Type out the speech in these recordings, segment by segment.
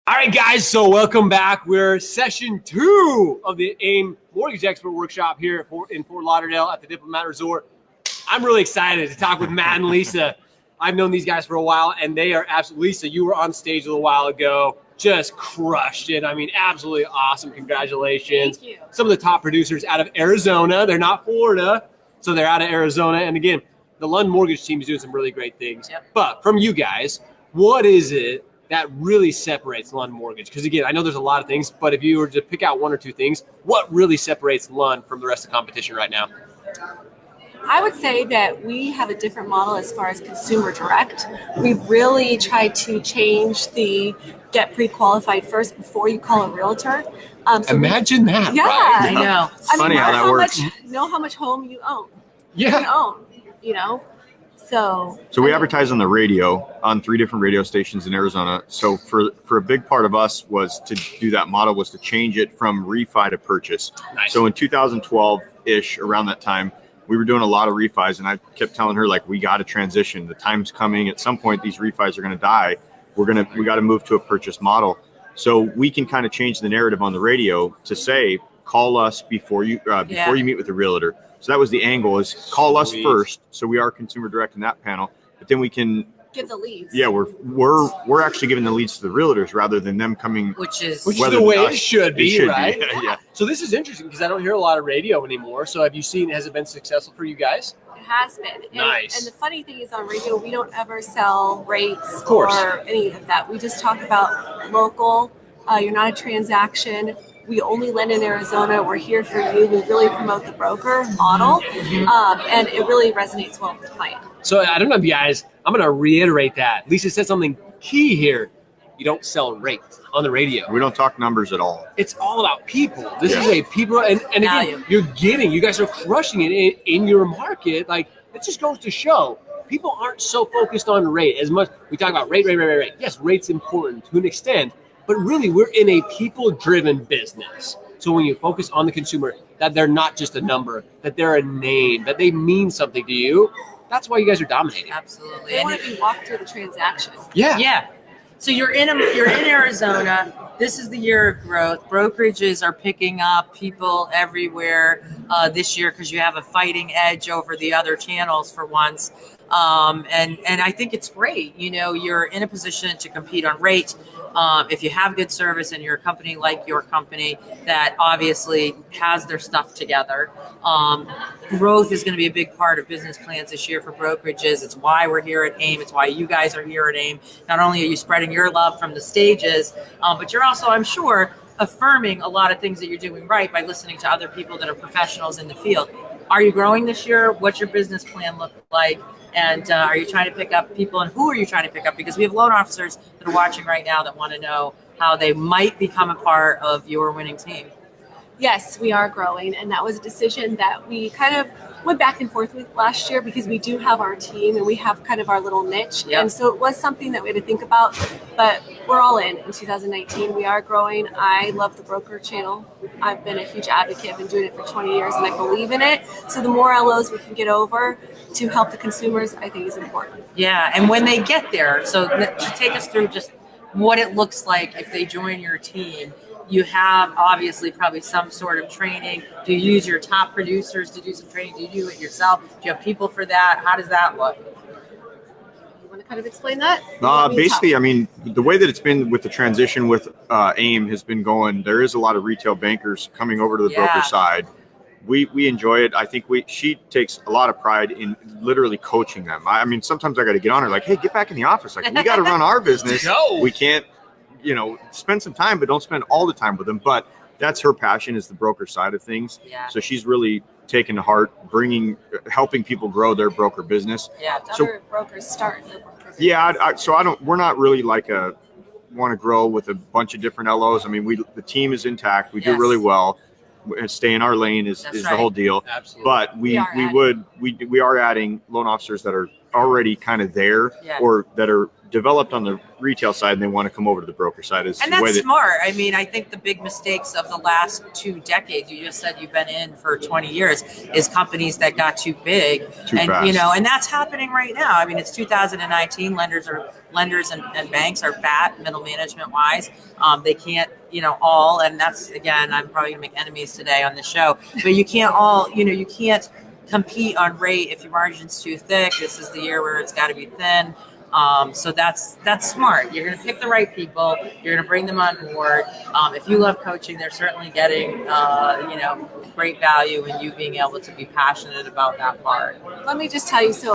All right, guys, so welcome back. We're session 2 of the AIME Mortgage Expert Workshop here in Fort Lauderdale at the Diplomat Resort. I'm really excited to talk with Matt and Lisa. I've known these guys for a while, and they are absolutely, Lisa, you were on stage a little while ago, just crushed it. I mean, absolutely awesome. Congratulations. Thank you. Some of the top producers out of Arizona. They're not Florida, so they're out of Arizona. And again, the London Mortgage team is doing some really great things. Yep. But from you guys, what is it that really separates Lund Mortgage? Because again, I know there's a lot of things, but if you were to pick out one or two things, what really separates Lund from the rest of the competition right now? I would say that we have a different model as far as consumer direct. We've really tried to change the get pre-qualified first before you call a realtor. Imagine that, yeah, right? I know. It's funny how that works. Know how much home you own. Yeah. You can own, you know? So we advertise on the radio on 3 different radio stations in Arizona. So for a big part of us was to do that model was to change it from refi to purchase. Nice. So in 2012-ish, around that time, we were doing a lot of refis, and I kept telling her, like, we got to transition. The time's coming. At some point, these refis are going to die. We got to move to a purchase model. So we can kind of change the narrative on the radio to say, call us before you meet with the realtor. So that was the angle, is call us first. So we are consumer direct in that panel, but then we can give the leads. Yeah, we're actually giving the leads to the realtors rather than them coming. Which is the way it should be, right? Yeah. So this is interesting because I don't hear a lot of radio anymore. So have you seen? Has it been successful for you guys? It has been. Nice. And the funny thing is, on radio, we don't ever sell rates course. or any of that. We just talk about local. You're not a transaction. We only lend in Arizona. We're here for you. We really promote the broker model, and it really resonates well with the client. So I don't know if you guys, I'm going to reiterate that. Lisa said something key here. You don't sell rates on the radio. We don't talk numbers at all. It's all about people. This is a people, and again, you guys are crushing it in your market. Like, it just goes to show people aren't so focused on rate as much. We talk about rate. Yes, rate's important to an extent. But really, we're in a people-driven business. So when you focus on the consumer, that they're not just a number, that they're a name, that they mean something to you, that's why you guys are dominating. Absolutely. They want to be walked through the transaction. Yeah. So you're in Arizona. This is the year of growth. Brokerages are picking up people everywhere this year because you have a fighting edge over the other channels for once. And I think it's great. You know, you're in a position to compete on rate. If you have good service and you're a company like your company that obviously has their stuff together, growth is going to be a big part of business plans this year for brokerages. It's why we're here at AIME. It's why you guys are here at AIME. Not only are you spreading your love from the stages, but you're also, I'm sure, affirming a lot of things that you're doing right by listening to other people that are professionals in the field. Are you growing this year? What's your business plan look like? And are you trying to pick up people, and who are you trying to pick up? Because we have loan officers that are watching right now that want to know how they might become a part of your winning team. Yes, we are growing, and that was a decision that we kind of went back and forth with last year because we do have our team and we have kind of our little niche. Yep. And so it was something that we had to think about, but we're all in 2019. We are growing. I love the broker channel. I've been a huge advocate. I've been doing it for 20 years and I believe in it. So the more LOs we can get over to help the consumers, I think is important. Yeah, and when they get there, so to take us through just what it looks like if they join your team. You have obviously probably some sort of training. Do you use your top producers to do some training? Do you do it yourself? Do you have people for that? How does that look? You want to kind of explain that? Basically, I mean, the way that it's been with the transition with AIME has been going, there is a lot of retail bankers coming over to the broker side. We enjoy it. I think she takes a lot of pride in literally coaching them. I mean, sometimes I got to get on her like, hey, get back in the office. Like, we got to run our business. No. We can't, spend some time, but don't spend all the time with them. But that's her passion, is the broker side of things. Yeah. So she's really taken to heart helping people grow their broker business. Yeah. Other brokers start their broker business. Yeah. We're not really like want to grow with a bunch of different LOs. I mean, the team is intact. We do really well. Stay in our lane is the whole deal. Absolutely. But we are adding loan officers that are already kind of there, Yeah. or that are developed on the retail side and they want to come over to the broker side. Is And the way that's that, smart. I mean, I think the big mistakes of the last 2 decades, you just said you've been in for 20 years, is companies that got too big. Too and fast. you know, and that's happening right now. I mean, it's 2019. Lenders and banks are fat, middle management wise. They can't, all, and that's, again, I'm probably gonna make enemies today on the show, but you can't all, you can't compete on rate if your margin's too thick. This is the year where it's got to be thin. So that's smart. You're going to pick the right people. You're going to bring them on board. If you love coaching, they're certainly getting, great value in you being able to be passionate about that part. Let me just tell you, so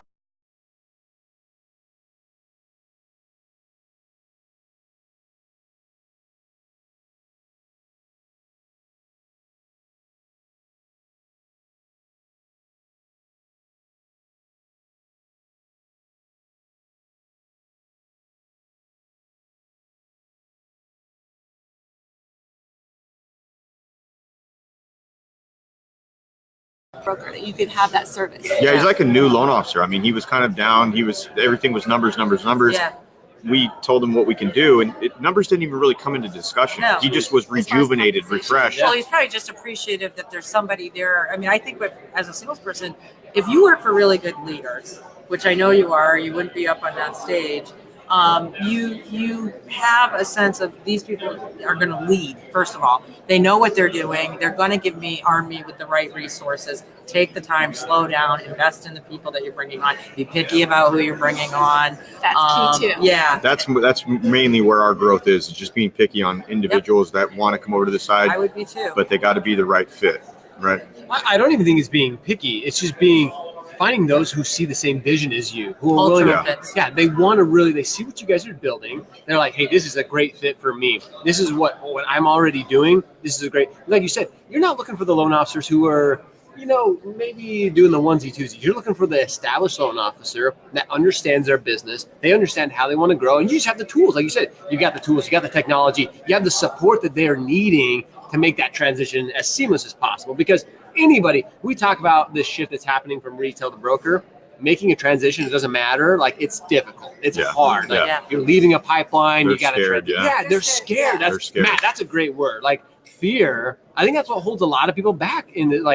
broker that you could have that service. yeah, he's like a new loan officer. I mean, he was kind of down. Everything was numbers. Yeah. We told him what we can do, and numbers didn't even really come into discussion. No. He just was rejuvenated, compensation. refreshed. Well, he's probably just appreciative that there's somebody there. I mean, I think as a salesperson, if you work for really good leaders, which I know you are, you wouldn't be up on that stage. You have a sense of these people are going to lead. First of all, they know what they're doing. They're going to arm me with the right resources. Take the time, slow down, invest in the people that you're bringing on. Be picky about who you're bringing on. That's key too. Yeah, That's mainly where our growth is just being picky on individuals that want to come over to the side, I would be too. but they got to be the right fit, right? I don't even think it's being picky. It's just finding those who see the same vision as you, who are willing Culture to, fits. yeah, they see what you guys are building. They're like, hey, this is a great fit for me. This is what I'm already doing. This is a great, like you said, you're not looking for the loan officers who are, maybe doing the onesie twosies. You're looking for the established loan officer that understands their business. They understand how they want to grow. And you just have the tools. Like you said, you got the tools, you got the technology, you have the support that they're needing to make that transition as seamless as possible. Because we talk about this shift that's happening from retail to broker, making a transition, it doesn't matter. Like, it's difficult. It's hard. Like, Yeah. you're leaving a pipeline. They're you got to scared, they're scared. They're scared. Matt, that's a great word. Like, fear. I think that's what holds a lot of people back in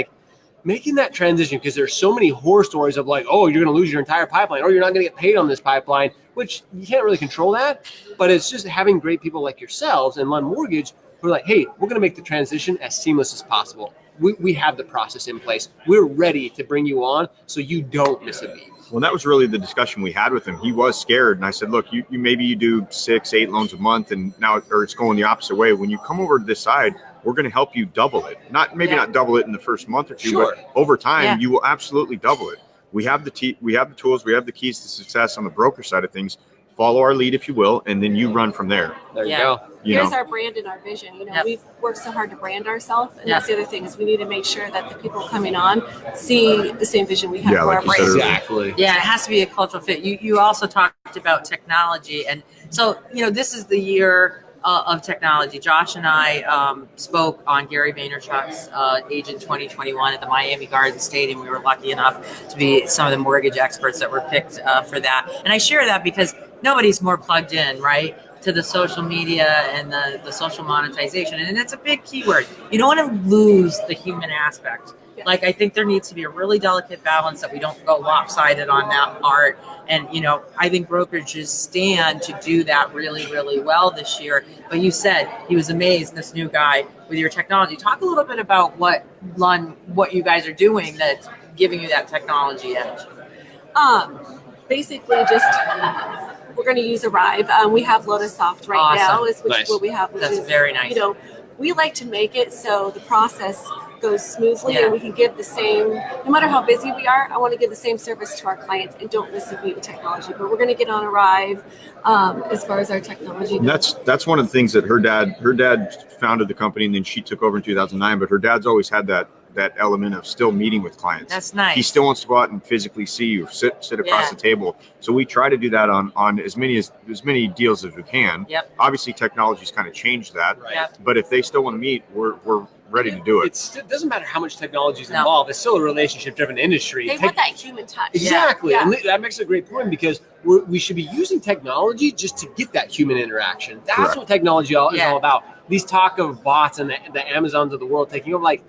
making that transition, because there's so many horror stories of like, oh, you're going to lose your entire pipeline, or you're not going to get paid on this pipeline, which you can't really control that. But it's just having great people like yourselves and Lund Mortgage who are like, hey, we're going to make the transition as seamless as possible. We have the process in place. We're ready to bring you on so you don't miss a beat. Well, that was really the discussion we had with him. He was scared, and I said, look, you maybe you do 6-8 loans a month, and now it's going the opposite way. When you come over to this side, we're going to help you double it. Not double it in the first month or two, Sure. but over time, Yeah. you will absolutely double it. We have the tools, we have the keys to success on the broker side of things. Follow our lead, if you will, and then you run from there. There Yeah. you go. Here's our brand and our vision. Yep. We've worked so hard to brand ourselves, and Yep. that's the other thing is we need to make sure that the people coming on see the same vision we have Yeah, for like our you said brand. earlier. Exactly. Yeah, it has to be a cultural fit. You also talked about technology, and so this is the year of technology. Josh and I spoke on Gary Vaynerchuk's Agent 2021 at the Miami Garden Stadium. We were lucky enough to be some of the mortgage experts that were picked for that. And I share that because nobody's more plugged in, right, to the social media and the social monetization. And it's a big keyword. You don't want to lose the human aspect. Yes. Like, I think there needs to be a really delicate balance that we don't go lopsided on that part. And, I think brokerages stand to do that really, really well this year. But you said he was amazed, this new guy, with your technology. Talk a little bit about what you guys are doing that's giving you that technology edge. Basically, just we're going to use Arrive. We have Lotus Soft right Awesome. now, which Nice. is what we have. Which That's is, very nice. We like to make it so the process goes smoothly, Yeah. and we can give the same. No matter how busy we are, I want to give the same service to our clients and don't miss a beat with technology. But we're going to get on Arrive as far as our technology. And that's one of the things that her dad founded the company, and then she took over in 2009. But her dad's always had that element of still meeting with clients. That's nice. He still wants to go out and physically see you, sit across Yeah. the table. So we try to do that on as many deals as we can. Yep. Obviously, technology's kind of changed that. Right. Yep. But if they still want to meet, we're ready to do it. It doesn't matter how much technology is involved. It's still a relationship-driven industry. They want that human touch. Exactly. Yeah. And that makes a great point because we should be using technology just to get that human interaction. That's Correct. what technology is all about. These talk of bots and the Amazons of the world taking over, like,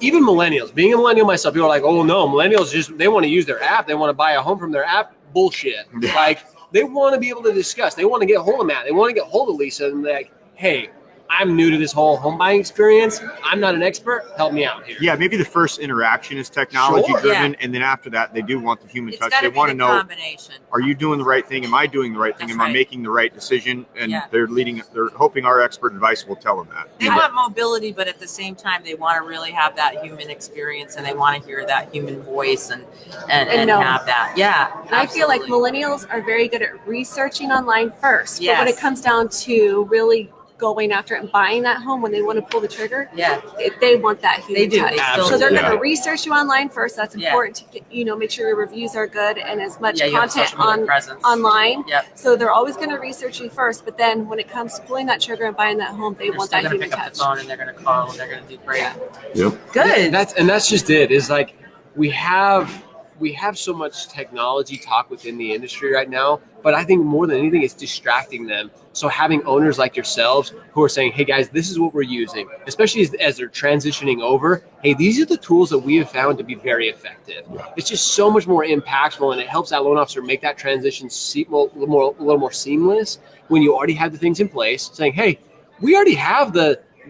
even millennials, being a millennial myself, people are like, oh no, millennials they want to use their app. They want to buy a home from their app. Bullshit. Yeah. Like, they want to be able to discuss. They want to get hold of Matt. They want to get hold of Lisa and be like, hey, I'm new to this whole home buying experience. I'm not an expert. Help me out here. Yeah, maybe the first interaction is technology driven, Yeah. and then after that, they do want the human It's touch. gotta They be want to the know, combination. are you doing the right thing? Am I doing the right thing? That's Am I right. making the right decision? And Yeah. they're hoping our expert advice will tell them that. They want mobility, but at the same time, they want to really have that human experience, and they want to hear that human voice and know. have that. Yeah, And I feel like absolutely. millennials are very good at researching online first. But Yes. when it comes down to really going after it and buying that home, when they want to pull the trigger, Yeah, they want that human They do. touch. They still So they're do. going to Yeah. research you online first. That's Yeah. important to get, make sure your reviews are good and as much yeah, you have content social media on presence. online. Yep. So they're always going to research you first. But then when it comes to pulling that trigger and buying that home, they They're want still that going to human pick up the touch. phone and they're going to call and they're going to do great. Yep. Good. That's just it. Is like we have so much technology talk within the industry right now, but I think more than anything, it's distracting them. So having owners like yourselves who are saying, hey guys, this is what we're using, especially as they're transitioning over. Hey, these are the tools that we have found to be very effective. It's just so much more impactful, and it helps that loan officer make that transition a little more seamless when you already have the things in place, saying, hey, we already have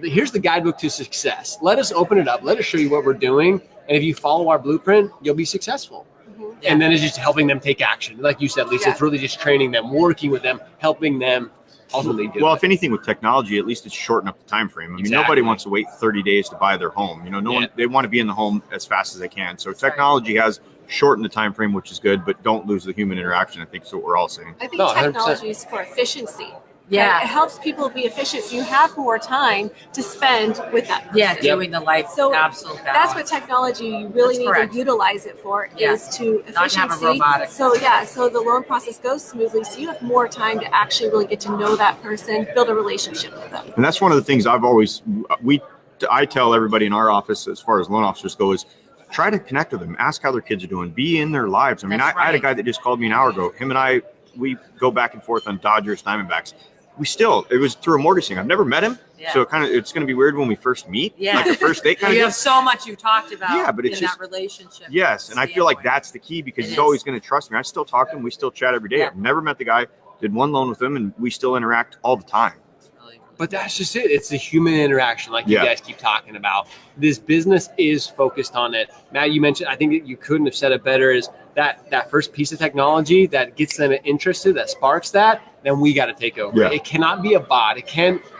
here's the guidebook to success. Let us open it up. Let us show you what we're doing. And if you follow our blueprint, you'll be successful. Mhm. And then it's just helping them take action. Like you said, Lisa, Yeah. it's really just training them, working with them, helping them ultimately do Well, it. if anything with technology, at least it's shortened up the time frame. I mean, Exactly. nobody wants to wait 30 days to buy their home. No one. They want to be in the home as fast as they can. So technology has shortened the time frame, which is good, but don't lose the human interaction. I think is what we're all saying. I think No, 100%. technology is for efficiency. Yeah. It helps people be efficient, so you have more time to spend with that person. Yeah, doing the life So absolute balance. that's what technology you really That's need correct. to utilize it for, Yeah. is to Not to have a efficiency. robotic. So the loan process goes smoothly, so you have more time to actually really get to know that person, build a relationship with them. And that's one of the things I tell everybody in our office, as far as loan officers go, is try to connect with them, ask how their kids are doing, be in their lives. I mean, That's I had a right. guy that just called me an hour ago. Him and we go back and forth on Dodgers, Diamondbacks. It was through a mortgage thing. I've never met him. Yeah. So it's going to be weird when we first meet, Yeah. like a first date kind you of have so much you've talked about Yeah, but it's in just- that relationship. Yes, and I feel like standpoint. that's the key because It he's is. always going to trust me. I still talk to him. We still chat every day. Yeah. I've never met the guy. Did one loan with him, and we still interact all the time. Really- But that's just it. It's the human interaction, like Yeah. you guys keep talking about. This business is focused on it. Matt, you mentioned, I think that you couldn't have said it better, is that first piece of technology that gets them interested, that sparks that, then we got to take over. Yeah. It cannot be a bot.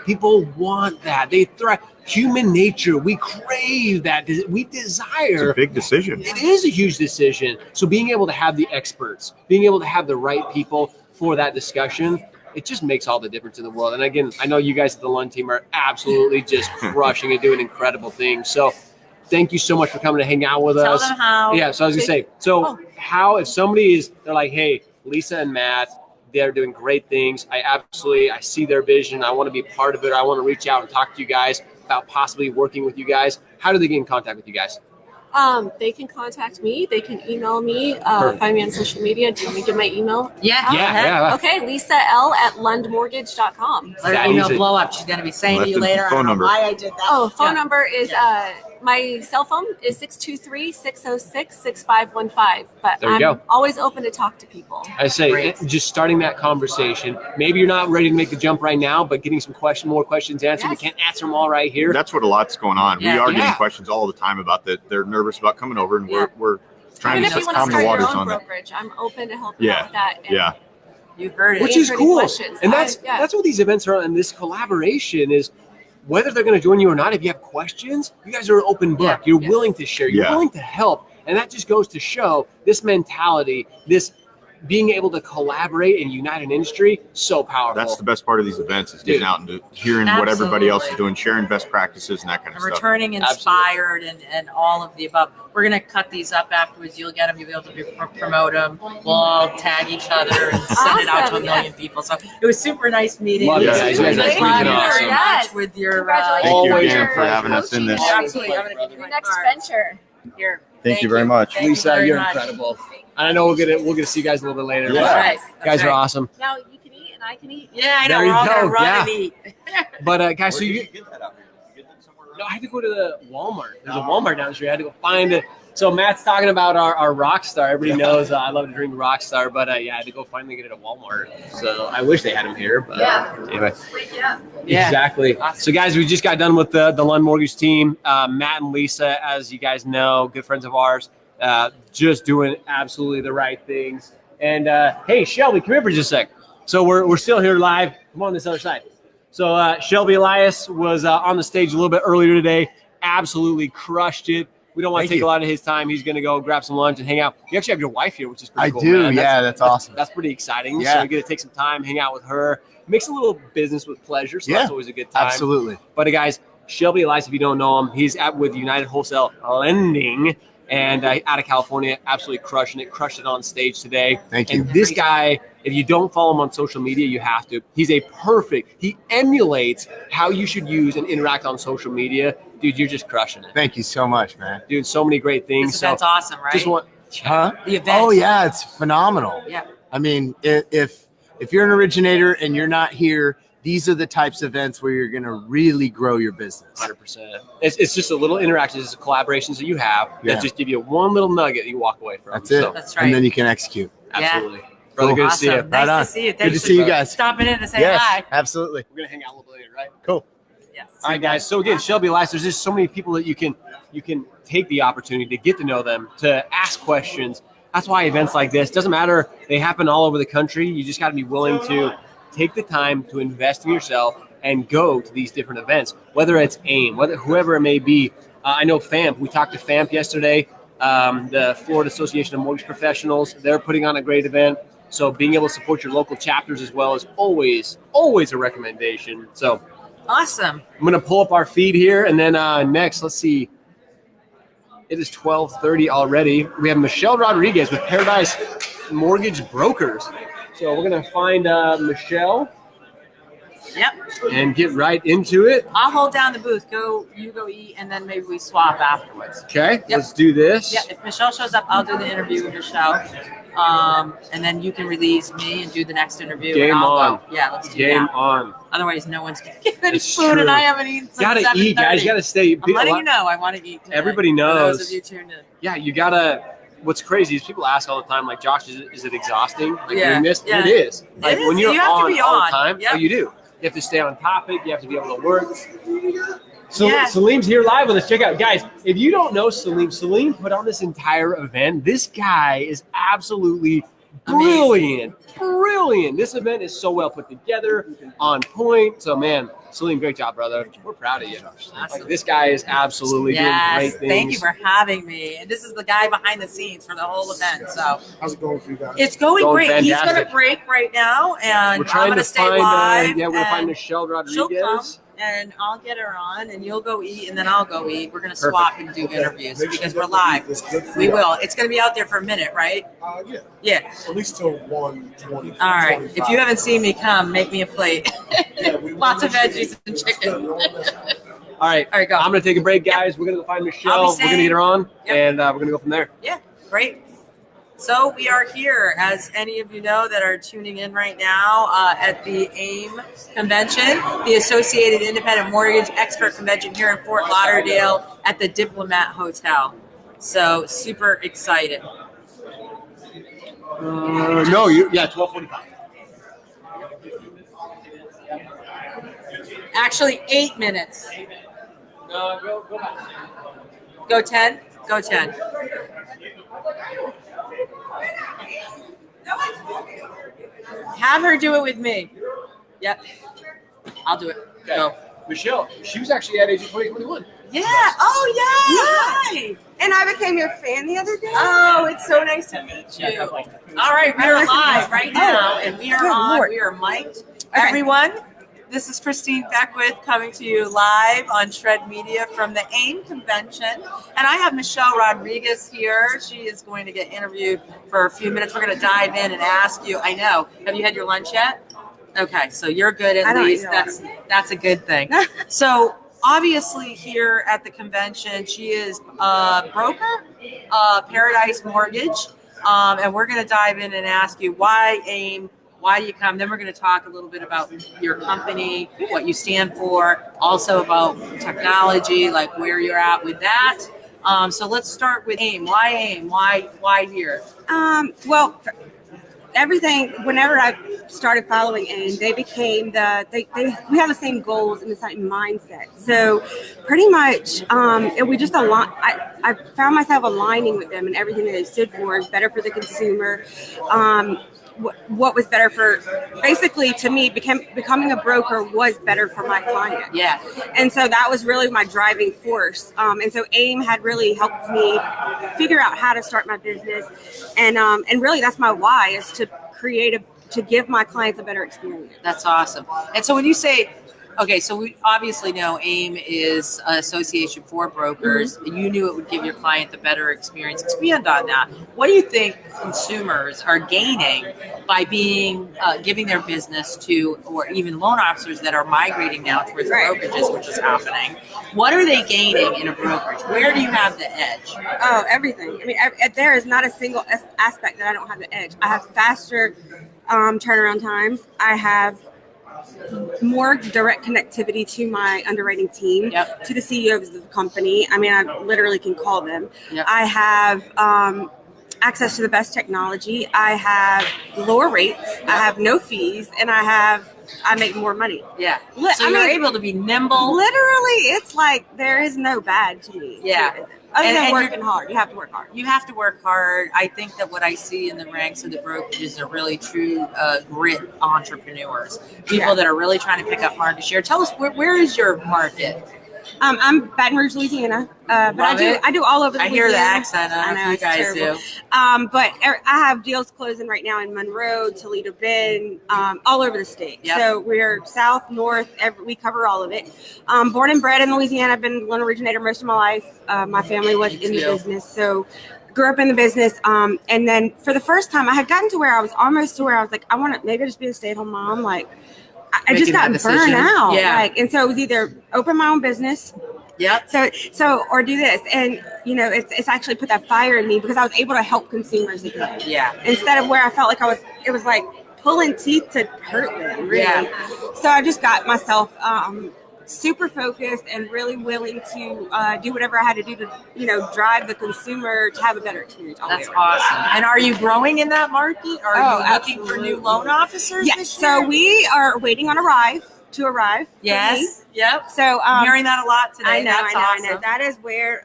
People want that. They thrive. Human nature, we crave that. We It's desire. a big decision. It is a huge decision. So being able to have the experts, being able to have the right people for that discussion, it just makes all the difference in the world. And again, I know you guys at the Lund team are absolutely just crushing and doing incredible things. So thank you so much for coming to hang out with Tell us. them how. Yeah, so I was gonna say, how if somebody they're like, hey, Lisa and Matt, they're doing great things. I see their vision. I want to be part of it. I want to reach out and talk to you guys about possibly working with you guys. How do they get in contact with you guys? They can contact me. They can email me, Perfect. find me on social media. Do you want me to give my email? Yeah. Yeah. Okay, LisaL@lundmortgage.com. Let her That email easy. blow up. She's going to be saying Let to you the later, I phone don't know number. why I did that. Oh, phone Yeah. number is my cell phone is 623-606-6515. But There you I'm go. always open to talk to people. I say Great. just starting that conversation. Maybe you're not ready to make the jump right now, but getting some more questions answered. Yes. We can't answer them all right here. That's what a lot's going on. Yeah. We are Yeah. getting questions all the time about that. They're nervous about coming over, and Yeah. we're trying Even to if you want to calm the start your waters own on that. brokerage, I'm open to helping Yeah. out with that. And Yeah. You heard it. Which is answer any cool. questions. And that's Yeah. that's what these events are, and this collaboration is. Whether they're going to join you or not, if you have questions, you guys are an open book. Yeah. You're Yes. willing to share. You're Yeah. willing to help. And that just goes to show this mentality, this being able to collaborate and unite an industry, so powerful. That's the best part of these events is getting Dude. out and hearing what everybody else is Absolutely. doing, sharing best practices and that kind of And stuff. returning inspired and all of the above. We're going to cut these up afterwards. You'll get them. You'll be able to promote them. We'll all tag each other and send it out to a Awesome. million people. So it was super nice meeting Love it, you. guys. You guys are Thank freaking you awesome. very much. Yes. with your Congratulations. Thank you Always again for your having us in this. Absolutely. I'm gonna give you my Next cards. venture. Here. Thank you very much. Thank you Lisa, very you're much. incredible. And I know we'll get to see you guys a little bit later. Yeah. but That's right. You guys are awesome. Now you can eat and I can eat. Yeah, I know. There We're you all gonna go, run yeah. and eat. But guys, so Where you did get that out here? Did you get them somewhere else? no, I had to go to the Walmart. There's a Walmart down the street. I had to go find it. So Matt's talking about our Rockstar. Everybody knows I love to drink Rockstar, but yeah, I had to go finally get it at Walmart. So I wish they had them here, but anyway. Yeah. Exactly. Awesome. So guys, we just got done with the Lund Mortgage team. Matt and Lisa, as you guys know, good friends of ours, just doing absolutely the right things. And hey, Shelby, come here for just a sec. So we're still here live. Come on this other side. So Shelby Elias was on the stage a little bit earlier today. Absolutely crushed it. We don't want to take a lot of his time. He's going to go grab some lunch and hang out. You actually have your wife here, which is pretty cool. I do. Man. That's awesome. That's pretty exciting. Yeah. So you get to take some time, hang out with her. Mix a little business with pleasure. So that's always a good time. Absolutely. But guys, Shelby Elias, if you don't know him, he's with United Wholesale Lending and out of California, absolutely crushed it on stage today. Thank you. And this guy, if you don't follow him on social media, you have to. He emulates how you should use and interact on social media. Dude, you're just crushing it. Thank you so much, man. Dude, so many great things. That's awesome, right? Just want, Huh? The event. Oh yeah, it's phenomenal. Yeah. I mean, if you're an originator and you're not here, these are the types of events where you're going to really grow your business. 100%. It's just a little interactions, it's collaborations that you have Yeah. that just give you one little nugget that you walk away from. That's it. So, That's right. And then you can execute. absolutely. Brother, good to see you. Awesome. Nice Right on. to see you. Good Thanks to see you guys. for stopping in to say Yes, hi. absolutely. We're going to hang out a little bit later, right? Cool. Yes. All right, guys. So again, Shelby Elias, there's just so many people that you can take the opportunity to get to know them, to ask questions. That's why events like this, doesn't matter, they happen all over the country. You just got to be willing to take the time to invest in yourself and go to these different events, whether it's AIME, whoever it may be. I know FAMP. We talked to FAMP yesterday, the Florida Association of Mortgage Professionals. They're putting on a great event. So being able to support your local chapters as well is always a recommendation. So Awesome. I'm going to pull up our feed here. And then next, let's see. It is 12:30 already. We have Michelle Rodriguez with Paradise Mortgage Brokers. So we're going to find Michelle Yep. and get right into it. I'll hold down the booth. You go eat, and then maybe we swap afterwards. Okay, Yep. let's do this. Yeah. If Michelle shows up, I'll do the interview with Michelle. And then you can release me and do the next interview. Game and I'll on. Go. Yeah, let's do Game that. on. Otherwise, no one's gonna get any It's food, true. and I haven't eaten since Gotta eat, guys. 7:30. Gotta stay. I'm letting you know, I want to eat. Today, Everybody for knows. those of you tuned in. Yeah, you gotta. What's crazy is people ask all the time, like, Josh, is it exhausting? Like, Yeah, doing this? yeah. It is. Like, is. when you're You have to on be all on. the time, Yep. oh, you do. You have to stay on topic. You have to be able to work. So Yeah. Salim's here live with us. Check out, guys. If you don't know Salim put on this entire event. This guy is absolutely brilliant. Brilliant. This event is so well put together, on point. So, man, Salim, great job, brother. We're proud of you. Like, this guy is absolutely doing great Yes, things. thank you for having me. And this is the guy behind the scenes for the whole event. So How's it going for you guys? it's going Going great. He's going fantastic. to break right now, and We're I'm trying going to to stay find, live. we're gonna find and Michelle she'll come, Rodriguez. and I'll get her on, and you'll go eat, and then I'll go eat. We're going to Perfect. swap and do interviews Make sure because you we're definitely live. eat. It's good for We you. will. It's going to be out there for a minute, right? Yeah, Yeah. at least till 1:20. All right. If you haven't seen me come, make me a plate. Lots of veggies and chicken. All right. All right, go. I'm going to take a break, guys. We're going to go find Michelle. I'll We're be going to saying- get her on, Yep. and we're going to go from there. Yeah, great. So we are here, as any of you know that are tuning in right now, at the AIME convention, the Associated Independent Mortgage Expert Convention here in Fort Lauderdale at the Diplomat Hotel. So super excited. No, 12:45. Actually, 8 minutes. Go back. Go 10? Go 10. Have her do it with me. Yep. I'll do it. Okay. Go. Michelle, she was actually at age 2021. Yeah. Oh, yeah. Hi. And I became your fan the other day. Oh, it's so nice to meet you. All right, we are live right now, and we are Good on. Lord. We are mic'd. Okay. Everyone, this is Christine Beckwith coming to you live on Shred Media from the AIME convention, and I have Michelle Rodriguez here. She is going to get interviewed for a few minutes. We're going to dive in and ask you. I know. Have you had your lunch yet? Okay, so you're good at I don't least. either. That's a good thing. So obviously here at the convention, she is a broker, Paradise Mortgage, and we're going to dive in and ask you why AIME, why do you come? Then we're going to talk a little bit about your company, what you stand for, also about technology, like where you're at with that. So let's start with AIME. Why AIME? Why here? Well, everything. Whenever I started following AIM, they became we have the same goals and the same mindset. So, pretty much, we just align. I found myself aligning with them, and everything that they stood for is better for the consumer. What was better for, basically, to me, becoming a broker was better for my client. Yeah. And so that was really my driving force. And so AIM had really helped me figure out how to start my business. And really that's my why, is to to give my clients a better experience. That's awesome. And so when you say, okay, so we obviously know AIME is an association for brokers. Mm-hmm. You knew it would give your client the better experience. Expand on that. What do you think consumers are gaining by giving their business to, or even loan officers that are migrating now towards brokerages, which is happening? What are they gaining in a brokerage? Where do you have the edge? Oh, everything. I mean, there is not a single aspect that I don't have the edge. I have faster turnaround times. I have more direct connectivity to my underwriting team, to the CEOs of the company. I mean, I literally can call them. I have access to the best technology. I have lower rates. I have no fees, and I make more money. Yeah. So you're able to be nimble. Literally, it's like there is no bad to me. Yeah. Other than working hard. You have to work hard. You have to work hard. I think that what I see in the ranks of the brokerages are really true grit entrepreneurs, people that are really trying to pick up market share. Tell us, where is your market? I'm Baton Rouge, Louisiana, but I do all over. I hear the accent. I know you guys do. But I have deals closing right now in Monroe, Toledo Bend, all over the state. So we're south, north. We cover all of it. Born and bred in Louisiana. I've been a loan originator most of my life. My family was in the business, so grew up in the business. And then for the first time, I had gotten to where I was almost to where I was like, I want to maybe just be a stay-at-home mom, like. I just got burned out. And so it was either open my own business. So or do this. And it's actually put that fire in me, because I was able to help consumers again. Instead of where I felt like it was like pulling teeth to hurt them, really. So I just got myself super focused and really willing to do whatever I had to do to, drive the consumer to have a better experience. That's awesome. And are you growing in that market? Are you looking for new loan officers? Yes. So we are waiting on to arrive. Yes. Yep. So I'm hearing that a lot today. I know. That's awesome. I know. That is where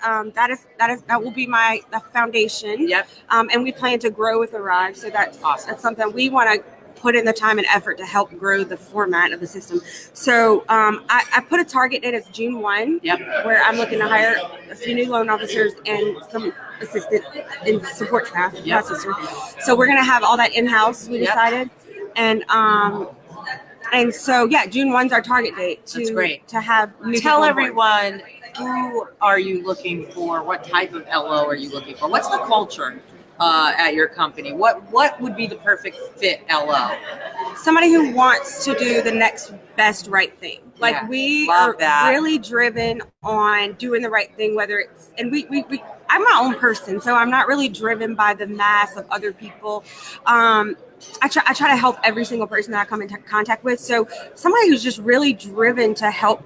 that will be the foundation. And we plan to grow with Arrive. So that's awesome. That's something we want to put in the time and effort to help grow the format of the system. So I put a target date as June 1, where I'm looking to hire a few new loan officers and some assistant and support staff. So we're going to have all that in-house, we decided. And so, June 1's our target date to have new. Tell everyone, who are you looking for? What type of LO are you looking for? What's the culture at your company? What would be the perfect fit LO? Somebody who wants to do the next best right thing. Like we are really driven on doing the right thing, whether it's, and I'm my own person, so I'm not really driven by the mass of other people. I try to help every single person that I come into contact with. So somebody who's just really driven to help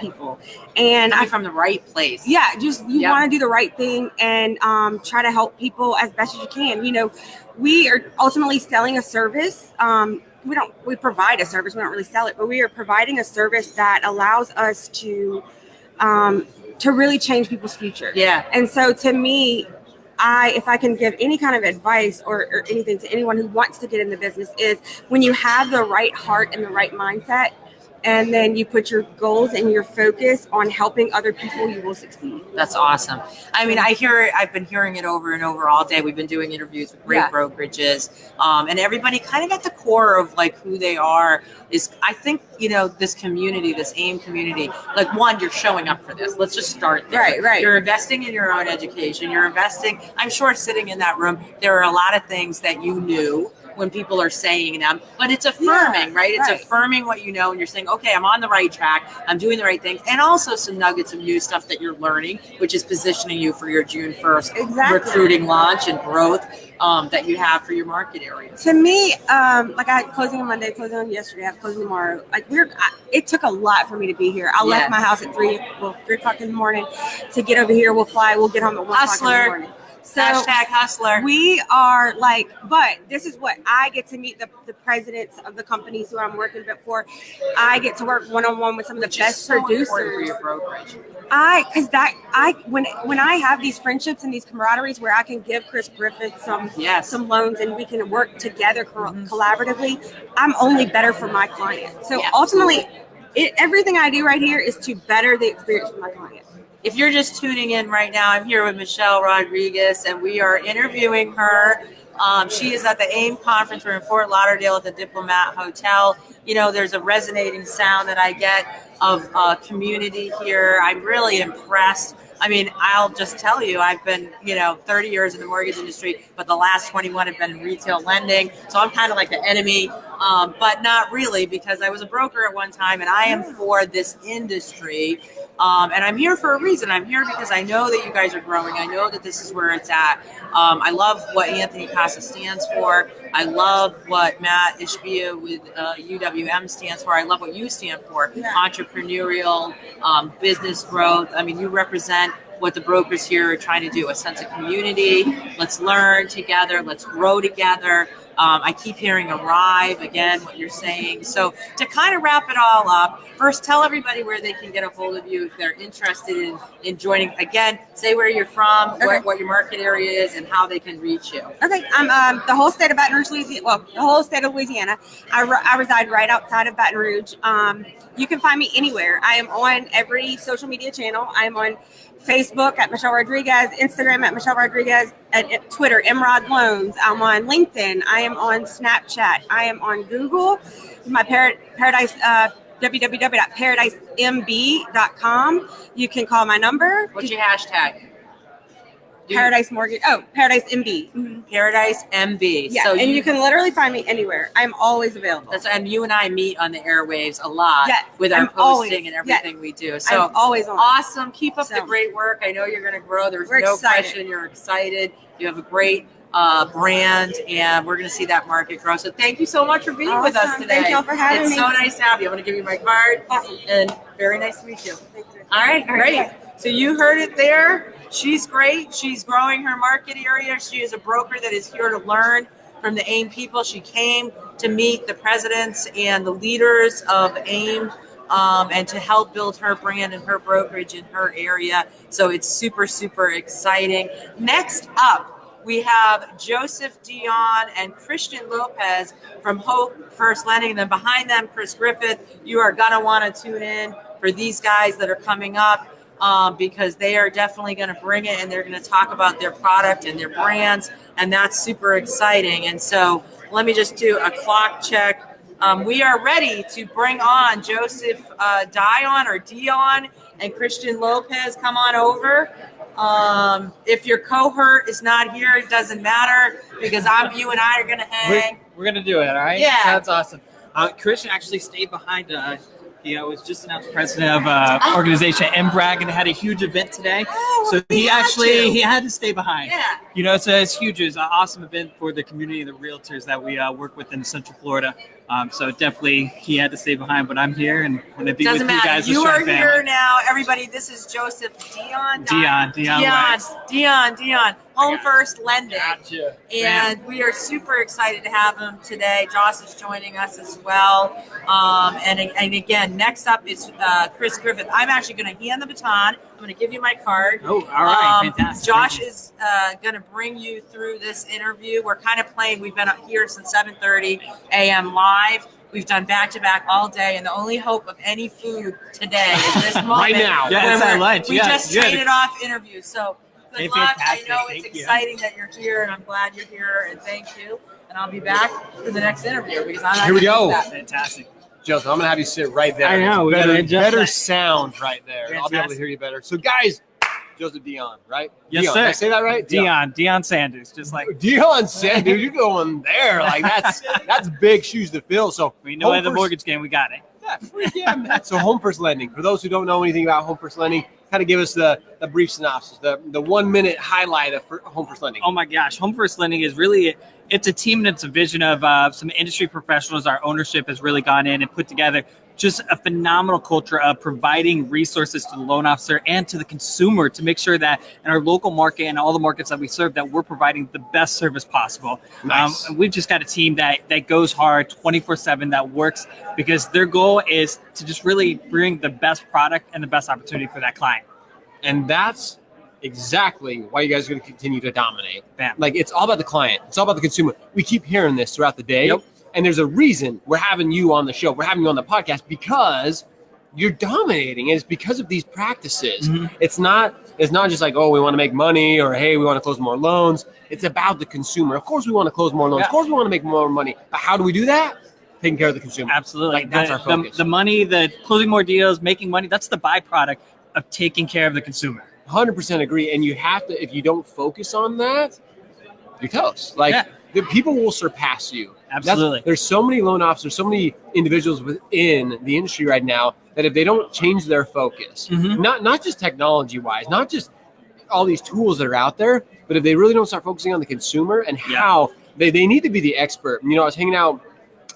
people, and coming from the right place. Just you want to do the right thing and try to help people as best as you can. We are ultimately selling a service. We provide a service. We don't really sell it, but we are providing a service that allows us to really change people's future. And so to me, if I can give any kind of advice or anything to anyone who wants to get in the business, is when you have the right heart and the right mindset, and then you put your goals and your focus on helping other people, you will succeed. That's awesome. I mean, I've been hearing it over and over all day. We've been doing interviews with great brokerages, and everybody kind of at the core of like who they are is, I think, this community, this AIME community, like, one, you're showing up for this. Let's just start there. Right. You're investing in your own education. You're investing, I'm sure, sitting in that room, there are a lot of things that you knew when people are saying them, but it's affirming, right? It's affirming what you know, and you're saying, okay, I'm on the right track, I'm doing the right things, and also some nuggets of new stuff that you're learning, which is positioning you for your June 1st recruiting launch and growth that you have for your market area. To me, like I had closing on Monday, closing on yesterday, I have closing tomorrow. Like it took a lot for me to be here. I left my house at 3 o'clock in the morning to get over here. We'll fly. We'll get home at 1 o'clock in the morning. So hashtag hustler. We are like, but this is what I get to meet the presidents of the companies who I'm working for. I get to work one-on-one with some of the best producers. For your brokerage. When I have these friendships and these camaraderies where I can give Chris Griffith some loans and we can work together collaboratively, I'm only better for my client. So ultimately, everything I do right here is to better the experience for my client. If you're just tuning in right now, I'm here with Michelle Rodriguez, and we are interviewing her. She is at the AIME conference. We're in Fort Lauderdale at the Diplomat Hotel. You know, there's a resonating sound that I get of community here. I'm really impressed. I mean, I'll just tell you, I've been, 30 years in the mortgage industry, but the last 21 have been in retail lending. So I'm kind of like the enemy, but not really, because I was a broker at one time, and I am for this industry. And I'm here for a reason. I'm here because I know that you guys are growing. I know that this is where it's at. I love what Anthony Casa stands for. I love what Matt Ishbia with UWM stands for. I love what you stand for. Entrepreneurial, business growth. I mean, you represent what the brokers here are trying to do, a sense of community. Let's learn together. Let's grow together. I keep hearing arrive, again, what you're saying. So to kind of wrap it all up, first tell everybody where they can get a hold of you if they're interested in joining. Again, say where you're from, what your market area is, and how they can reach you. Okay, I'm the whole state of Baton Rouge, Louisiana. Well, the whole state of Louisiana. I reside right outside of Baton Rouge. You can find me anywhere. I am on every social media channel. I am on Facebook at Michelle Rodriguez, Instagram at Michelle Rodriguez, at Twitter, Emrod Loans. I'm on LinkedIn. I am on Snapchat. I am on Google. My Paradise, www.paradisem.com. You can call my number. What's your hashtag? Paradise Mortgage. Oh, Paradise MB. Mm-hmm. Paradise MB. Yeah, so you can literally find me anywhere. I'm always available. And you and I meet on the airwaves a lot with our posting and everything we do. So I'm always on. Awesome. Keep up the great work. I know you're going to grow. There's no question. You're excited. You have a great brand, and we're going to see that market grow. So thank you so much for being with us today. Thank you all for having me. It's so nice to have you. I'm going to give you my card. Awesome. And very nice to meet you. Thank you. All right, great. So you heard it there. She's great. She's growing her market area. She is a broker that is here to learn from the AIME people. She came to meet the presidents and the leaders of AIME and to help build her brand and her brokerage in her area. So it's super, super exciting. Next up, we have Joseph Dion and Christian Lopez from Hope First Lending. And then behind them, Chris Griffith. You are going to want to tune in for these guys that are coming up. Because they are definitely going to bring it, and they're going to talk about their product and their brands, and that's super exciting. And so let me just do a clock check. We are ready to bring on Joseph Dion and Christian Lopez. Come on over. If your cohort is not here, it doesn't matter, because you and I are going to hang. We're going to do it, all right? Yeah. That's awesome. Christian actually stayed behind was just announced president of organization MBRAG and had a huge event today. So he had to stay behind. Yeah. So it's huge. It was an awesome event for the community of the realtors that we work with in Central Florida. So definitely he had to stay behind, but I'm here and want to be with you guys. You are here now. Everybody, this is Joseph Dion. Dion. Home First Lending. Gotcha. And we are super excited to have him today. Josh is joining us as well. And again, next up is Chris Griffith. I'm actually going to hand the baton. I'm going to give you my card. Oh, all right. Fantastic. Josh is going to bring you through this interview. We're kind of playing. We've been up here since 7:30 a.m. live. We've done back-to-back all day, and the only hope of any food today is this moment. Right now. Yeah, it's at lunch. We just traded off interviews. So good luck. Fantastic. I know it's exciting that you're here, and I'm glad you're here, and thank you. And I'll be back for the next interview because I'm not Here we gonna go. do that. Fantastic. Joseph, I'm going to have you sit right there. I know. Better sound right there. Fantastic. I'll be able to hear you better. So, guys, Joseph Dion, right? Yes, Dion. sir. Did I say that right? Deion Sanders, just like Dion said, dude, you're going there. Like that's big shoes to fill. So we know at the Home mortgage game, we got it. Yeah, freak yeah, man. So Home First Lending. For those who don't know anything about Home First Lending, kind of give us the brief synopsis, the 1 minute highlight of Home First Lending. Oh my gosh, Home First Lending is really it's a team and it's a vision of some industry professionals. Our ownership has really gone in and put together just a phenomenal culture of providing resources to the loan officer and to the consumer to make sure that in our local market and all the markets that we serve that we're providing the best service possible. Nice. We've just got a team that goes hard 24/7, that works because their goal is to just really bring the best product and the best opportunity for that client. And that's exactly why you guys are going to continue to dominate. Bam. Like, it's all about the client. It's all about the consumer. We keep hearing this throughout the day. Yep. And there's a reason we're having you on the show. We're having you on the podcast because you're dominating. And it's because of these practices. Mm-hmm. It's not just like, oh, we want to make money or, hey, we want to close more loans. It's about the consumer. Of course we want to close more loans. Yeah. Of course we want to make more money. But how do we do that? Taking care of the consumer. Absolutely. Like, that's our focus. The money, the closing more deals, making money, that's the byproduct of taking care of the consumer. 100% agree. And you have to, if you don't focus on that, you're toast. Like, Yeah. the people will surpass you. Absolutely. There's so many loan officers, so many individuals within the industry right now that if they don't change their focus, Mm-hmm. not just technology wise, not just all these tools that are out there, but if they really don't start focusing on the consumer and how they need to be the expert. You know, I was hanging out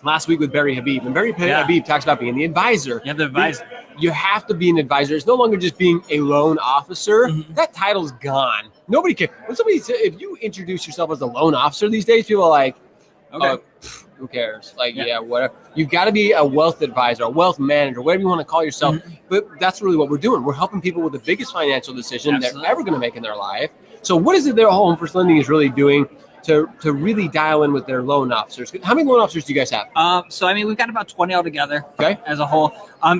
last week with Barry Habib, and Barry Habib talks about being the advisor. You have the advisor. You have to be an advisor. It's no longer just being a loan officer. Mm-hmm. That title's gone. Nobody can. When somebody says, if you introduce yourself as a loan officer these days, people are like, Okay. who cares? Like, yeah, whatever. You've got to be a wealth advisor, a wealth manager, whatever you want to call yourself. Mm-hmm. But that's really what we're doing. We're helping people with the biggest financial decision Absolutely. they're ever going to make in their life. So what is it that Home First Lending is really doing to really dial in with their loan officers? How many loan officers do you guys have? So, I mean, we've got about 20 altogether Okay. as a whole.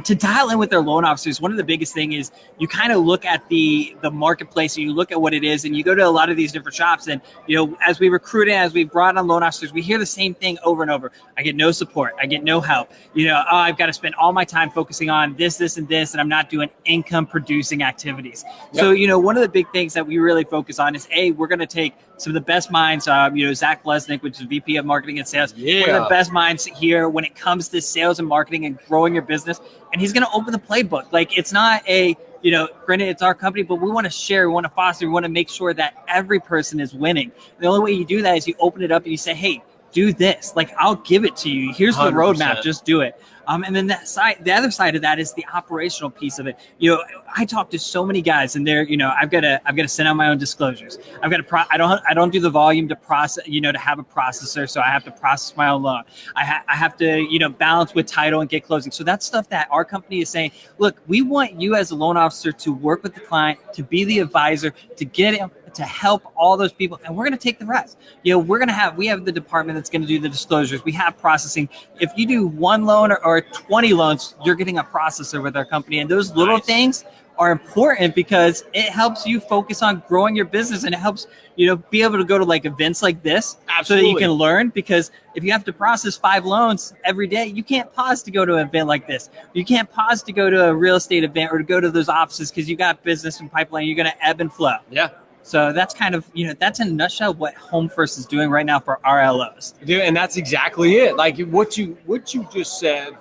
To dial in with their loan officers, one of the biggest thing is you kind of look at the marketplace and you look at what it is, and you go to a lot of these different shops, and, you know, as we recruit and as we brought on loan officers, we hear the same thing over and over. I get no support. I get no help. You know, oh, I've got to spend all my time focusing on this, and this, and I'm not doing income producing activities. Yep. So, you know, one of the big things that we really focus on is, we're going to take some of the best minds, you know, Zach Blesnick, which is VP of Marketing and Sales, one of the best minds here when it comes to sales and marketing and growing your business. And he's going to open the playbook. Like, it's not you know, granted, it's our company, but we want to share, we want to foster, we want to make sure that every person is winning. The only way you do that is you open it up and you say, hey, do this. Like, I'll give it to you. Here's the 100%. roadmap. Just do it. And then the other side of that is the operational piece of it. You know, I talk to so many guys, and they're, you know, I've got to send out my own disclosures. I've got to I don't do the volume to process, you know, to have a processor, so I have to process my own loan. I have to, you know, balance with title and get closing. So that's stuff that our company is saying, look, we want you as a loan officer to work with the client, to be the advisor, to get him, to help all those people, and we're going to take the rest. You know, we have the department that's going to do the disclosures. We have processing. If you do one loan or 20 loans, you're getting a processor with our company, and those little things are important because it helps you focus on growing your business, and it helps, you know, be able to go to like events like this. Absolutely. So that you can learn, because if you have to process 5 loans every day, you can't pause to go to an event like this. You can't pause to go to a real estate event or to go to those offices because you got business and pipeline. You're going to ebb and flow. Yeah. So that's kind of, you know, that's in a nutshell what Home First is doing right now for RLOs. Dude, and that's exactly it. Like, what you just said,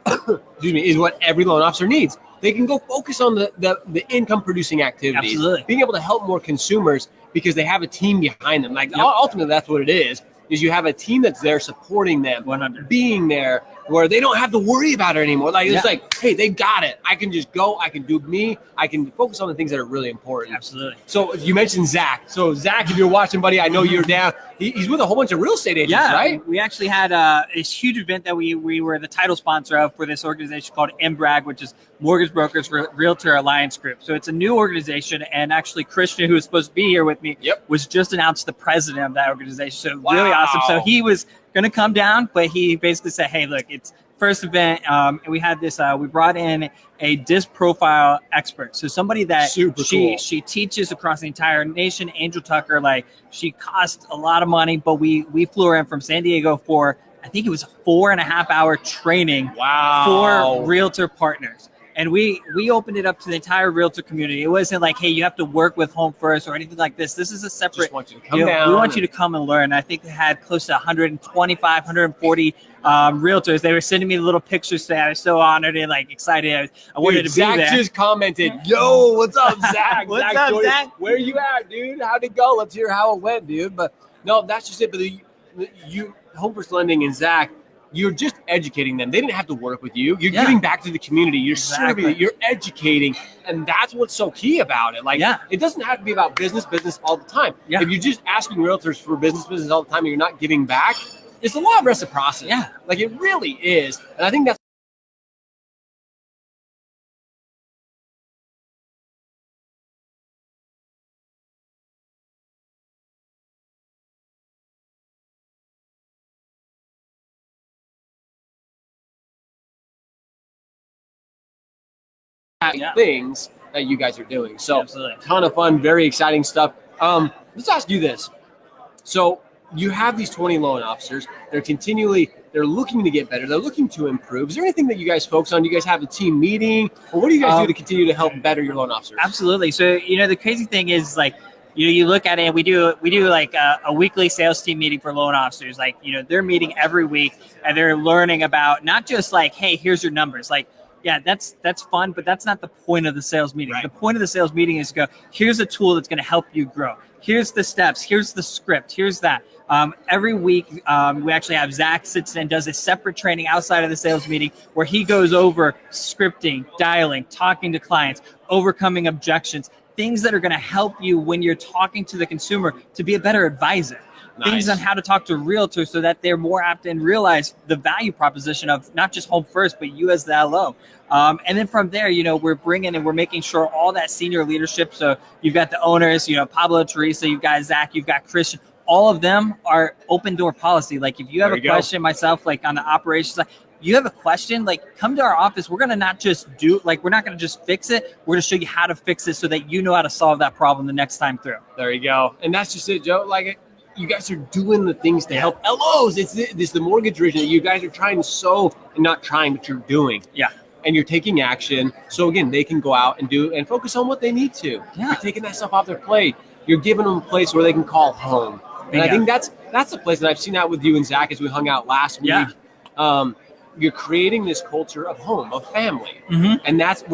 excuse me, is what every loan officer needs. They can go focus on the income producing activities. Absolutely. Being able to help more consumers because they have a team behind them. Like, ultimately, that's what it is you have a team that's there supporting them, 100. being there, where they don't have to worry about it anymore. Like, it's like, hey, they got it. I can just go. I can do me. I can focus on the things that are really important. Absolutely. So you mentioned Zach. So Zach, if you're watching, buddy, I know you're down. He's with a whole bunch of real estate agents, right? We actually had this huge event that we were the title sponsor of for this organization called MBRAG, which is Mortgage Brokers Realtor Alliance Group. So it's a new organization, and actually Christian, who was supposed to be here with me, was just announced the president of that organization. So really awesome. So he was going to come down, but he basically said, hey, look, it's first event. And we had this, we brought in a disc profile expert. So somebody that she teaches across the entire nation. Angel Tucker, like, she cost a lot of money, but we flew her in from San Diego for, I think it was a 4.5 hour training for realtor partners. And we opened it up to the entire realtor community. It wasn't like, hey, you have to work with Home First or anything like this. This is a separate. Just want you to come down. We want you to come and learn. I think they had close to 125, 140 realtors. They were sending me little pictures today. I was so honored and like excited. I wanted to be Zach there. just commented, "Yo, what's up, Zach? What's up, Jordan, Zach? Where you at, dude? How'd it go? Let's hear how it went, dude." But no, that's just it. But you, Home First Lending and Zach, you're just educating them. They didn't have to work with you. You're giving back to the community. You're serving. You're educating, and that's what's so key about it. Like, it doesn't have to be about business all the time. If you're just asking realtors for business all the time, and you're not giving back, it's a lot of reciprocity. Like it really is, and I think that's. Things that you guys are doing. So ton of fun, very exciting stuff. Let's ask you this. So you have these 20 loan officers. They're looking to get better. They're looking to improve. Is there anything that you guys focus on? Do you guys have a team meeting? Or what do you guys do to continue to help better your loan officers? Absolutely. So, the crazy thing is like, you look at it and we do like a weekly sales team meeting for loan officers. Like, they're meeting every week and they're learning about not just like, hey, here's your numbers. Like, yeah, that's fun, but that's not the point of the sales meeting. The point of the sales meeting is to go, here's a tool that's going to help you grow. Here's the steps. Here's the script. Here's that. Every week, we actually have Zach sits and does a separate training outside of the sales meeting where he goes over scripting, dialing, talking to clients, overcoming objections, things that are going to help you when you're talking to the consumer to be a better advisor. Things on how to talk to realtors so that they're more apt and realize the value proposition of not just Home First, but you as the LO. And then from there, we're bringing and we're making sure all that senior leadership. So you've got the owners, Pablo, Teresa, you've got Zach, you've got Christian. All of them are open door policy. Like if you have a question, myself, like on the operations side, you have a question, like come to our office. We're going to not just we're not going to just fix it. We're going to show you how to fix it so that you know how to solve that problem the next time through. There you go. And that's just it, Joe. Like you guys are doing the things to help LOs. It's the mortgage vision that you guys are trying and not trying, but you're doing. And you're taking action. So again, they can go out and do and focus on what they need to. You're taking that stuff off their plate. You're giving them a place where they can call home. And I think that's the place, and I've seen that with you and Zach as we hung out last week. You're creating this culture of home, of family. And that's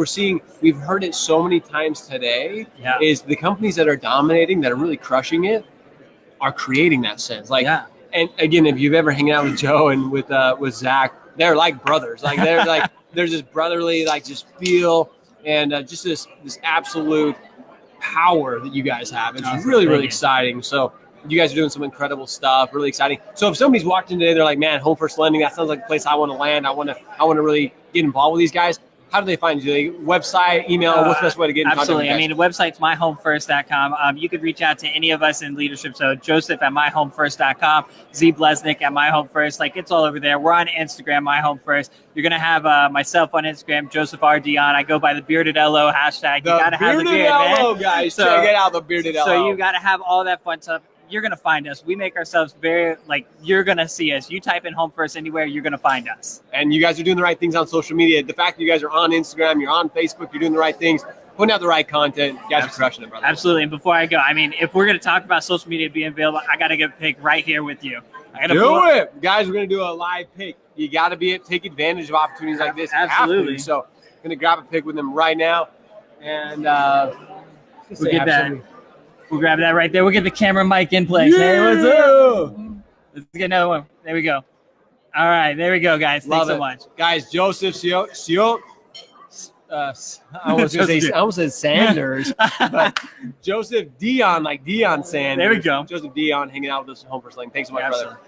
we've heard it so many times today, is the companies that are dominating, that are really crushing it, are creating that sense. And again, if you've ever hung out with Joe and with Zach, they're like brothers. Like they're like there's this brotherly just feel and just this absolute power that you guys have. It's really exciting. So you guys are doing some incredible stuff, really exciting. So if somebody's watching today, they're like, man, Home First Lending, that sounds like a place I want to land. I want to really get involved with these guys. How do they find you? Website, email, what's the best way to get in contact with you guys? I mean, the website's myhomefirst.com. You could reach out to any of us in leadership. So Joseph at myhomefirst.com, Z Blesnick at myhomefirst. Like it's all over there. We're on Instagram, myhomefirst. You're going to have myself on Instagram, Joseph R. Dion. I go by the bearded LO hashtag. You got to have the beard, LO, man. Guys. So, check it out, the bearded LO. So you got to have all that fun stuff. You're going to find us. We make ourselves very, you're going to see us. You type in Home First anywhere, you're going to find us. And you guys are doing the right things on social media. The fact that you guys are on Instagram, you're on Facebook, you're doing the right things, putting out the right content. You guys are crushing it, brother. Absolutely. And before I go, I mean, if we're going to talk about social media being available, I got to get a pick right here with you. Do it. Guys, we're going to do a live pick. You got to take advantage of opportunities like this. Absolutely. So I'm going to grab a pick with them right now. And we'll get that. We'll grab that right there. We'll get the camera mic in place. Yeah. Hey, what's up? Let's get another one. There we go. All right, there we go, guys. Thanks so much. Guys, Joseph Sio. I almost said Sanders, but Joseph Dion, like Dion Sanders. There we go. Joseph Dion hanging out with us at Home First Lending. Thanks so much, brother.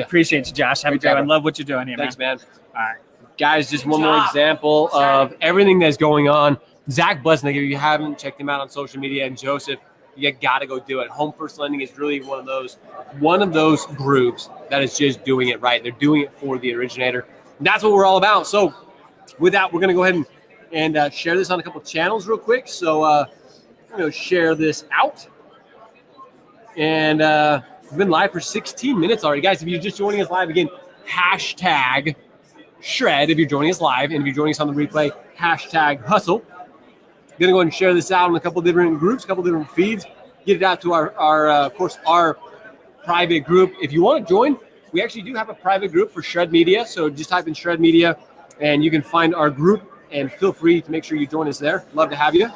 Appreciate you, Josh. Have a great one. Love what you're doing here, Thanks, man. All right. Guys, just one more example of everything that's going on. Zach Blesnick, if you haven't checked him out on social media, and Joseph, you got to go do it. Home First Lending is really one of those groups that is just doing it right. They're doing it for the originator. And that's what we're all about. So with that, we're going to go ahead and share this on a couple of channels real quick. So I'm going to share this out. And we've been live for 16 minutes already. Guys, if you're just joining us live, again, hashtag shred if you're joining us live, and if you're joining us on the replay, hashtag hustle. Gonna go ahead and share this out in a couple different groups, a couple different feeds. Get it out to our private group. If you want to join, we actually do have a private group for Shred Media. So just type in Shred Media, and you can find our group. And feel free to make sure you join us there. Love to have you.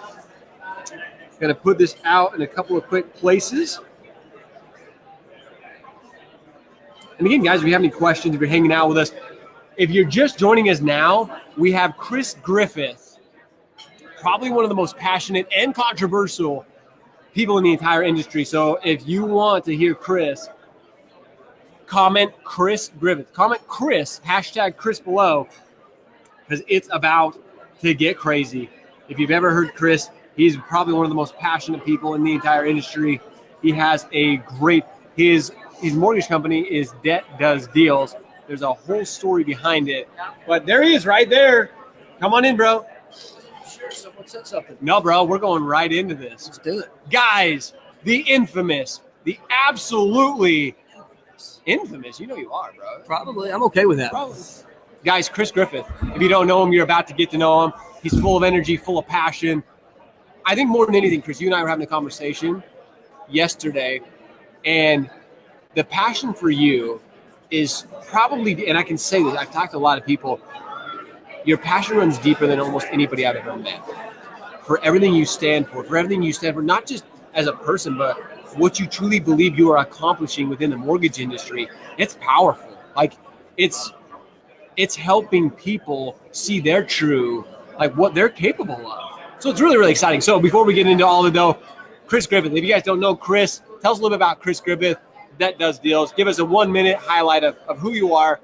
Gonna put this out in a couple of quick places. And again, guys, if you have any questions, if you're hanging out with us, if you're just joining us now, we have Chris Griffith, probably one of the most passionate and controversial people in the entire industry. So if you want to hear Chris, comment Chris Griffith. Comment Chris, hashtag Chris below, because it's about to get crazy. If you've ever heard Chris, he's probably one of the most passionate people in the entire industry. He has a great, his mortgage company is Debt Does Deals. There's a whole story behind it. But there he is right there. Come on in, bro. Sure, someone said something. No, bro, we're going right into this. Let's do it. Guys, the infamous, the absolutely infamous. You know you are, bro. Probably. I'm okay with that. Probably. Guys, Chris Griffith. If you don't know him, you're about to get to know him. He's full of energy, full of passion. I think more than anything, Chris, you and I were having a conversation yesterday, and the passion for you is probably, and I can say this, I've talked to a lot of people, your passion runs deeper than almost anybody I've ever met. For everything you stand for everything you stand for, not just as a person, but what you truly believe you are accomplishing within the mortgage industry. It's powerful. Like it's helping people see their true, like what they're capable of. So it's really, really exciting. So before we get into all of the Chris Griffith, if you guys don't know Chris, tell us a little bit about Chris Griffith, Debt Does Deals. Give us a 1-minute highlight of who you are,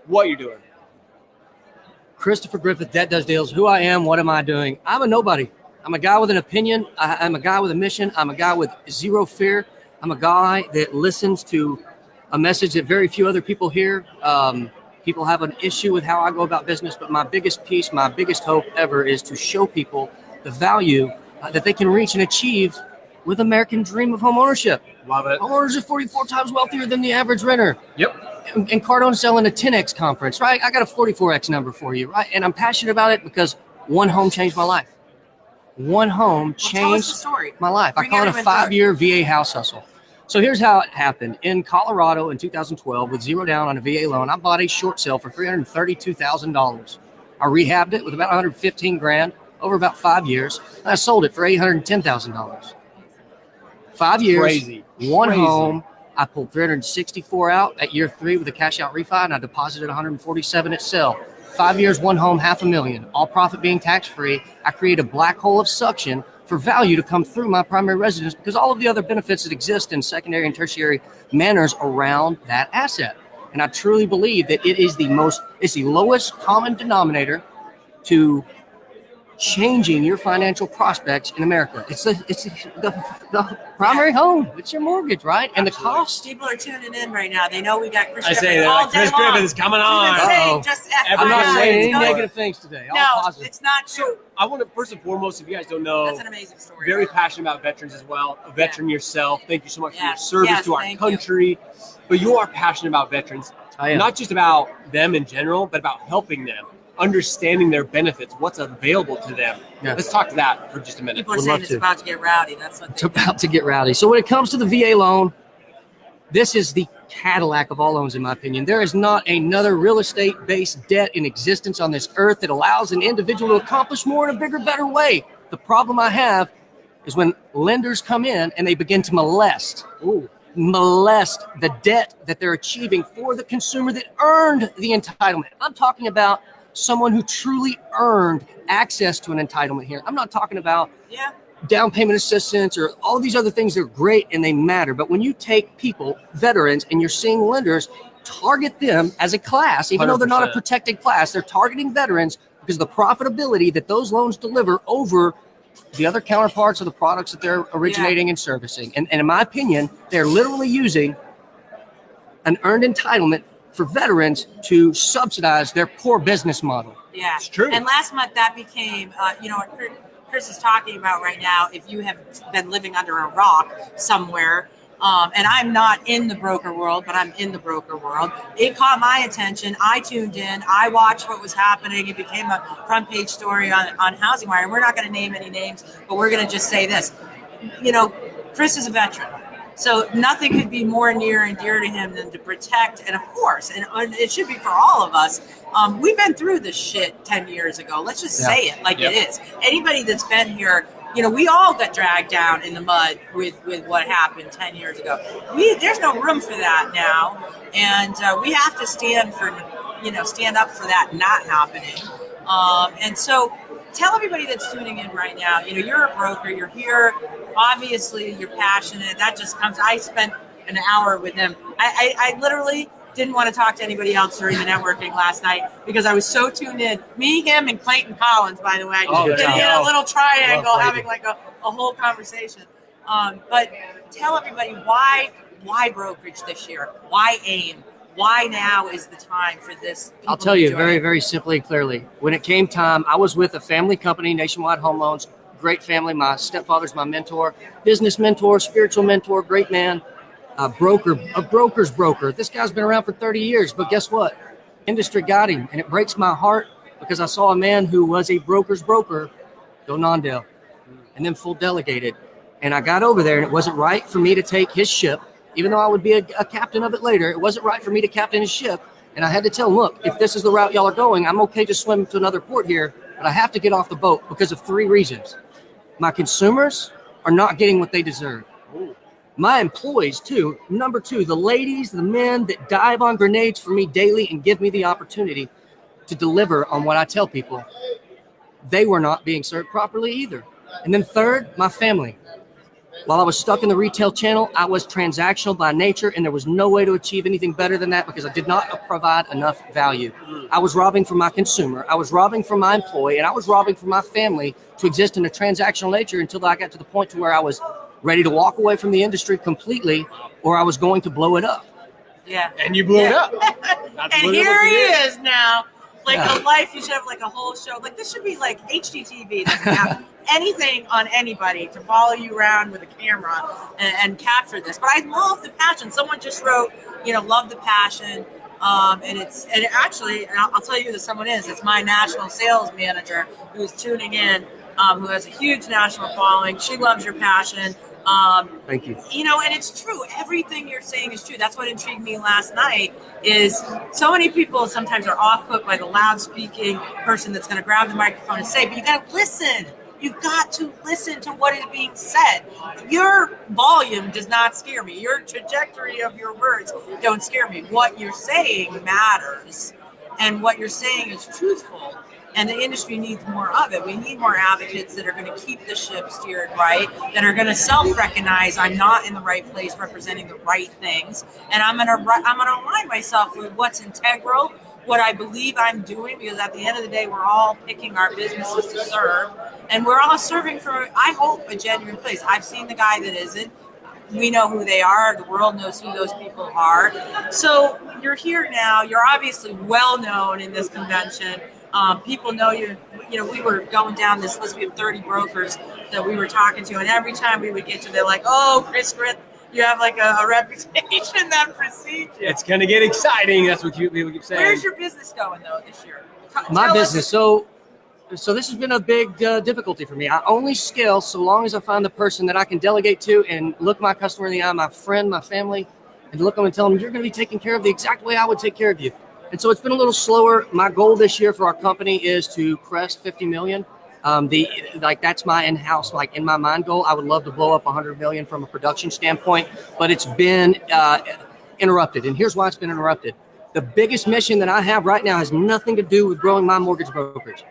what you're doing. Christopher Griffith, Debt Does Deals. Who I am, what am I doing? I'm a nobody. I'm a guy with an opinion. I'm a guy with a mission. I'm a guy with zero fear. I'm a guy that listens to a message that very few other people hear. People have an issue with how I go about business, but my biggest piece, my biggest hope ever is to show people the value that they can reach and achieve with American dream of home ownership. Love it. Homeowners are 44 times wealthier than the average renter. Yep. And Cardone selling a 10X conference, right? I got a 44X number for you, right? And I'm passionate about it because one home changed my life. One home changed my life. I call it a 5-year VA house hustle. So here's how it happened. In Colorado in 2012, with zero down on a VA loan, I bought a short sale for $332,000. I rehabbed it with about $115,000 over about 5 years. And I sold it for $810,000. 5 years, Crazy. One home. I pulled 364 out at year 3 with a cash out refi, and I deposited 147 at sale. 5 years, one home, $500,000, all profit being tax-free. I create a black hole of suction for value to come through my primary residence because all of the other benefits that exist in secondary and tertiary manners around that asset. And I truly believe that it's the lowest common denominator to changing your financial prospects in America. It's the primary home. It's your mortgage, right? And the cost. People are tuning in right now. They know we got Chris I say Griffith that all like day Chris long. Griffith is coming on. We've been saying just I'm not FYI, saying any it's going- negative things today. All No, positive. it's not true. I want to, first and foremost, if you guys don't know, That's an amazing story. very passionate about veterans as well. A veteran yourself. Thank you so much for your Yes. service Yes, to our thank country. But you are passionate about veterans, I am. not just about them in general, but about helping them, understanding their benefits, what's available to them. Yeah. Let's talk to that for just a minute. People are Would saying love it's to. about to get rowdy. That's what It's they about to get rowdy. So when it comes to the VA loan, this is the Cadillac of all loans, in my opinion. There is not another real estate-based debt in existence on this earth that allows an individual to accomplish more in a bigger, better way. The problem I have is when lenders come in and they begin to molest the debt that they're achieving for the consumer that earned the entitlement. I'm talking about someone who truly earned access to an entitlement here. I'm not talking about down payment assistance or all these other things that are great and they matter. But when you take people, veterans, and you're seeing lenders target them as a class, even though they're not a 100%. protected class, they're targeting veterans because of the profitability that those loans deliver over the other counterparts of the products that they're originating and servicing. And in my opinion, they're literally using an earned entitlement for veterans to subsidize their poor business model. Yeah, It's true. And last month that became, what Chris is talking about right now. If you have been living under a rock somewhere, And I'm not in the broker world, but I'm in the broker world. It caught my attention. I tuned in. I watched what was happening. It became a front page story on Housing Wire. And we're not going to name any names, but we're going to just say this. You know, Chris is a veteran. So nothing could be more near and dear to him than to protect. And of course, and it should be for all of us, we've been through this shit 10 years ago. Let's just say it like it is. Anybody that's been here, you know, we all got dragged down in the mud with what happened 10 years ago. There's no room for that now. And we have to stand up for that not happening. And so tell everybody that's tuning in right now, you know, you're a broker, you're here, obviously you're passionate. That just comes, I spent an hour with him. I literally didn't want to talk to anybody else during the networking last night because I was so tuned in. Me, him, and Clayton Collins, by the way, in a little triangle, having like a whole conversation. But tell everybody why brokerage this year? Why AIME? Why now is the time for this? I'll tell you very, very simply and clearly. When it came time, I was with a family company, Nationwide Home Loans, great family. My stepfather's my mentor, business mentor, spiritual mentor, great man. A broker's broker. This guy's been around for 30 years, but guess what? Industry got him, and it breaks my heart because I saw a man who was a broker's broker go non-del and then full delegated. And I got over there, and it wasn't right for me to take his ship, even though I would be a captain of it later. It wasn't right for me to captain his ship. And I had to tell him, look, if this is the route y'all are going, I'm okay to swim to another port here, but I have to get off the boat because of 3 reasons. My consumers are not getting what they deserve. My employees, too. Number 2, the ladies, the men that dive on grenades for me daily and give me the opportunity to deliver on what I tell people, they were not being served properly either. And then 3rd, my family. While I was stuck in the retail channel, I was transactional by nature, and there was no way to achieve anything better than that because I did not provide enough value. I was robbing from my consumer, I was robbing from my employee, and I was robbing from my family to exist in a transactional nature until I got to the point to where I was ready to walk away from the industry completely, or I was going to blow it up. Yeah. And you blew it up. And here he is now. Like a life, you should have like a whole show. Like this should be like HGTV. Doesn't have anything on anybody to follow you around with a camera and capture this. But I love the passion. Someone just wrote, you know, love the passion. And actually, I'll tell you who someone is. It's my national sales manager who's tuning in, who has a huge national following. She loves your passion. Thank you. You know, and it's true. Everything you're saying is true. That's what intrigued me last night is so many people sometimes are off put by the loud speaking person that's going to grab the microphone and say, but you got to listen. You've got to listen to what is being said. Your volume does not scare me. Your trajectory of your words don't scare me. What you're saying matters, and what you're saying is truthful. And the industry needs more of it. We need more advocates that are going to keep the ship steered right, that are going to self-recognize I'm not in the right place representing the right things, and I'm going to align myself with what's integral, what I believe I'm doing, because at the end of the day, we're all picking our businesses to serve, and we're all serving for, I hope, a genuine place. I've seen the guy that isn't. We know who they are. The world knows who those people are. So you're here now. You're obviously well known in this convention. People know you. You know, we were going down this list. We have 30 brokers that we were talking to, and every time we would get to, they're like, "Oh, Chris Griff, you have like a reputation that precedes you." It's gonna get exciting. That's what people keep saying. Where's your business going though this year? My business. So this has been a big difficulty for me. I only scale so long as I find the person that I can delegate to and look my customer in the eye, my friend, my family, and look them and tell them, "You're going to be taken care of the exact way I would take care of you." And so it's been a little slower. My goal this year for our company is to crest 50 million. That's my in-house, like in my mind goal. I would love to blow up 100 million from a production standpoint, but it's been interrupted. And here's why it's been interrupted. The biggest mission that I have right now has nothing to do with growing my mortgage brokerage.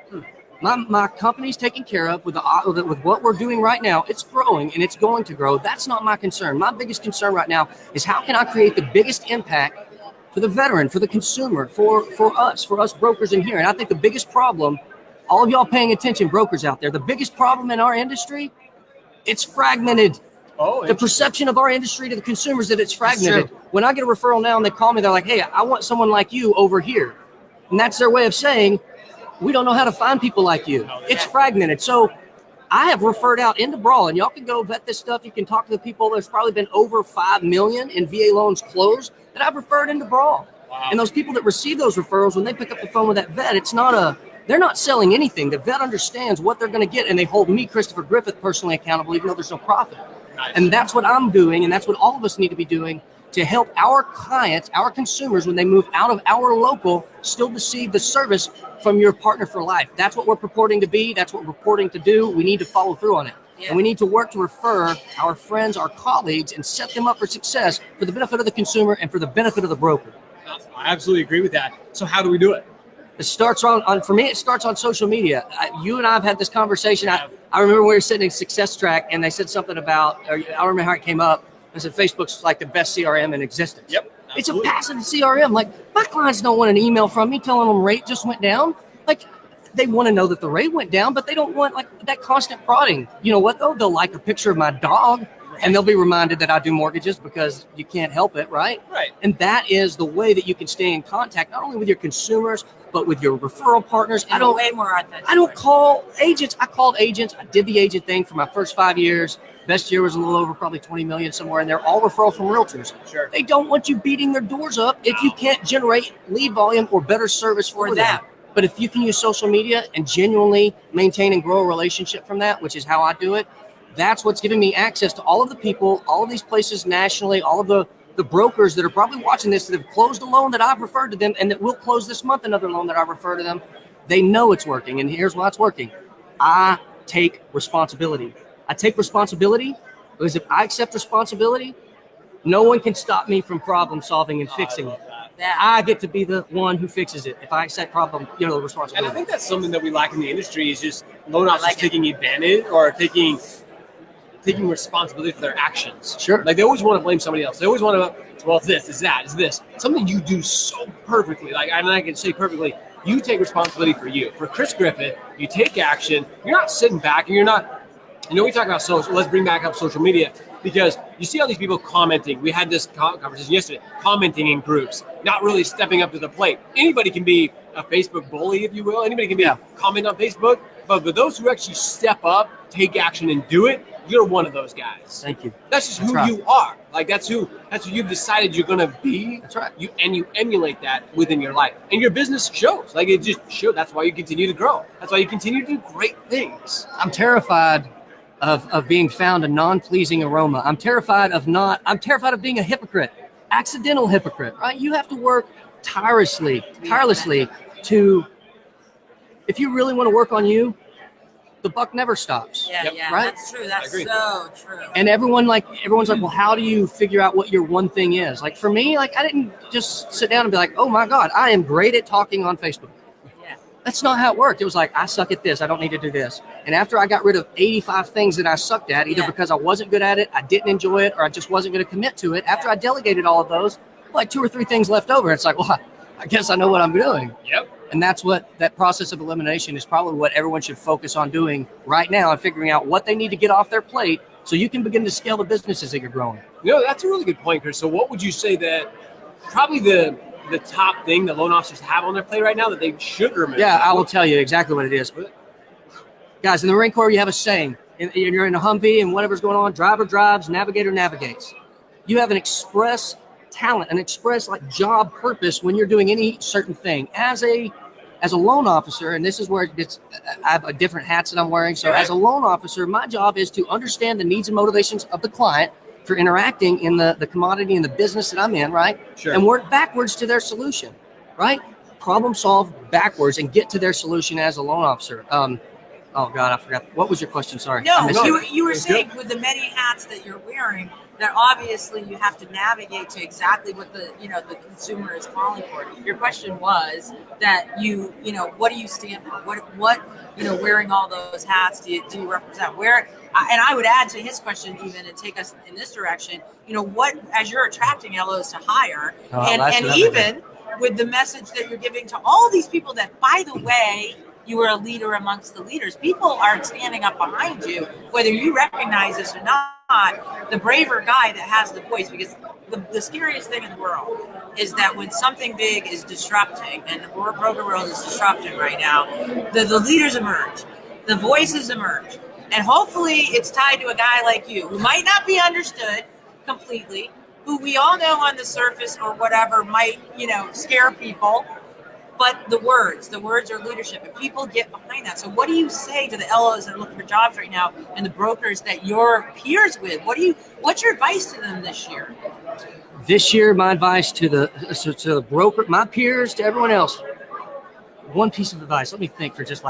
My company's taken care of with what we're doing right now. It's growing and it's going to grow. That's not my concern. My biggest concern right now is how can I create the biggest impact for the veteran, for the consumer, for us brokers in here. And I think the biggest problem, all of y'all paying attention, brokers out there, the biggest problem in our industry, it's fragmented. The perception of our industry to the consumers that it's fragmented. When I get a referral now and they call me, they're like, "Hey, I want someone like you over here." And that's their way of saying, we don't know how to find people like you. It's fragmented. So I have referred out into Brawl, and y'all can go vet this stuff. You can talk to the people. There's probably been over 5 million in VA loans closed that I've referred into Brawl. Wow. And those people that receive those referrals, when they pick up the phone with that vet, they're not selling anything. The vet understands what they're going to get, and they hold me, Christopher Griffith, personally accountable, even though there's no profit. Nice. And that's what I'm doing, and that's what all of us need to be doing to help our clients, our consumers, when they move out of our local, still receive the service from your partner for life. That's what we're purporting to be. That's what we're purporting to do. We need to follow through on it. Yeah. And we need to work to refer our friends, our colleagues, and set them up for success for the benefit of the consumer and for the benefit of the broker. I absolutely agree with that. So how do we do it? It starts for me, it starts on social media. You and I have had this conversation. I remember we were sitting in Success Track, and they said something about, I don't remember how it came up. I said, Facebook's like the best CRM in existence. Yep. Absolutely. It's a passive CRM. Like, my clients don't want an email from me telling them rate just went down. Like, they want to know that the rate went down, but they don't want like that constant prodding. You know what, though? They'll like a picture of my dog, and they'll be reminded that I do mortgages because you can't help it, right? Right. And that is the way that you can stay in contact, not only with your consumers, but with your referral partners. I don't way more authentic. I don't call agents. I called agents. I did the agent thing for my first 5 years. Best year was a little over probably 20 million somewhere, and they're all referral from realtors. Sure. They don't want you beating their doors up if you can't generate lead volume or better service for them. But if you can use social media and genuinely maintain and grow a relationship from that, which is how I do it, that's what's giving me access to all of the people, all of these places nationally, all of the brokers that are probably watching this that have closed a loan that I've referred to them and that will close this month another loan that I refer to them. They know it's working, and here's why it's working. I take responsibility. I take responsibility because if I accept responsibility, no one can stop me from problem solving and fixing it. I get to be the one who fixes it if I accept responsibility. And I think that's something that we lack in the industry is just loan officers taking advantage or taking responsibility for their actions. Sure. Like they always want to blame somebody else. They always want to, well, it's this, it's that, it's this. Something you do so perfectly. Like, and I can say perfectly, you take responsibility for you. For Chris Griffith, you take action. You're not sitting back and you're not, we talk about social, let's bring back up social media because you see all these people commenting. We had this conversation yesterday, commenting in groups, not really stepping up to the plate. Anybody can be a Facebook bully, if you will. Anybody can be a comment on Facebook. But for those who actually step up, take action and do it, you're one of those guys. Thank you. That's just who you are. Like that's who you've decided you're gonna be. That's right. You emulate that within your life. And your business shows. Like it just shows. That's why you continue to grow. That's why you continue to do great things. I'm terrified of being found a non-pleasing aroma. I'm terrified of being a hypocrite, accidental hypocrite, right? You have to work tirelessly to, if you really want to work on you, the buck never stops. Yeah, right? That's true. That's so true. And everyone's like, well, how do you figure out what your one thing is? Like for me, like I didn't just sit down and be like, oh my God, I am great at talking on Facebook. Yeah. That's not how it worked. It was like, I suck at this. I don't need to do this. And after I got rid of 85 things that I sucked at, either because I wasn't good at it, I didn't enjoy it, or I just wasn't going to commit to it. After I delegated all of those, like 2 or 3 things left over. It's like, well, I guess I know what I'm doing. Yep. And that's what that process of elimination is probably what everyone should focus on doing right now and figuring out what they need to get off their plate so you can begin to scale the businesses that you're growing. That's a really good point, Chris. So what would you say that probably the top thing that loan officers have on their plate right now that they should remember? Yeah, I will tell you exactly what it is. Guys, in the Marine Corps, you have a saying. You're in a Humvee and whatever's going on, driver drives, navigator navigates. You have an express talent, an express like job purpose when you're doing any certain thing. As a loan officer, and this is where I have different hats that I'm wearing. So as a loan officer, my job is to understand the needs and motivations of the client for interacting in the commodity and the business that I'm in, right? Sure. And work backwards to their solution, right? Problem solve backwards and get to their solution as a loan officer. Oh God, I forgot. What was your question? Sorry. No, you were saying with the many hats that you're wearing, that obviously you have to navigate to exactly what the consumer is calling for. Your question was that what do you stand for? What wearing all those hats do you represent? And I would add to his question even and take us in this direction. What as you're attracting LOs to hire, and even with the message that you're giving to all these people that, by the way, you are a leader amongst the leaders. People are standing up behind you, whether you recognize this or not. The braver guy that has the voice, because the scariest thing in the world is that when something big is disrupting, and the broker world is disrupting right now, the leaders emerge, the voices emerge, And hopefully it's tied to a guy like you who might not be understood completely, who we all know on the surface or whatever might, scare people. But the words are leadership, and people get behind that. So what do you say to the LOs that are looking for jobs right now and the brokers that you're peers with? What's your advice to them this year? This year, my advice to the broker, my peers, to everyone else, one piece of advice. Let me think for just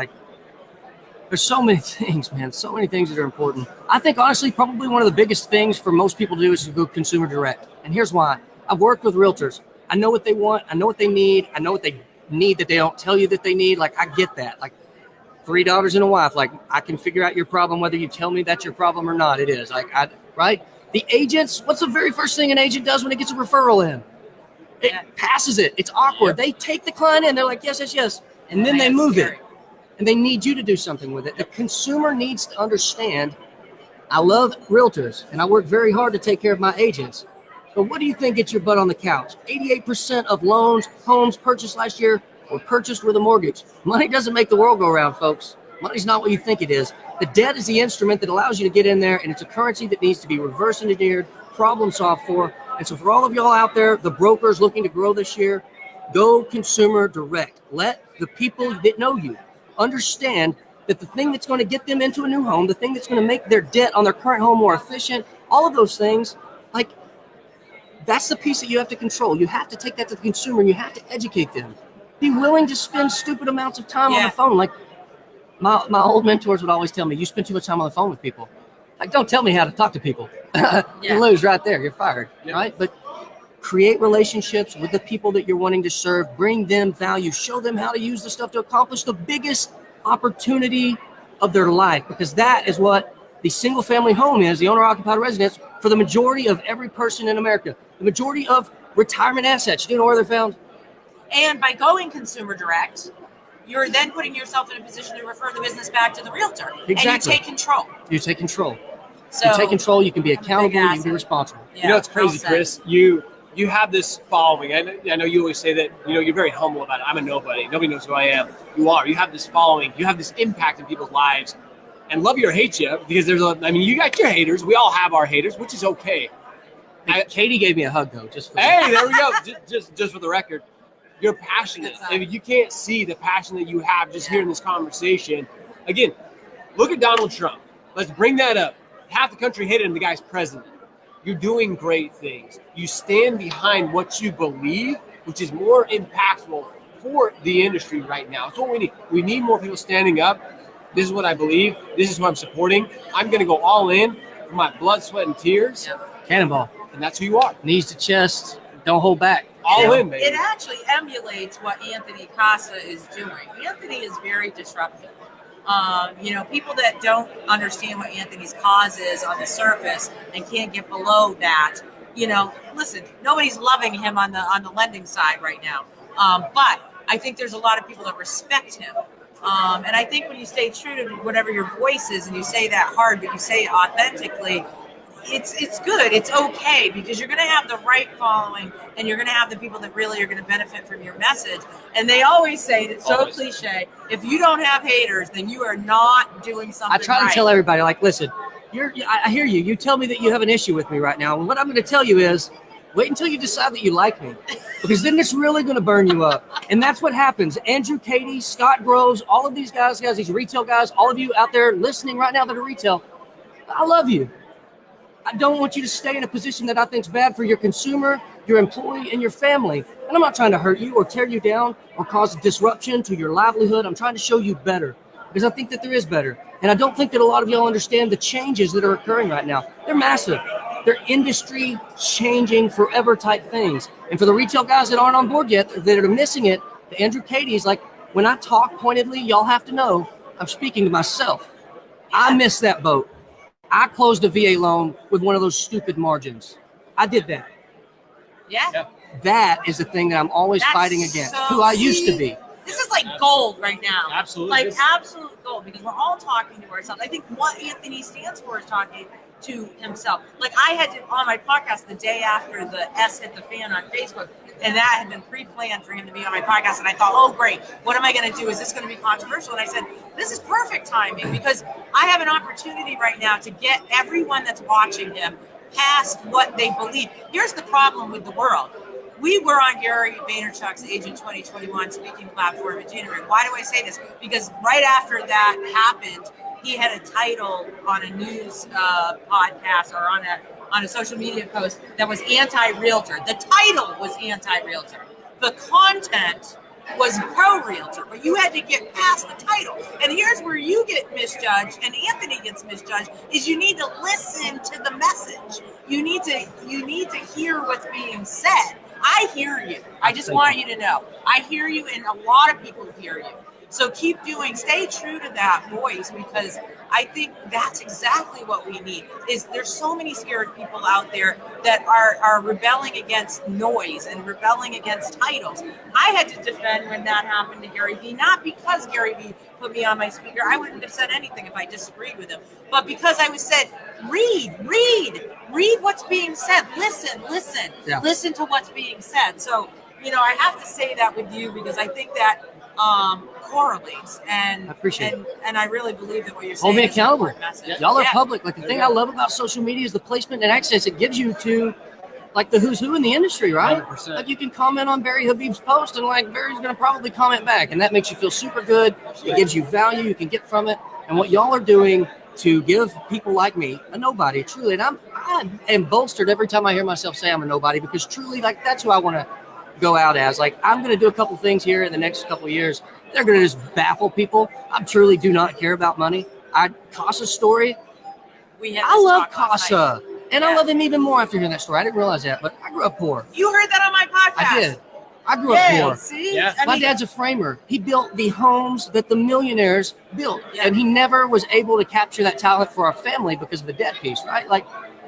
there's so many things, man, so many things that are important. I think, honestly, probably one of the biggest things for most people to do is to go consumer direct. And here's why. I've worked with realtors. I know what they want. I know what they need. I know what they need that they don't tell you that they need. I get that. 3 daughters and a wife. I can figure out your problem, whether you tell me that's your problem or not. It is. Right? The agents, what's the very first thing an agent does when it gets a referral in? It passes it. It's awkward. They take the client in. They're like, yes, yes, yes. And then they move it. And they need you to do something with it. The consumer needs to understand, I love realtors, and I work very hard to take care of my agents. But what do you think gets your butt on the couch? 88% of homes purchased last year were purchased with a mortgage. Money doesn't make the world go around, folks. Money's not what you think it is. The debt is the instrument that allows you to get in there, and it's a currency that needs to be reverse engineered, problem solved for. And so for all of y'all out there, the brokers looking to grow this year, go consumer direct. Let the people that know you understand that the thing that's going to get them into a new home, the thing that's going to make their debt on their current home more efficient, all of those things, that's the piece that you have to control. You have to take that to the consumer and you have to educate them. Be willing to spend stupid amounts of time on the phone. My old mentors would always tell me, you spend too much time on the phone with people. Don't tell me how to talk to people. You lose right there. You're fired, right? But create relationships with the people that you're wanting to serve. Bring them value. Show them how to use the stuff to accomplish the biggest opportunity of their life, because that is what the single family home is, the owner-occupied residence, for the majority of every person in America. The majority of retirement assets. Do you know where they're found? And by going consumer direct, you're then putting yourself in a position to refer the business back to the realtor. Exactly. And you take control. You take control. So you take control. You can be accountable. You can be responsible. Yeah, it's crazy, Chris. You have this following. I know you always say that, you're very humble about it. I'm a nobody. Nobody knows who I am. You are. You have this following. You have this impact in people's lives. And love you or hate you, because you got your haters. We all have our haters, which is okay. Katie gave me a hug, though. Hey, there we go. just for the record. You're passionate. You can't see the passion that you have just hearing this conversation. Again, look at Donald Trump. Let's bring that up. Half the country hated him. The guy's president. You're doing great things. You stand behind what you believe, which is more impactful for the industry right now. It's what we need. We need more people standing up. This is what I believe. This is what I'm supporting. I'm going to go all in for my blood, sweat, and tears. Cannonball. And that's who you are. Knees to chest. Don't hold back. All in, baby. It actually emulates what Anthony Casa is doing. Anthony is very disruptive. People that don't understand what Anthony's cause is on the surface and can't get below that, listen, nobody's loving him on the lending side right now. But I think there's a lot of people that respect him. And I think when you stay true to whatever your voice is and you say that hard, but you say it authentically, it's good. It's okay, because you're going to have the right following and you're going to have the people that really are going to benefit from your message. And they always say, it's so cliche, if you don't have haters, then you are not doing something right. I try to tell everybody, listen, I hear you. You tell me that you have an issue with me right now. And what I'm going to tell you is, wait until you decide that you like me, because then it's really going to burn you up. And that's what happens. Andrew, Katie, Scott Groves, all of these guys, these retail guys, all of you out there listening right now that are retail, I love you. I don't want you to stay in a position that I think is bad for your consumer, your employee, and your family. And I'm not trying to hurt you or tear you down or cause disruption to your livelihood. I'm trying to show you better, because I think that there is better. And I don't think that a lot of y'all understand the changes that are occurring right now. They're massive. They're industry changing forever type things. And for the retail guys that aren't on board yet, that are missing it, the Andrew Katie's, when I talk pointedly, y'all have to know I'm speaking to myself. I missed that boat. I closed a VA loan with one of those stupid margins. I did that. Yeah. That is the thing that I'm always fighting against, who I used to be. This is like gold right now. Absolutely. Like absolute gold, because we're all talking to ourselves. I think what Anthony stands for is talking to himself. Like I had to, on my podcast the day after the S hit the fan on Facebook, and that had been pre-planned for him to be on my podcast. And I thought, oh great, what am I going to do? Is this going to be controversial? And I said, this is perfect timing, because I have an opportunity right now to get everyone that's watching him past what they believe. Here's the problem with the world. We were on Gary Vaynerchuk's Agent 2021 speaking platform in January. Why do I say this? Because right after that happened, he had a title on a news podcast or on a social media post that was anti-realtor. The title was anti-realtor. The content was pro-realtor, but you had to get past the title. And here's where you get misjudged, and Anthony gets misjudged, is you need to listen to the message. You need to hear what's being said. I hear you. I just want you to know. I hear you, and a lot of people hear you. So stay true to that voice, because I think that's exactly what we need. Is there's so many scared people out there that are rebelling against noise and rebelling against titles. I had to defend when that happened to Gary Vee, not because Gary Vee put me on my speaker. I wouldn't have said anything if I disagreed with him, but because I was said, read what's being said. Listen to what's being said. So, I have to say that with you, because I think that correlates, and I appreciate it. And I really believe that what you're saying Hold me is accountable. an important message. Y'all are public. Like the thing I love about social media is the placement and access it gives you to like the who's who in the industry, right? 100%. Like you can comment on Barry Habib's post and like Barry's going to probably comment back, and that makes you feel super good. It gives you value you can get from it. And what y'all are doing to give people like me, a nobody, truly, and I am bolstered every time I hear myself say I'm a nobody, because truly, like, that's who I want to go out as. Like, I'm going to do a couple things here in the next couple of years. They're going to just baffle people. I truly do not care about money. Casa's story, I love Casa. And I love him even more after hearing that story. I didn't realize that, but I grew up poor. You heard that on my podcast. I did. I grew up poor. See? Yeah. My dad's a framer. He built the homes that the millionaires built, and he never was able to capture that talent for our family because of the debt piece, right? Like,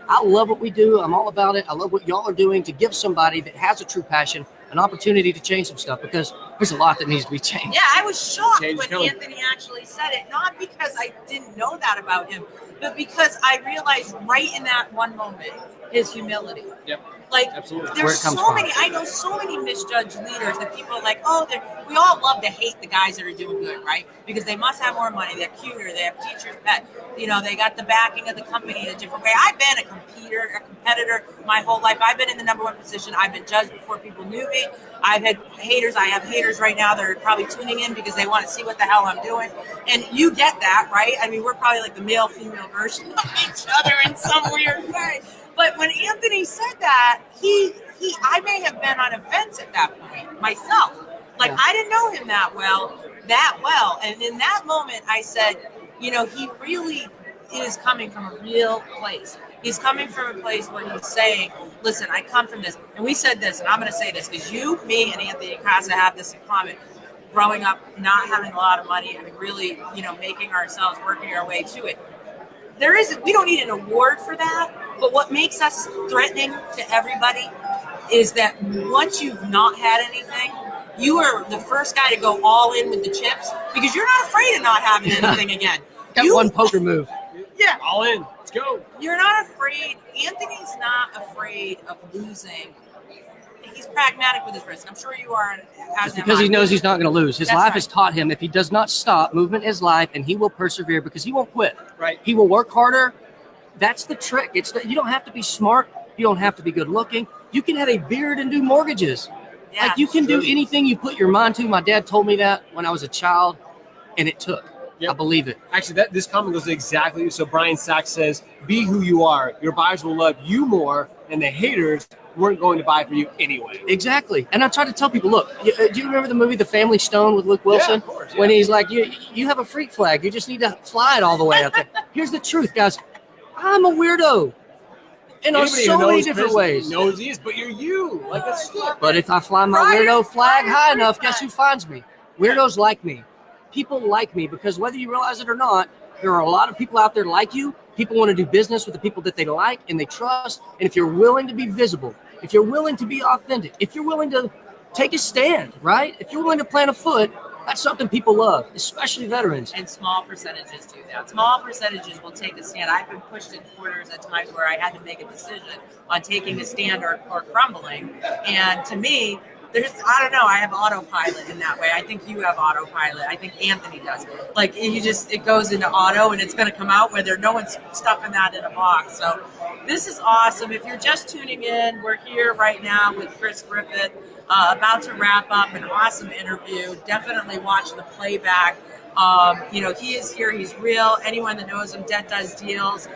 I love what we do. I'm all about it. I love what y'all are doing to give somebody that has a true passion an opportunity to change some stuff, because there's a lot that needs to be changed. Yeah, I was shocked Change when coming. Anthony actually said it, not because I didn't know that about him, but because I realized right in that one moment his humility. Yep. Like, Absolutely. Where there's it comes so from. many, I know so many misjudged leaders that people are like, oh, we all love to hate the guys that are doing good, right? Because they must have more money, they're cuter, they have teachers' pet, they got the backing of the company in a different way. I've been a competitor my whole life. I've been in the number one position. I've been judged before people knew me. I've had haters. I have haters right now that are probably tuning in because they want to see what the hell I'm doing. And you get that, right? I mean, we're probably like the male-female version of each other in some weird way. But when Anthony said that, I may have been on a fence at that point myself. Like, I didn't know him that well. And in that moment, I said, he really is coming from a real place. He's coming from a place where he's saying, listen, I come from this. And we said this, and I'm going to say this, because you, me, and Anthony Casa have this in common. Growing up, not having a lot of money, and really, making ourselves, working our way to it. We don't need an award for that, but what makes us threatening to everybody is that once you've not had anything, you are the first guy to go all in with the chips, because you're not afraid of not having anything again. Got one poker move. Yeah. All in. Let's go. You're not afraid. Anthony's not afraid of losing. He's pragmatic with his risk. I'm sure you are. Because he knows he's not going to lose. His That's life right. has taught him if he does not stop, movement is life, and he will persevere because he won't quit. Right. He will work harder. That's the trick. You don't have to be smart. You don't have to be good looking. You can have a beard and do mortgages. Yeah. Like, you can do anything you put your mind to. My dad told me that when I was a child, and it took. Yep. I believe it. Actually, this comment goes exactly. So Brian Sachs says, be who you are. Your buyers will love you more, and the haters weren't going to buy for you anyway. Exactly. And I try to tell people, look, do you remember the movie The Family Stone with Luke Wilson? Yeah, of course, yeah. When he's like, you have a freak flag. You just need to fly it all the way up there. Here's the truth, guys. I'm a weirdo. And on Anybody so who many knows different Chris ways. knows he is, but you're you. Like, that's it. But if I fly my weirdo flag high enough, guess who finds me? Weirdos like me. People like me, because whether you realize it or not, there are a lot of people out there like you. People want to do business with the people that they like and they trust. And if you're willing to be visible, if you're willing to be authentic, if you're willing to take a stand, right? If you're willing to plant a foot, That's something people love, especially veterans. And small percentages do that. Small percentages will take a stand. I've been pushed in corners at times where I had to make a decision on taking a stand or crumbling. And to me, I don't know, I have autopilot in that way. I think you have autopilot. I think Anthony does. Like, it goes into auto and it's going to come out whether no one's stuffing that in a box. So this is awesome. If you're just tuning in, we're here right now with Chris Griffith. About to wrap up an awesome interview. Definitely watch the playback. He is here. He's real. Anyone that knows him, Debt Does Deals.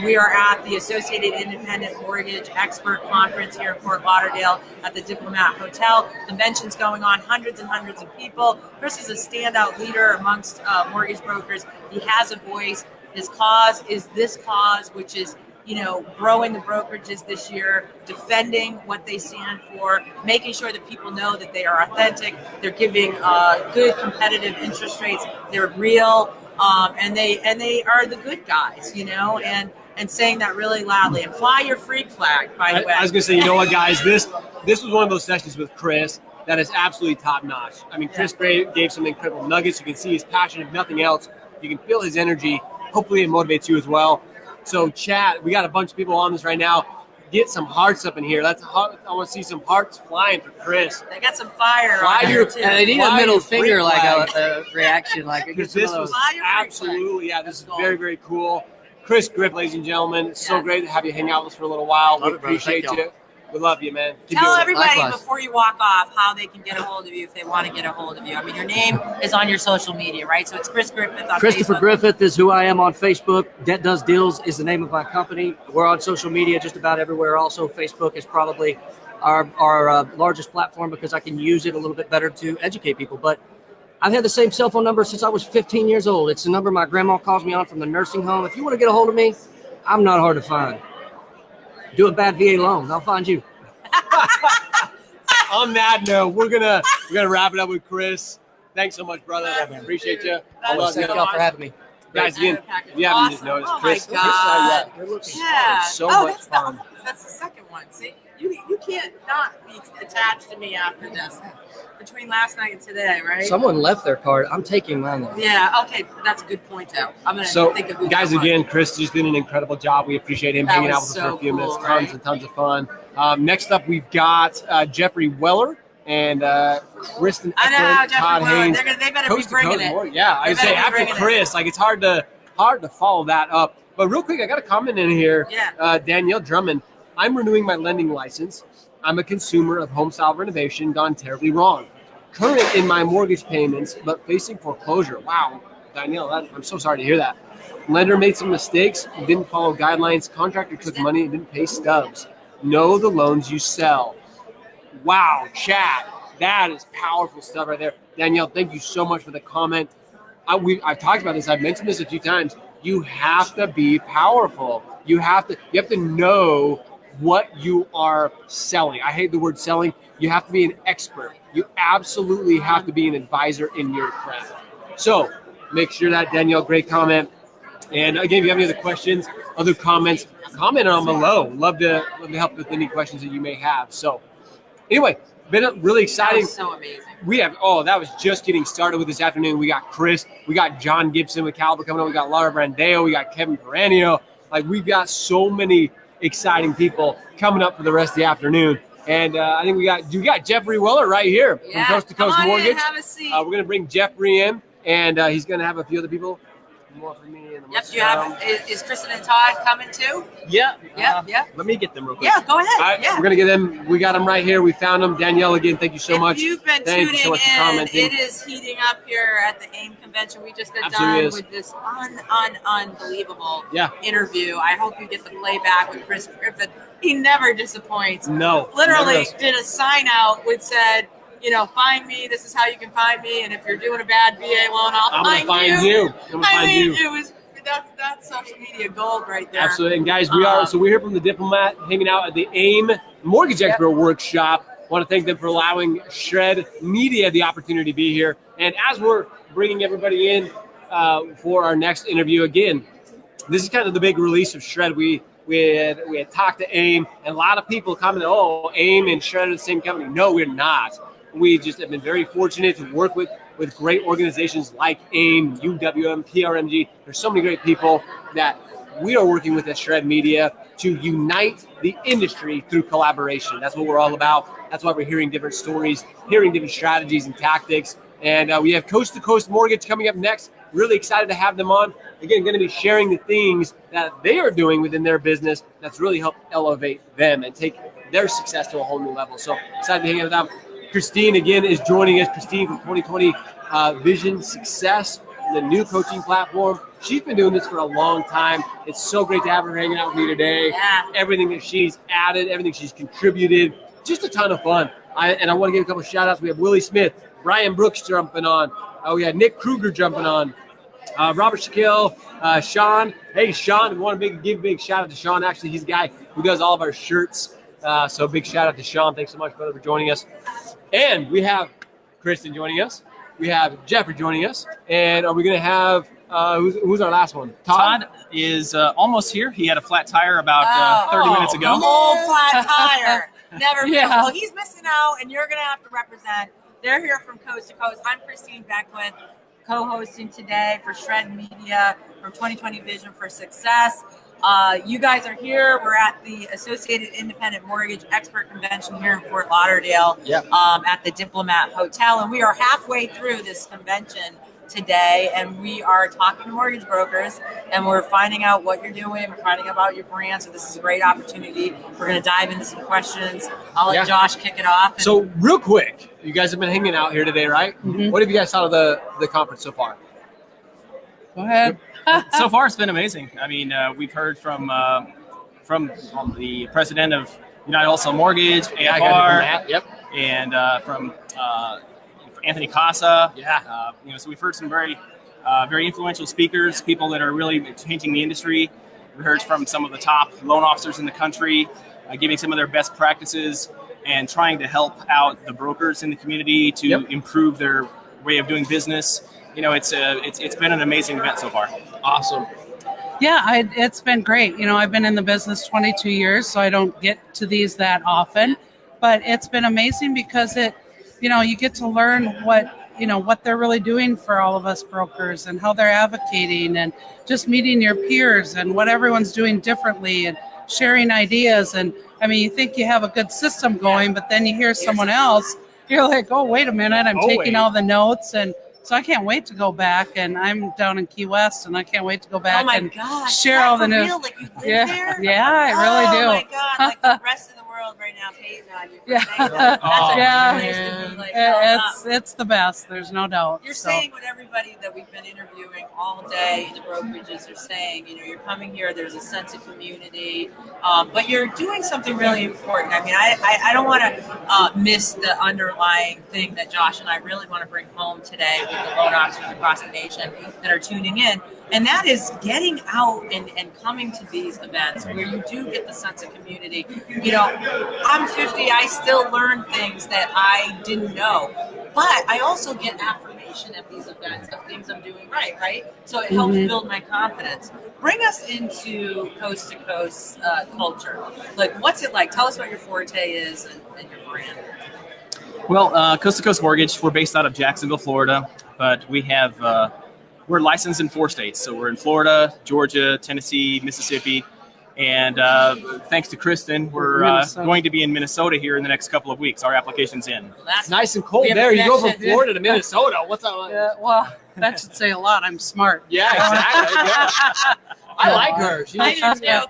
We are at the Associated Independent Mortgage Expert Conference here in Fort Lauderdale at the Diplomat Hotel. Convention's going on, hundreds and hundreds of people. Chris is a standout leader amongst mortgage brokers. He has a voice. His cause is this cause, which is growing the brokerages this year, defending what they stand for, making sure that people know that they are authentic, they're giving good competitive interest rates, they're real, and they are the good guys, and saying that really loudly. And fly your freak flag, by the way. I was going to say, you know what, guys, this was one of those sessions with Chris that is absolutely top notch. I mean, Chris gave some incredible nuggets. You can see his passion, if nothing else. You can feel his energy. Hopefully it motivates you as well. So chat, we got a bunch of people on this right now. Get some hearts up in here. I want to see some hearts flying for Chris. They got some fire Fly on your, too. And they need a middle finger, like a reaction, like because this was absolutely, this is very, very cool. Chris Griffith, ladies and gentlemen, it's so great to have you hang out with us for a little while. We appreciate you. We love you, man. Tell everybody before you walk off how they can get a hold of you if they want to get a hold of you. I mean, your name is on your social media, right? So it's Chris Griffith on Christopher Facebook. Griffith is who I am on Facebook. Debt Does Deals is the name of my company. We're on social media just about everywhere. Also, Facebook is probably our largest platform because I can use it a little bit better to educate people. But I've had the same cell phone number since I was 15 years old. It's the number my grandma calls me on from the nursing home. If you want to get a hold of me, I'm not hard to find. Do a bad VA loan, I'll find you. On that note, we're gonna wrap it up with Chris. Thanks so much, brother. Appreciate you. I love you. Thank y'all for having me. Guys, again, if you haven't noticed, Oh Chris, my God. Chris, looking Yeah. so much that's fun. That's the second one. See, you can't not be attached to me after this. Between last night and today, right? Someone left their card. I'm taking mine though. Yeah. Okay, that's a good point. Out. I'm gonna think of who guys, that was. again, Chris just did an incredible job. We appreciate him That hanging out was with us for so a few cool, minutes. right? Tons and tons of fun. Next up, we've got Jeffrey Weller and Kristen I know, Eckert, Jeffrey Todd Weller. Haynes. They better be Coast to bringing coast it. more. Yeah, They I'd say better be after bringing it. Chris, like it's hard to follow that up. But real quick, I got a comment in here. Yeah. Danielle Drummond, I'm renewing my lending license. I'm a consumer of home style renovation gone terribly wrong. Current in my mortgage payments, but facing foreclosure. Wow, Danielle, I'm so sorry to hear that. Lender made some mistakes, didn't follow guidelines. Contractor took money and didn't pay stubs. Know the loans you sell. Wow, chat. That is powerful stuff right there. Danielle, thank you so much for the comment. I've talked about this. I've mentioned this a few times. You have to be powerful. You have to know what you are selling. I hate the word selling. You have to be an expert. You absolutely have to be an advisor in your craft. So make sure that, Danielle, great comment. And again, if you have any other questions, other comments, comment on below. Love to help with any questions that you may have. So anyway, been a really exciting. That was so amazing. We have, that was just getting started with this afternoon. We got Chris, we got John Gibson with Caliber coming up. We got Laura Brandeo, we got Kevin Peranio. Like, we've got so many exciting people coming up for the rest of the afternoon. And I think we got Jeffrey Weller right here from Coast to Coast Mortgage. In, have a seat. We're going to bring Jeffrey in, and he's going to have a few other people. More for me. And Yep. You have. Is Kristen and Todd coming too? Yeah. Yeah. Let me get them real quick. Yeah. Go ahead. All right, we're going to get them. We got them right here. We found them. Danielle, again, thank you so much. If you've been Thank tuning you so much for in, commenting. it is heating up here at the AIME convention. We just got Absolutely done is. with this unbelievable Yeah. interview. I hope you get the playback with Chris Griffith. He never disappoints. No. Literally never does. did a sign out which said, find me. This is how you can find me. And if you're doing a bad VA loan, I'm going to find you. I'm going to find you. It was that's social media gold right there. Absolutely. And guys, we're here from the Diplomat, hanging out at the AIME Mortgage Expert Workshop. Want to thank them for allowing Shred Media the opportunity to be here. And as we're bringing everybody in for our next interview, again, this is kind of the big release of Shred. We had talked to AIME, and a lot of people commented, AIME and Shred are the same company. No, we're not. We just have been very fortunate to work with with great organizations like AIME, UWM, PRMG. There's so many great people that we are working with at Shred Media to unite the industry through collaboration. That's what we're all about. That's why we're hearing different stories, hearing different strategies and tactics. And we have Coast to Coast Mortgage coming up next. Really excited to have them on. Again, going to be sharing the things that they are doing within their business that's really helped elevate them and take their success to a whole new level. So excited to hang out with them. Christine, again, is joining us. Christine from 2020 Vision Success, the new coaching platform. She's been doing this for a long time. It's so great to have her hanging out with me today. Yeah. Everything that she's added, everything she's contributed, just a ton of fun. I want to give a couple of shout outs. We have Willie Smith, Brian Brooks jumping on. We had Nick Kruger jumping on. Robert Shaquille, Sean. Hey, Sean, we want to give a big shout out to Sean. Actually, he's the guy who does all of our shirts. So big shout out to Sean. Thanks so much, brother, for joining us. And we have Kristen joining us. We have Jeffrey joining us. And are we going to have, who's our last one? Todd is almost here. He had a flat tire about 30 minutes ago. The whole flat tire. Never Yeah. Well, he's missing out, and you're going to have to represent. They're here from Coast to Coast. I'm Christine Beckwith, co-hosting today for Shred Media from 2020 Vision for Success. You guys are here. We're at the Associated Independent Mortgage Expert Convention here in Fort Lauderdale at the Diplomat Hotel. And we are halfway through this convention today, and we are talking to mortgage brokers, and we're finding out what you're doing. We're finding out about your brand. So this is a great opportunity. We're going to dive into some questions. I'll let Josh kick it off. So real quick, you guys have been hanging out here today, right? Mhm. What have you guys thought of the conference so far? Go ahead. So far, it's been amazing. I mean, we've heard from the president of United Wholesale Mortgage, AFR, Yep. and from Anthony Casa. Yeah. So we've heard some very influential speakers, people that are really changing the industry. We heard from some of the top loan officers in the country, giving some of their best practices and trying to help out the brokers in the community to improve their way of doing business. It's been an amazing event so far. Awesome. Yeah, it's been great. I've been in the business 22 years, so I don't get to these that often. But it's been amazing because you get to learn what they're really doing for all of us brokers and how they're advocating and just meeting your peers and what everyone's doing differently and sharing ideas. And I mean, you think you have a good system going, but then you hear someone else, you're like, oh, wait a minute, I'm taking all the notes. And so I can't wait to go back, and I'm down in Key West, and I can't wait to go back and share all the news. Like you live there? Yeah, I really do. Oh my God, like the rest of the world right now is hating on you. Yeah. It's the best. There's no doubt. You're saying what everybody that we've been interviewing all day, the brokerages are saying. You're coming here. There's a sense of community, but you're doing something really important. I mean, I don't want to miss the underlying thing that Josh and I really want to bring home today with the loan officers across the nation that are tuning in. And that is getting out and coming to these events where you do get the sense of community. I'm 50, I still learn things that I didn't know. But I also get affirmation at these events of things I'm doing right? So it helps build my confidence. Bring us into Coast to Coast culture. Like, what's it like? Tell us what your forte is and your brand. Well, Coast to Coast Mortgage, we're based out of Jacksonville, Florida, but we have we're licensed in 4 states. So we're in Florida, Georgia, Tennessee, Mississippi, and thanks to Kristen, we're going to be in Minnesota here in the next couple of weeks. Our application's in. It's nice and cold there. You go from Florida to Minnesota. What's that like? Well, that should say a lot. I'm smart. Yeah, exactly. I like her. Yeah.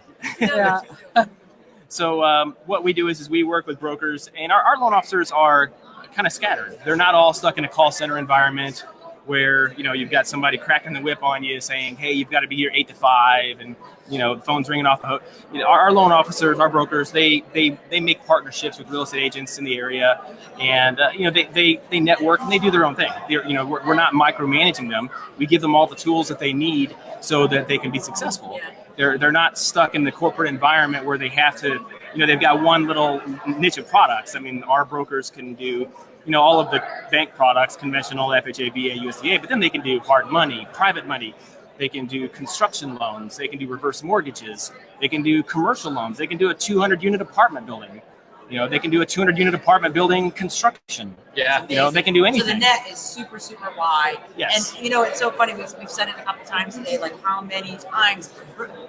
So what we do is we work with brokers, and our loan officers are kind of scattered. They're not all stuck in a call center environment where you've got somebody cracking the whip on you saying, hey, you've got to be here 8 to 5, and the phone's ringing off the hook. Our loan officers, our brokers, they make partnerships with real estate agents in the area, and they network and they do their own thing. We're not micromanaging them. We give them all the tools that they need so that they can be successful. They're not stuck in the corporate environment where they have to, they've got one little niche of products. I mean, our brokers can do all of the bank products, conventional, FHA, VA, USDA, but then they can do hard money, private money. They can do construction loans. They can do reverse mortgages. They can do commercial loans. They can do a 200-unit apartment building. They can do a 200-unit apartment building construction. Yeah, It's you know, they can do amazing. So the anything. net is super, super wide. Yes. And, you know, it's so funny. We've said it a couple times today, like how many times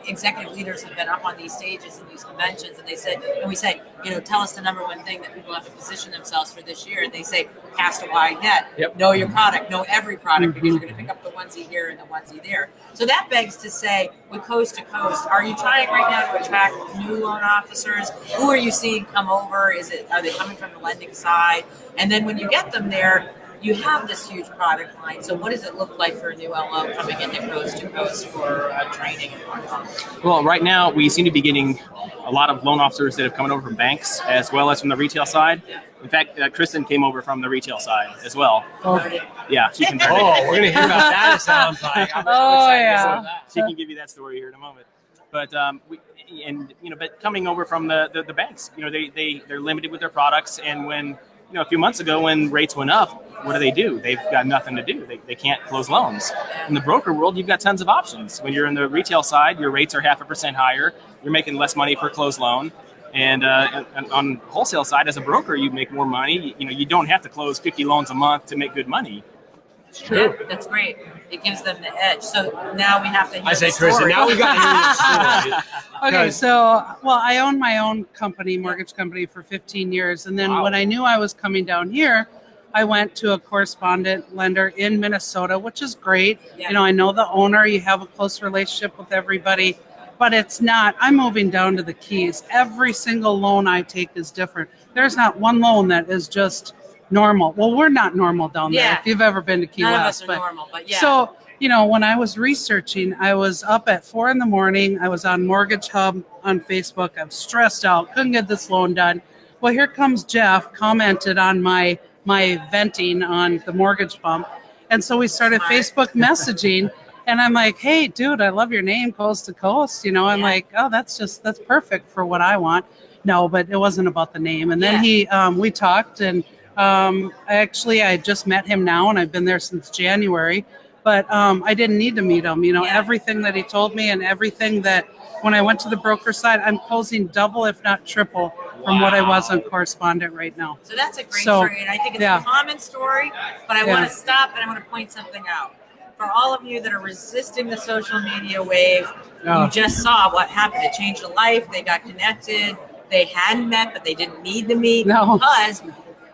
executive leaders have been up on these stages and these conventions, and they said, and we say, you know, tell us the number one thing that people have to position themselves for this year. And they say, cast a wide net. Yep. Know your product. Know every product, because you're going to pick up the onesie here and the onesie there. So that begs to say, with Coast to Coast, are you trying right now to attract new loan officers? Who are you seeing come over? Are they coming from the lending side? And then when you get them there, you have this huge product line. So what does it look like for a new LO coming into Coast to Coast for training and whatnot? Well, right now we seem to be getting a lot of loan officers that have come over from banks as well as from the retail side. In fact, Kristen came over from the retail side as well. Yeah, she converted. Oh, we're gonna hear about that. It sounds like. Oh, yeah. She can give you that story here in a moment. But but coming over from the banks, you know, they're limited with their products, and when, you know, a few months ago when rates went up, what do? They've got nothing to do. They can't close loans. In the broker world, you've got tons of options. When you're in the retail side, your rates are 0.5% higher. You're making less money per closed loan. And on wholesale side, as a broker, you make more money. You know, you don't have to close 50 loans a month to make good money. It's true. Yeah, that's great. It gives them the edge. So now we have to hear I say, the story. Kristen, now we got to hear the story. Okay, so, well, I owned my own company, mortgage company, for 15 years. And then when I knew I was coming down here, I went to a correspondent lender in Minnesota, which is great. Yeah. You know, I know the owner, you have a close relationship with everybody, but it's not, I'm moving down to the Keys. Every single loan I take is different. There's not one loan that is just normal. Well, we're not normal down there. Yeah. If you've ever been to Key None West. of us are normal, but yeah. So, you know, when I was researching, I was up at 4 a.m. I was on Mortgage Hub on Facebook. I was stressed out, couldn't get this loan done. Well, here comes Jeff, commented on my venting on the mortgage bump. And so we started Facebook messaging, and I'm like, hey, dude, I love your name, Coast to Coast. You know, I'm like, oh, that's perfect for what I want. No, but it wasn't about the name. And then we talked, and I just met him now, and I've been there since January. But I didn't need to meet him. You know, everything that he told me, and everything that when I went to the broker side, I'm closing double, if not triple, from what I was on correspondent right now. So that's a great story, and I think it's a common story, but I want to stop and I want to point something out. For all of you that are resisting the social media wave, you just saw what happened. It changed a life. They got connected. They hadn't met, but they didn't need to meet because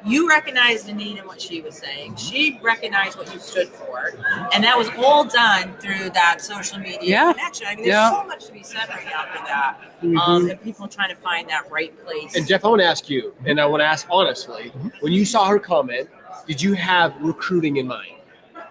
you recognized the need in what she was saying. She recognized what you stood for. And that was all done through that social media connection. I mean, there's so much to be said right now for that. And people trying to find that right place. And Jeff, I want to ask you, and I want to ask honestly, when you saw her comment, did you have recruiting in mind?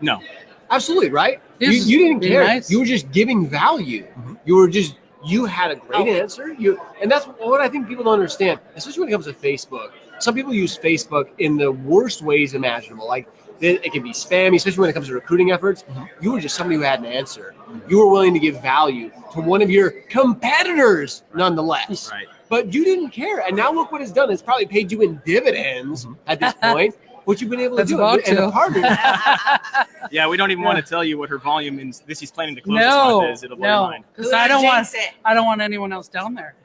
No. Absolutely, right? You didn't care. Nice. You were just giving value. You had a great answer. And that's what I think people don't understand, especially when it comes to Facebook. Some people use Facebook in the worst ways imaginable. Like it can be spammy, especially when it comes to recruiting efforts. You were just somebody who had an answer. You were willing to give value to one of your competitors, nonetheless. Right. But you didn't care. And now look what it's done. It's probably paid you in dividends at this point. What you've been able to do, and the partners. Yeah, we don't even want to tell you what her volume is. This he's planning to close this month is. It'll blow your mind. Because I don't want anyone else down there.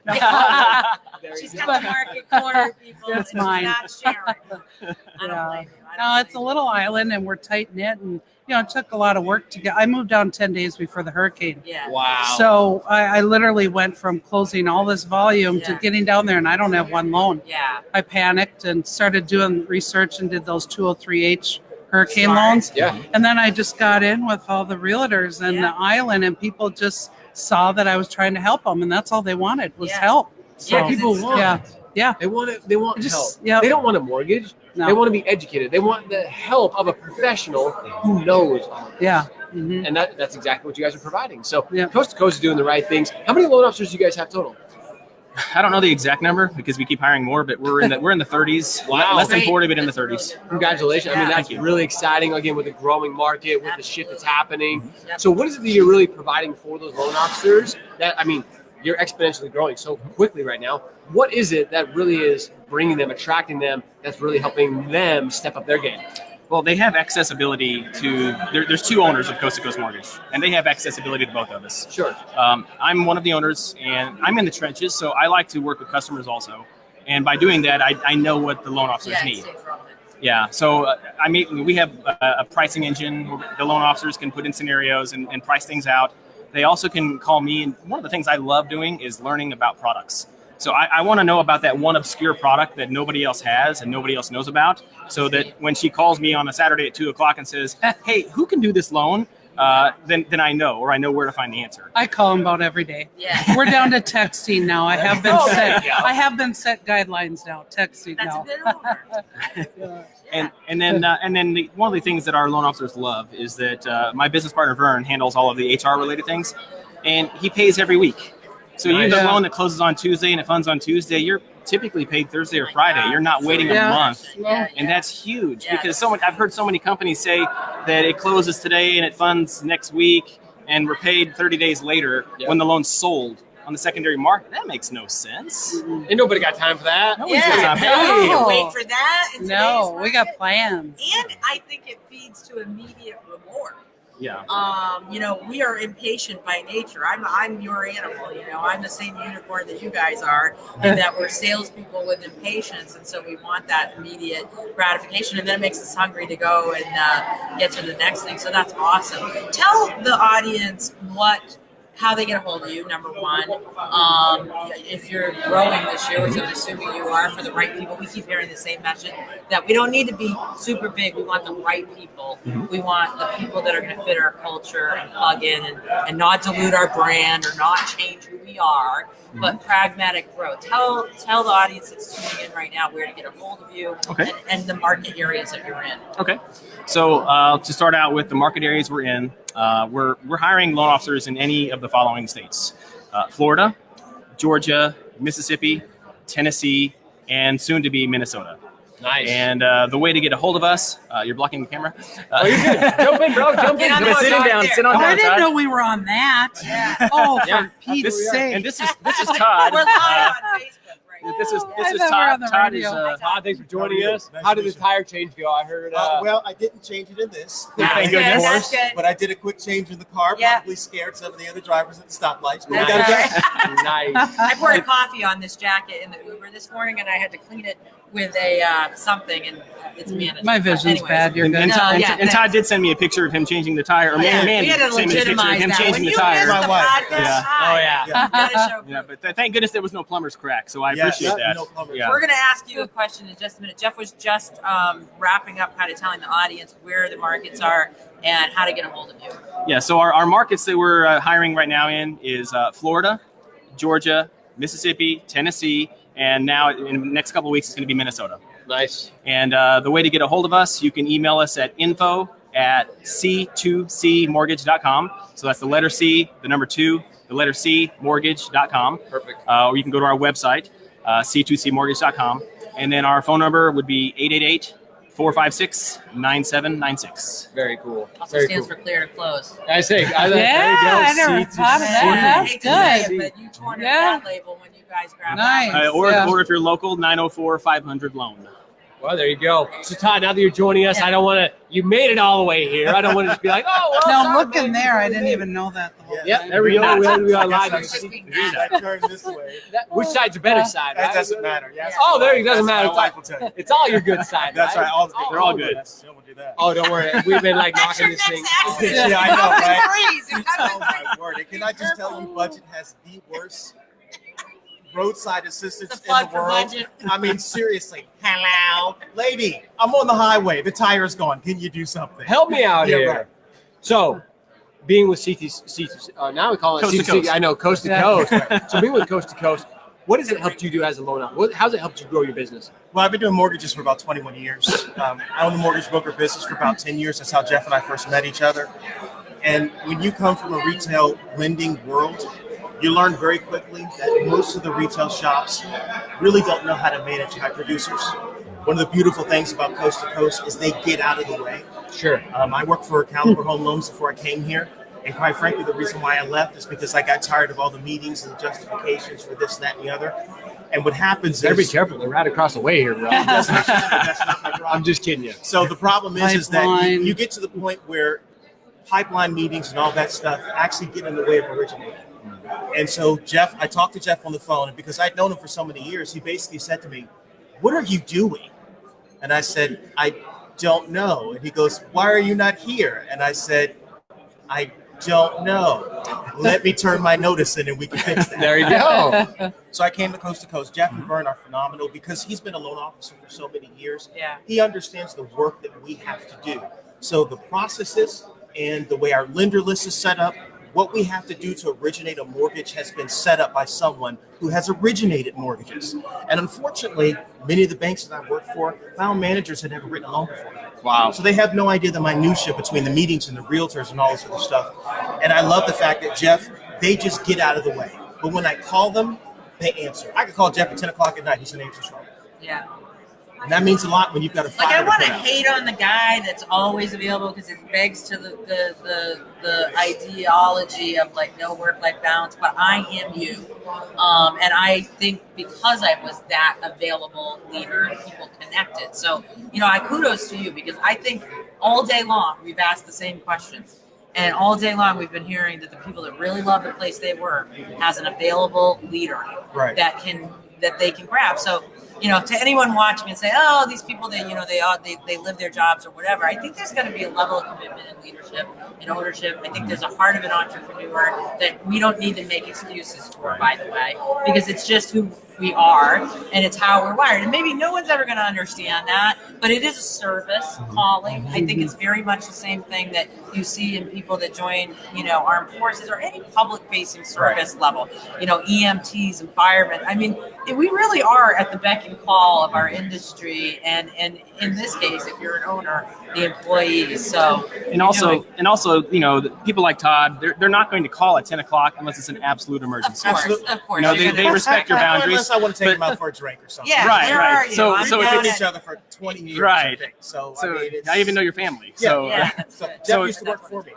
She's got the market corner, people. That's mine. Not sharing. I don't blame you. No, it's a little island, and we're tight knit, and it took a lot of work to get. I moved down 10 days before the hurricane. Yeah. Wow. So I literally went from closing all this volume to getting down there, and I don't have one loan. Yeah. I panicked and started doing research and did those 203H hurricane loans. Yeah. And then I just got in with all the realtors and the island, and people just saw that I was trying to help them, and that's all they wanted was help. So People want. Yeah. They want help. Yep. They don't want a mortgage. No. They want to be educated. They want the help of a professional who knows. Yeah. And that's exactly what you guys are providing. So Coast to Coast is doing the right things. How many loan officers do you guys have total? I don't know the exact number because we keep hiring more, but we're in the 30s. Wow. Less than 40, but in the 30s. Congratulations. I mean, that's really exciting, again, with the growing market, with the shift that's happening. So what is it that you're really providing for those loan officers you're exponentially growing so quickly right now. What is it that really is bringing them, attracting them, that's really helping them step up their game? Well, they have accessibility to, there's two owners of Coast to Coast Mortgage, and they have accessibility to both of us. Sure. I'm one of the owners, and I'm in the trenches, so I like to work with customers also. And by doing that, I know what the loan officers need. Yeah. So we have a pricing engine where the loan officers can put in scenarios and price things out. They also can call me. And one of the things I love doing is learning about products. So I want to know about that one obscure product that nobody else has and nobody else knows about, so that when she calls me on a Saturday at 2:00 and says, "Hey, who can do this loan?" Then I know, or I know where to find the answer. I call them about every day. Yeah. We're down to texting now. I have been set. I have been set guidelines now. Texting That's now. a good owner. And then one of the things that our loan officers love is that my business partner Vern handles all of the HR related things, and he pays every week. So you have a loan that closes on Tuesday and it funds on Tuesday, you're typically paid Thursday or Friday. You're not waiting a month. And that's huge because I've heard so many companies say that it closes today and it funds next week and we're paid 30 days later when the loan's sold on the secondary market. That makes no sense. And nobody got time for that. You can't wait for that. In No, we got market. plans. And I think it feeds to immediate reward. Yeah. We are impatient by nature. I'm your animal. I'm the same unicorn that you guys are, and that we're salespeople with impatience, and so we want that immediate gratification, and then it makes us hungry to go and get to the next thing. So that's awesome. Tell the audience how they get a hold of you, number one. If you're growing this year, which I'm assuming you are, for the right people. We keep hearing the same message, that we don't need to be super big. We want the right people. We want the people that are going to fit our culture and plug in and not dilute our brand or not change who we are, but pragmatic growth. Tell the audience that's tuning in right now where to get a hold of you and the market areas that you're in. Okay. So to start out with the market areas we're in, we're hiring loan officers in any of the following states: Florida, Georgia, Mississippi, Tennessee, and soon to be Minnesota. Nice. And the way to get a hold of us, you're blocking the camera. You're good. Jump in, bro. Jump in. Sit on I down, didn't Todd. know we were on that. Yeah. Oh, for Pete's sake. And this is Todd. We're live on Facebook right now. This is I Todd. thought we were on the Todd is radio. Todd, thanks for joining us. Nice How to did the meet you. tire change go? I heard. Well, I didn't change it in this. Thank goodness. That's good. But I did a quick change in the car, Yeah. probably scared some of the other drivers at the stoplights. But we That's got it all right. nice. I poured coffee on this jacket in the Uber this morning, and I had to clean it with a something, and it's manageable. My vision's Anyways. bad. You're good. And No, Todd did send me a picture of him changing the tire. Or Yeah, Mandy we had to sent me a picture of legitimize him that. changing When the you tire. miss the My wife. podcast, Yeah. Oh, yeah. you gotta show Yeah, proof. but thank goodness there was no plumber's crack, so I Yes, appreciate that. no plumber's Yeah. We're going to ask you a question in just a minute. Jeff was just wrapping up, kind of telling the audience where the markets are and how to get a hold of you. Yeah, so our markets that we're hiring right now in is Florida, Georgia, Mississippi, Tennessee, and now in the next couple of weeks it's going to be Minnesota. Nice. And the way to get a hold of us, you can email us at info@c2cmortgage.com. So that's the letter C, the number 2, the letter C, mortgage.com. Perfect. Or you can go to our website, c2cmortgage.com. And then our phone number would be 888-456-9796. Very cool. Also Very stands cool. for clear to close. I say, Yeah, I never thought of that. I That's hate to say good. it, but you torn Yeah. that label when you guys grab Nice. that. Or if you're local, 904-500-LOAN. Well, there you go. So, Todd, now that you're joining us, I don't want to. You made it all the way here. I don't want to just be like, oh, well. No, sorry, looking man. there. I didn't even know that. The whole Yeah, there we go. We are live. I turned this way. Which side's your better side? That Right? doesn't matter. Yes. Oh, there it doesn't matter. My wife will tell you. It's all your good side. That's right. All They're all good. She won't do that. Oh, don't worry. We've been like That's knocking your this thing. next action. Yeah, I know, right? Freeze. It comes Oh in my word! And can I just tell you, Budget has the worst roadside assistance It's a in plug the for world. Budget. I mean, seriously. Hello, lady. I'm on the highway. The tire's gone. Can you do something? Help me out Yeah, here. right. So, being with CTC, now we call it Coast to CTC. coast. I know, coast to Yeah. coast. So, being with Coast to Coast, what has it helped you do as a loan officer? How's it helped you grow your business? Well, I've been doing mortgages for about 21 years. I owned the mortgage broker business for about 10 years. That's how Jeff and I first met each other. And when you come from a retail lending world, you learn very quickly that most of the retail shops really don't know how to manage high producers. One of the beautiful things about Coast to Coast is they get out of the way. Sure. I worked for Caliber Home Loans before I came here. And quite frankly, the reason why I left is because I got tired of all the meetings and justifications for this, that, and the other. And what happens Better be is... careful. They're right across the way here, bro. That's not my problem. I'm just kidding you. So the problem is that Pipeline. you get to the point where pipeline meetings and all that stuff actually get in the way of originating. And so I talked to Jeff on the phone, and because I'd known him for so many years, he basically said to me, "What are you doing? And I said, I don't know. And he goes, why are you not here? And I said, I don't know. Let me turn my notice in and we can fix that. There you go. So I came to Coast. Jeff and Vern are phenomenal because he's been a loan officer for so many years. Yeah. He understands the work that we have to do. So the processes and the way our lender list is set up, what we have to do to originate a mortgage has been set up by someone who has originated mortgages. And unfortunately, many of the banks that I work for, loan managers had never written a loan before. Wow. So they have no idea the minutia between the meetings and the realtors and all this other stuff. And I love the fact that Jeff, they just get out of the way. But when I call them, they answer. I could call Jeff at 10 o'clock at night. He's an answer phone. Yeah. And that means a lot when you've got a fire. Like I want to put out. hate on the guy that's always available because it begs to the ideology of like no work-life balance. But I am you, and I think because I was that available leader, people connected. So I kudos to you because I think all day long we've asked the same questions, and all day long we've been hearing that the people that really love the place they work has an available leader that they can grab. So. To anyone watching and say, oh, these people, they live their jobs or whatever. I think there's got to be a level of commitment in leadership and ownership. I think there's a heart of an entrepreneur that we don't need to make excuses for, by the way, because it's just who we are and it's how we're wired. And maybe no one's ever going to understand that, but it is a service calling. I think it's very much the same thing that you see in people that join, armed forces or any public-facing service level, EMTs and firemen. I mean, we really are at the beck and call of our industry, and in this case, if you're an owner, the employees. So and also, people like Todd, they're not going to call at 10 o'clock unless it's an absolute emergency. Of course. They respect your boundaries. Unless I want to take him out for a drink or something. Yeah, right. So we've known each other for 20 years. Right. I think. So I mean, it's, even know your family. Yeah. So Jeff used to work for me.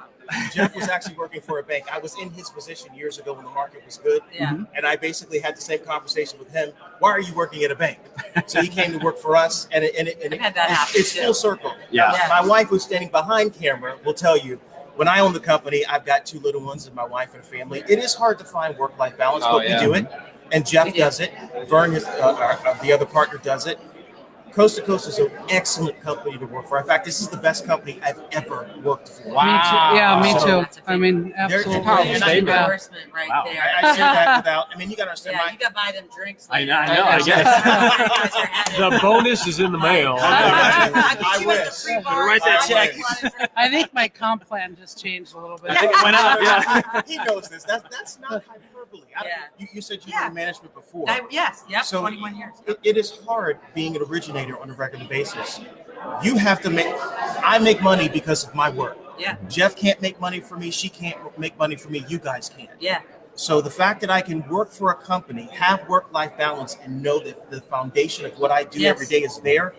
Jeff was actually working for a bank. I was in his position years ago when the market was good. Yeah. And I basically had the same conversation with him. Why are you working at a bank? So he came to work for us, and it's full circle. Yeah. My wife, who's standing behind camera, will tell you, when I own the company, I've got 2 little ones and my wife and family. It is hard to find work-life balance, but we do it. And Jeff does it. Vern, the other partner, does it. Coast to Coast is an excellent company to work for. In fact, this is the best company I've ever worked for. Wow. Me too. So, I mean, absolutely. There's an endorsement right there. I say that without. I mean, you got to understand. You got to buy them drinks. I later. know. I guess The bonus is in the mail. I wish. Write that check. I think my comp plan just changed a little bit. I think it went up. Yeah. He knows this. That's not hyperbole. You said you were in management before. Yes. Yep. So 21 years. It is hard being an originator on a regular basis. You have to I make money because of my work. Yeah. Jeff can't make money for me. She can't make money for me. You guys can. Yeah. So the fact that I can work for a company, have work-life balance, and know that the foundation of what I do every day is there,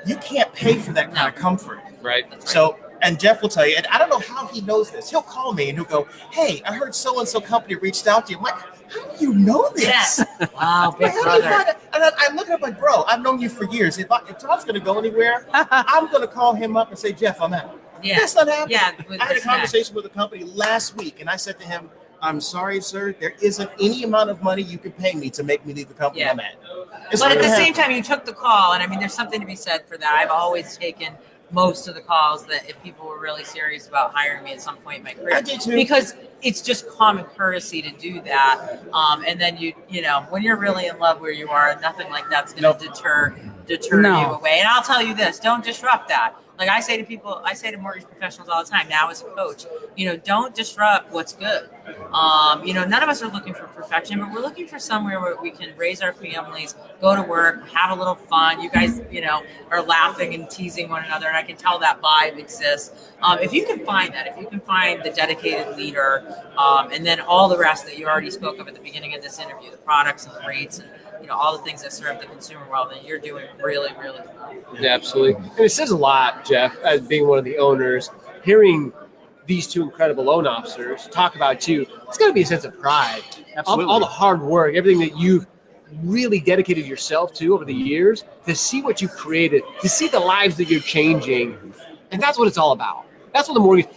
you can't pay for that kind of comfort. Right. So, and Jeff will tell you, and I don't know how he knows this. He'll call me and he'll go, hey, I heard so-and-so company reached out to you. I'm like, how do you know this? Yes. Wow, big How do you brother. find it? And I'm looking up like, bro, I've known you for years. If Todd's going to go anywhere, I'm going to call him up and say, Jeff, I'm out. Yeah. That's not happening. Yeah, I had a conversation with a company last week, and I said to him, I'm sorry, sir, there isn't any amount of money you can pay me to make me leave the company I'm at. But at the same time, you took the call, and I mean, there's something to be said for that. I've always taken most of the calls that if people were really serious about hiring me at some point in my career. I did too. Because it's just common courtesy to do that. And then you know, when you're really in love where you are, nothing like that's going to deter you away. And I'll tell you this, don't disrupt that. Like I say to people, I say to mortgage professionals all the time, now as a coach, you know, don't disrupt what's good. You know, none of us are looking for perfection, but we're looking for somewhere where we can raise our families, go to work, have a little fun. You guys, you know, are laughing and teasing one another, and I can tell that vibe exists. If you can find that, if you can find the dedicated leader, and then all the rest that you already spoke of at the beginning of this interview, the products and the rates and, you know, all the things that serve the consumer well, then you're doing really, really well. Yeah, absolutely. And it says a lot, Jeff, as being one of the owners, hearing these two incredible loan officers talk about you, it's got to be a sense of pride. Absolutely. All the hard work, everything that you've really dedicated yourself to over the years, to see what you've created, to see the lives that you're changing. And that's what it's all about. That's what the mortgage,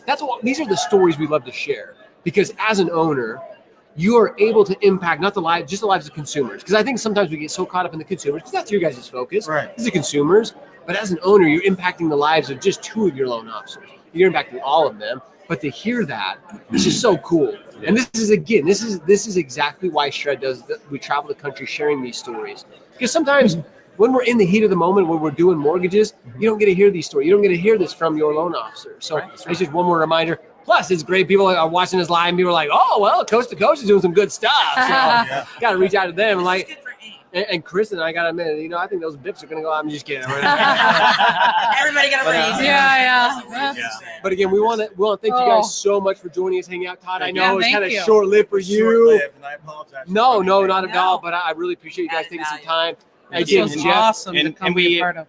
these are the stories we love to share. Because as an owner, you are able to impact not the lives, just the lives of consumers. Because I think sometimes we get so caught up in the consumers, because that's your guys' focus, Right. is the consumers. But as an owner, you're impacting the lives of just 2 of your loan officers. You're impacting all of them. But to hear that, it's just so cool. And this is exactly why Shred does. We travel the country sharing these stories. Because sometimes when we're in the heat of the moment, when we're doing mortgages, you don't get to hear these stories. You don't get to hear this from your loan officer. So it's just one more reminder. Plus, it's great. People are watching this live, and people are like, "Oh, well, Coast to Coast is doing some good stuff." So got to reach out to them. And like, and Chris and I got to admit, I think those bips are going to go. I'm just kidding. Everybody got a raise. Yeah. But again, we want to thank you guys so much for joining us, hanging out. Todd, I know it was kind of short-lived for you. Short-lived, and I apologize. No, not at all. But I really appreciate you guys taking some time. Again, Jeff, awesome to come and be we- a part of.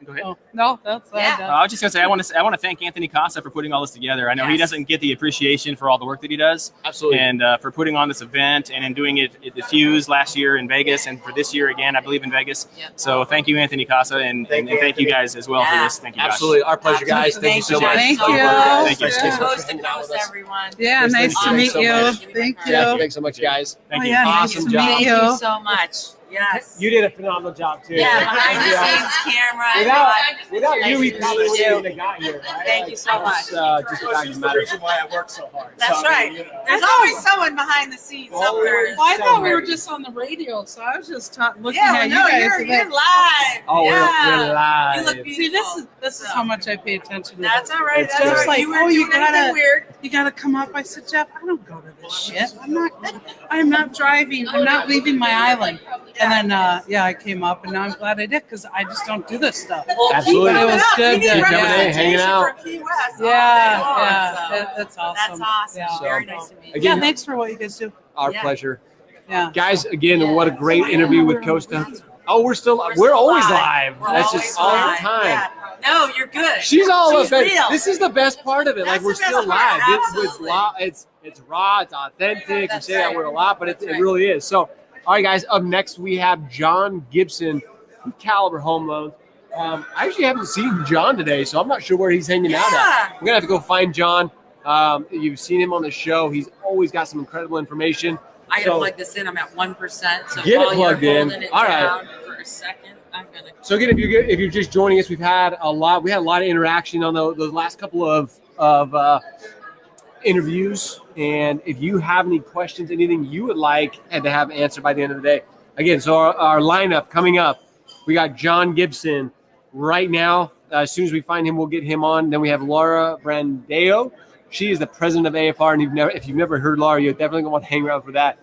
Go ahead. Oh, no, that's I was just gonna say I want to thank Anthony Costa for putting all this together. I know he doesn't get the appreciation for all the work that he does. Absolutely. And for putting on this event and in doing it at the Fuse last year in Vegas and for this year again, I believe in Vegas. Yep. So thank you, Anthony Costa, and thank you guys as well for this. Thank you, Josh. Absolutely, our pleasure, guys. Thank you so much. Thank you. Thank you. Coast to coast, everyone. Yeah, Chris, nice to meet so you. much. Thank you. Jeff, thanks so much, guys. Thank Oh, you. yeah, Awesome nice to job. meet Thank you. you so much. Yes. You did a phenomenal job too. Yeah, behind the scenes camera. Without you, we Nice to probably meet wouldn't you. have got here. Right? Thank you so much. Just the fact of She's the the matter. reason why I work so hard. That's So, I mean, right. There's always someone behind the scenes somewhere. Always. Well, I thought we were Somewhere. just on the radio, so I was just looking Yeah, at no, you guys. you're and live. Oh, Yeah. we're live. You look beautiful. See, this is how much I pay attention to. That's all right. It's That's all just right. like, You weren't you doing anything weird. gotta come up. I said, Jeff, I don't go to this shit. I'm not driving. I'm not leaving my island. And then, I came up, and now I'm glad I did because I just don't do this stuff. Absolutely. But it was good. We need to- representation hanging out. for Key West. That's awesome. That's awesome. Yeah. Very nice to meet you. Again, Thanks for what you guys do. our Yeah. pleasure. Yeah. Guys, again, what a great interview with Costa. Oh, we're always live. We're That's always just all the live. time. Yeah. No, you're good. She's all She's about real. This is the best part of it. That's Like we're the best still part. live. Absolutely. It's raw. It's authentic. We That's say that right. word a lot, but it That's right. really is. So, all right, guys. Up next, we have John Gibson from Caliber Home Loans. I actually haven't seen John today, so I'm not sure where he's hanging out at. We're gonna have to go find John. You've seen him on the show. He's always got some incredible information. I gotta So- plug this in. I'm at 1%. So Get it while you're plugged in. holding it All right. down for a second, I'm gonna. So again, if you're just joining us, we had a lot of interaction on those last couple of interviews. And if you have any questions, anything you would like and to have answered by the end of the day, again, so our lineup coming up, we got John Gibson right now. As soon as we find him, we'll get him on. Then we have Laura Brandeo. She is the president of AFR, and if you've never heard Laura, you're definitely gonna want to hang around for that.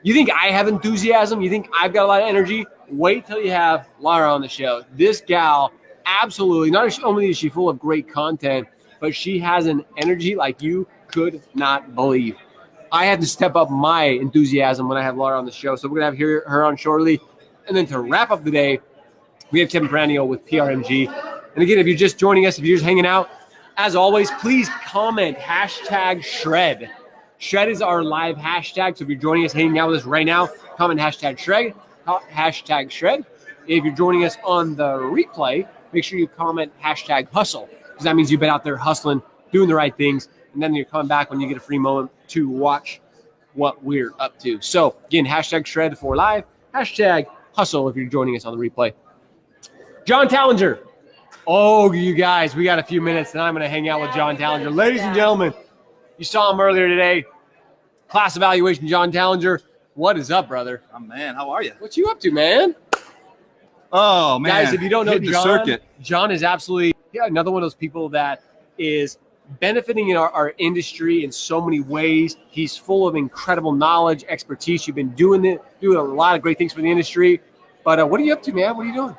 You think I have enthusiasm? You think I've got a lot of energy? Wait till you have Laura on the show. This gal, absolutely, not only is she full of great content, but she has an energy like you could not believe. I had to step up my enthusiasm when I have Laura on the show, so we're gonna have her on shortly. And then to wrap up the day, we have Kevin Branio with PRMG. And again, if you're just joining us, if you're just hanging out, as always, please comment #Shred. Shred is our live hashtag. So if you're joining us, hanging out with us right now, comment #Shred. #Shred. If you're joining us on the replay, make sure you comment #Hustle, because that means you've been out there hustling, doing the right things, and then you're coming back when you get a free moment to watch what we're up to. So again, #Shred for live, #Hustle if you're joining us on the replay. John Tallinger. Oh, you guys, we got a few minutes, and I'm going to hang out with John Tallinger. Ladies and gentlemen, you saw him earlier today. Class evaluation, John Tallinger. What is up, brother? Oh, man, how are you? What you up to, man? Oh, man. Guys, if you don't know Hitting the John, circuit. John is absolutely another one of those people that is benefiting in our industry in so many ways. He's full of incredible knowledge, expertise. You've been doing a lot of great things for the industry. But what are you up to, man? What are you doing?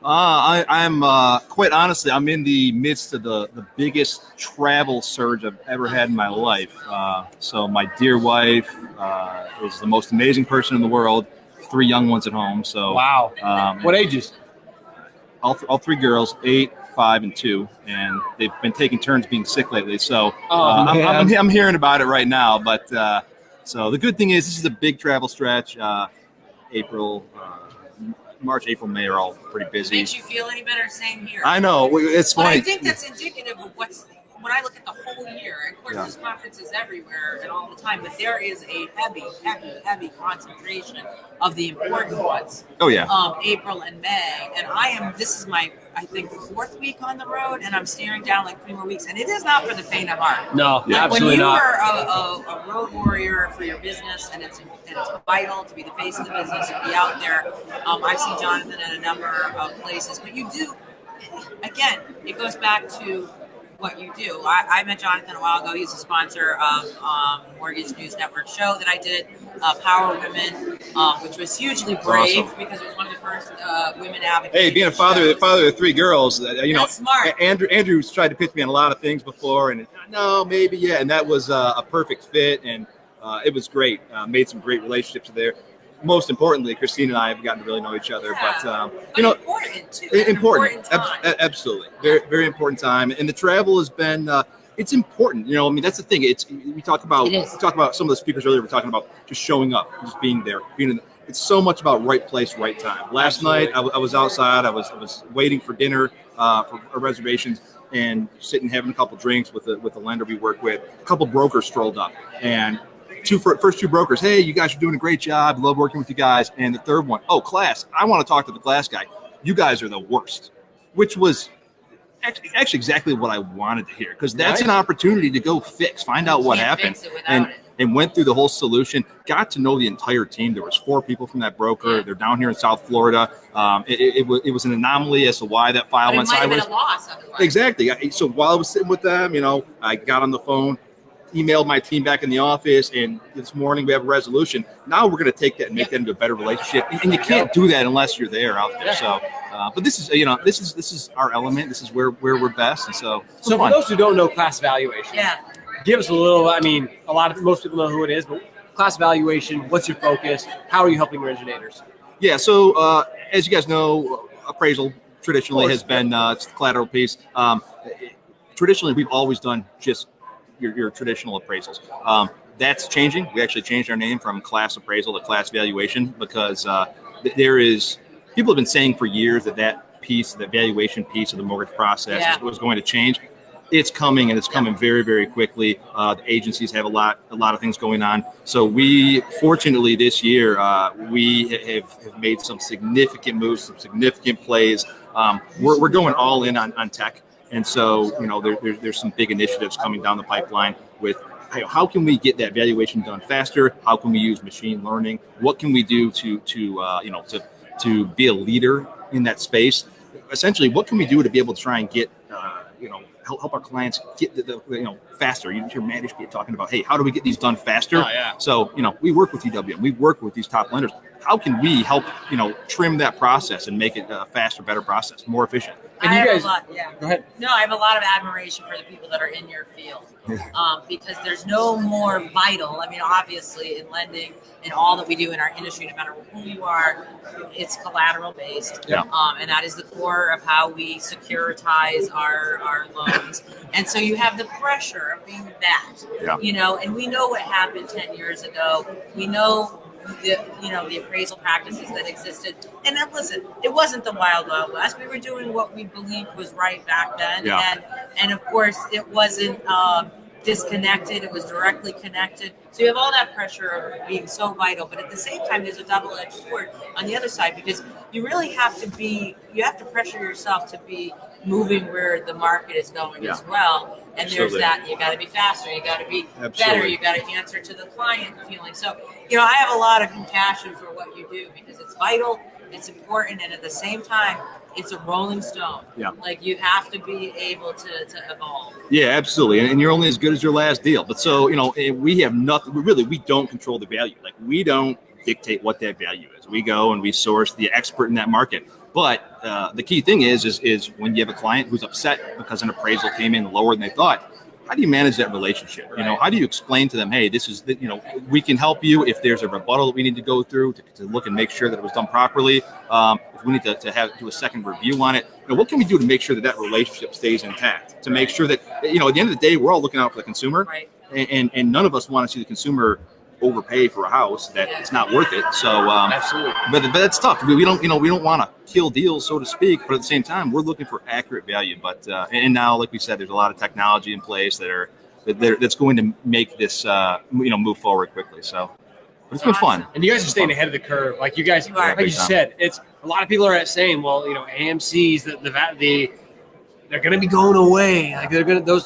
I'm quite honestly, I'm in the midst of the biggest travel surge I've ever had in my life. So my dear wife is the most amazing person in the world. 3 young ones at home. So wow. What ages? All 3 girls, 8, 5, and 2, and they've been taking turns being sick lately. So I'm hearing about it right now. But so the good thing is this is a big travel stretch. March, April, May are all pretty busy. Makes you feel any better? Same here. I know. It's But funny. I think that's indicative of when I look at the whole year, and of course there's conferences everywhere and all the time, but there is a heavy concentration of the important ones. Oh yeah. April and May, and this is my, I think, 4th week on the road, and I'm staring down like 3 more weeks, and it is not for the faint of heart. No, Like absolutely not. When you are a road warrior for your business, and it's vital to be the face of the business and be out there. I've seen Jonathan at a number of places, but you do, again, it goes back to what you do. I met Jonathan a while ago. He's a sponsor of Mortgage News Network show that I did, Power Women, which was hugely brave because it was one of the first women advocates. Hey, being a father of 3 girls, That's smart. Andrew's tried to pitch me on a lot of things before, and no, maybe, yeah, and that was a perfect fit, and it was great. Made some great relationships there. Most importantly, Christine and I have gotten to really know each other. Yeah. But you know, important too. important, time. absolutely, very important time. And the travel has been, it's important. You know, I mean, that's the thing. We talk about some of the speakers earlier. We're talking about just showing up, just being there, it's so much about right place, right time. Last night, I was outside. I was waiting for dinner for reservations and sitting having a couple drinks with the lender we work with. A couple brokers strolled up, and first two brokers, hey, you guys are doing a great job. Love working with you guys. And the third one, oh, class, I want to talk to the class guy. You guys are the worst, which was actually exactly what I wanted to hear, because that's an opportunity to go find out what happened, and went through the whole solution. Got to know the entire team. There was 4 people from that broker. Yeah. They're down here in South Florida. It was an anomaly as to why that file went sideways. It might have been a loss otherwise. Exactly. So while I was sitting with them, I got on the phone, emailed my team back in the office, and this morning we have a resolution. Now we're going to take that and make that into a better relationship, and you can't do that unless you're there out there. So, but this is this is our element. This is where we're best, and so for those who don't know class valuation, give us a little. I mean, most people know who it is, but class valuation. What's your focus? How are you helping originators? Yeah. So as you guys know, appraisal traditionally has been it's the collateral piece. Traditionally, we've always done just your traditional appraisals. That's changing. We actually changed our name from class appraisal to class valuation, because people have been saying for years that valuation piece of the mortgage process was going to change. It's coming, and it's coming very, very quickly. The agencies have a lot of things going on. So we, fortunately, this year, we have made some significant moves, some significant plays. We're going all in on tech. And so, there's some big initiatives coming down the pipeline with how can we get that valuation done faster? How can we use machine learning? What can we do to be a leader in that space? Essentially, what can we do to be able to try and get, help our clients get the faster? You hear Matt Ishby talking about, hey, how do we get these done faster? Oh, yeah. So, we work with EWM, we work with these top lenders. How can we help, trim that process and make it a faster, better process, more efficient? And you guys, go ahead. No, I have a lot of admiration for the people that are in your field, because there's no more vital. I mean, obviously, in lending and all that we do in our industry, no matter who you are, it's collateral based, and that is the core of how we securitize our loans. And so you have the pressure of being that, and we know what happened 10 years ago. We know the appraisal practices that existed. And then listen, it wasn't the Wild Wild West. We were doing what we believed was right back then. And of course it wasn't disconnected, it was directly connected. So you have all that pressure of being so vital, but at the same time there's a double-edged sword on the other side, because you really have to pressure yourself to be moving where the market is going as well. And there's that, you got to be faster, you got to be better, you got to answer to the client feeling. So, I have a lot of compassion for what you do, because it's vital, it's important, and at the same time, it's a rolling stone. Like, you have to be able to evolve. Yeah, absolutely. And you're only as good as your last deal. But so, we have nothing, we don't control the value. Like, we don't dictate what that value is. We go and we source the expert in that market. But the key thing is when you have a client who's upset because an appraisal came in lower than they thought, how do you manage that relationship? How do you explain to them, hey, this is, we can help you if there's a rebuttal that we need to go through to look and make sure that it was done properly. If we need to do a second review on it, what can we do to make sure that relationship stays intact? To make sure that, at the end of the day, we're all looking out for the consumer, and none of us want to see the consumer overpay for a house that it's not worth it. So, Absolutely. but that's tough. We don't, we don't want to kill deals, so to speak. But at the same time, we're looking for accurate value. But and now, like we said, there's a lot of technology in place that's going to make this, move forward quickly. So, but it's been fun. And you guys are staying ahead of the curve. Like you guys, like you said, it's a lot of people are saying, well, AMC's they're going to be going away. Like they're going to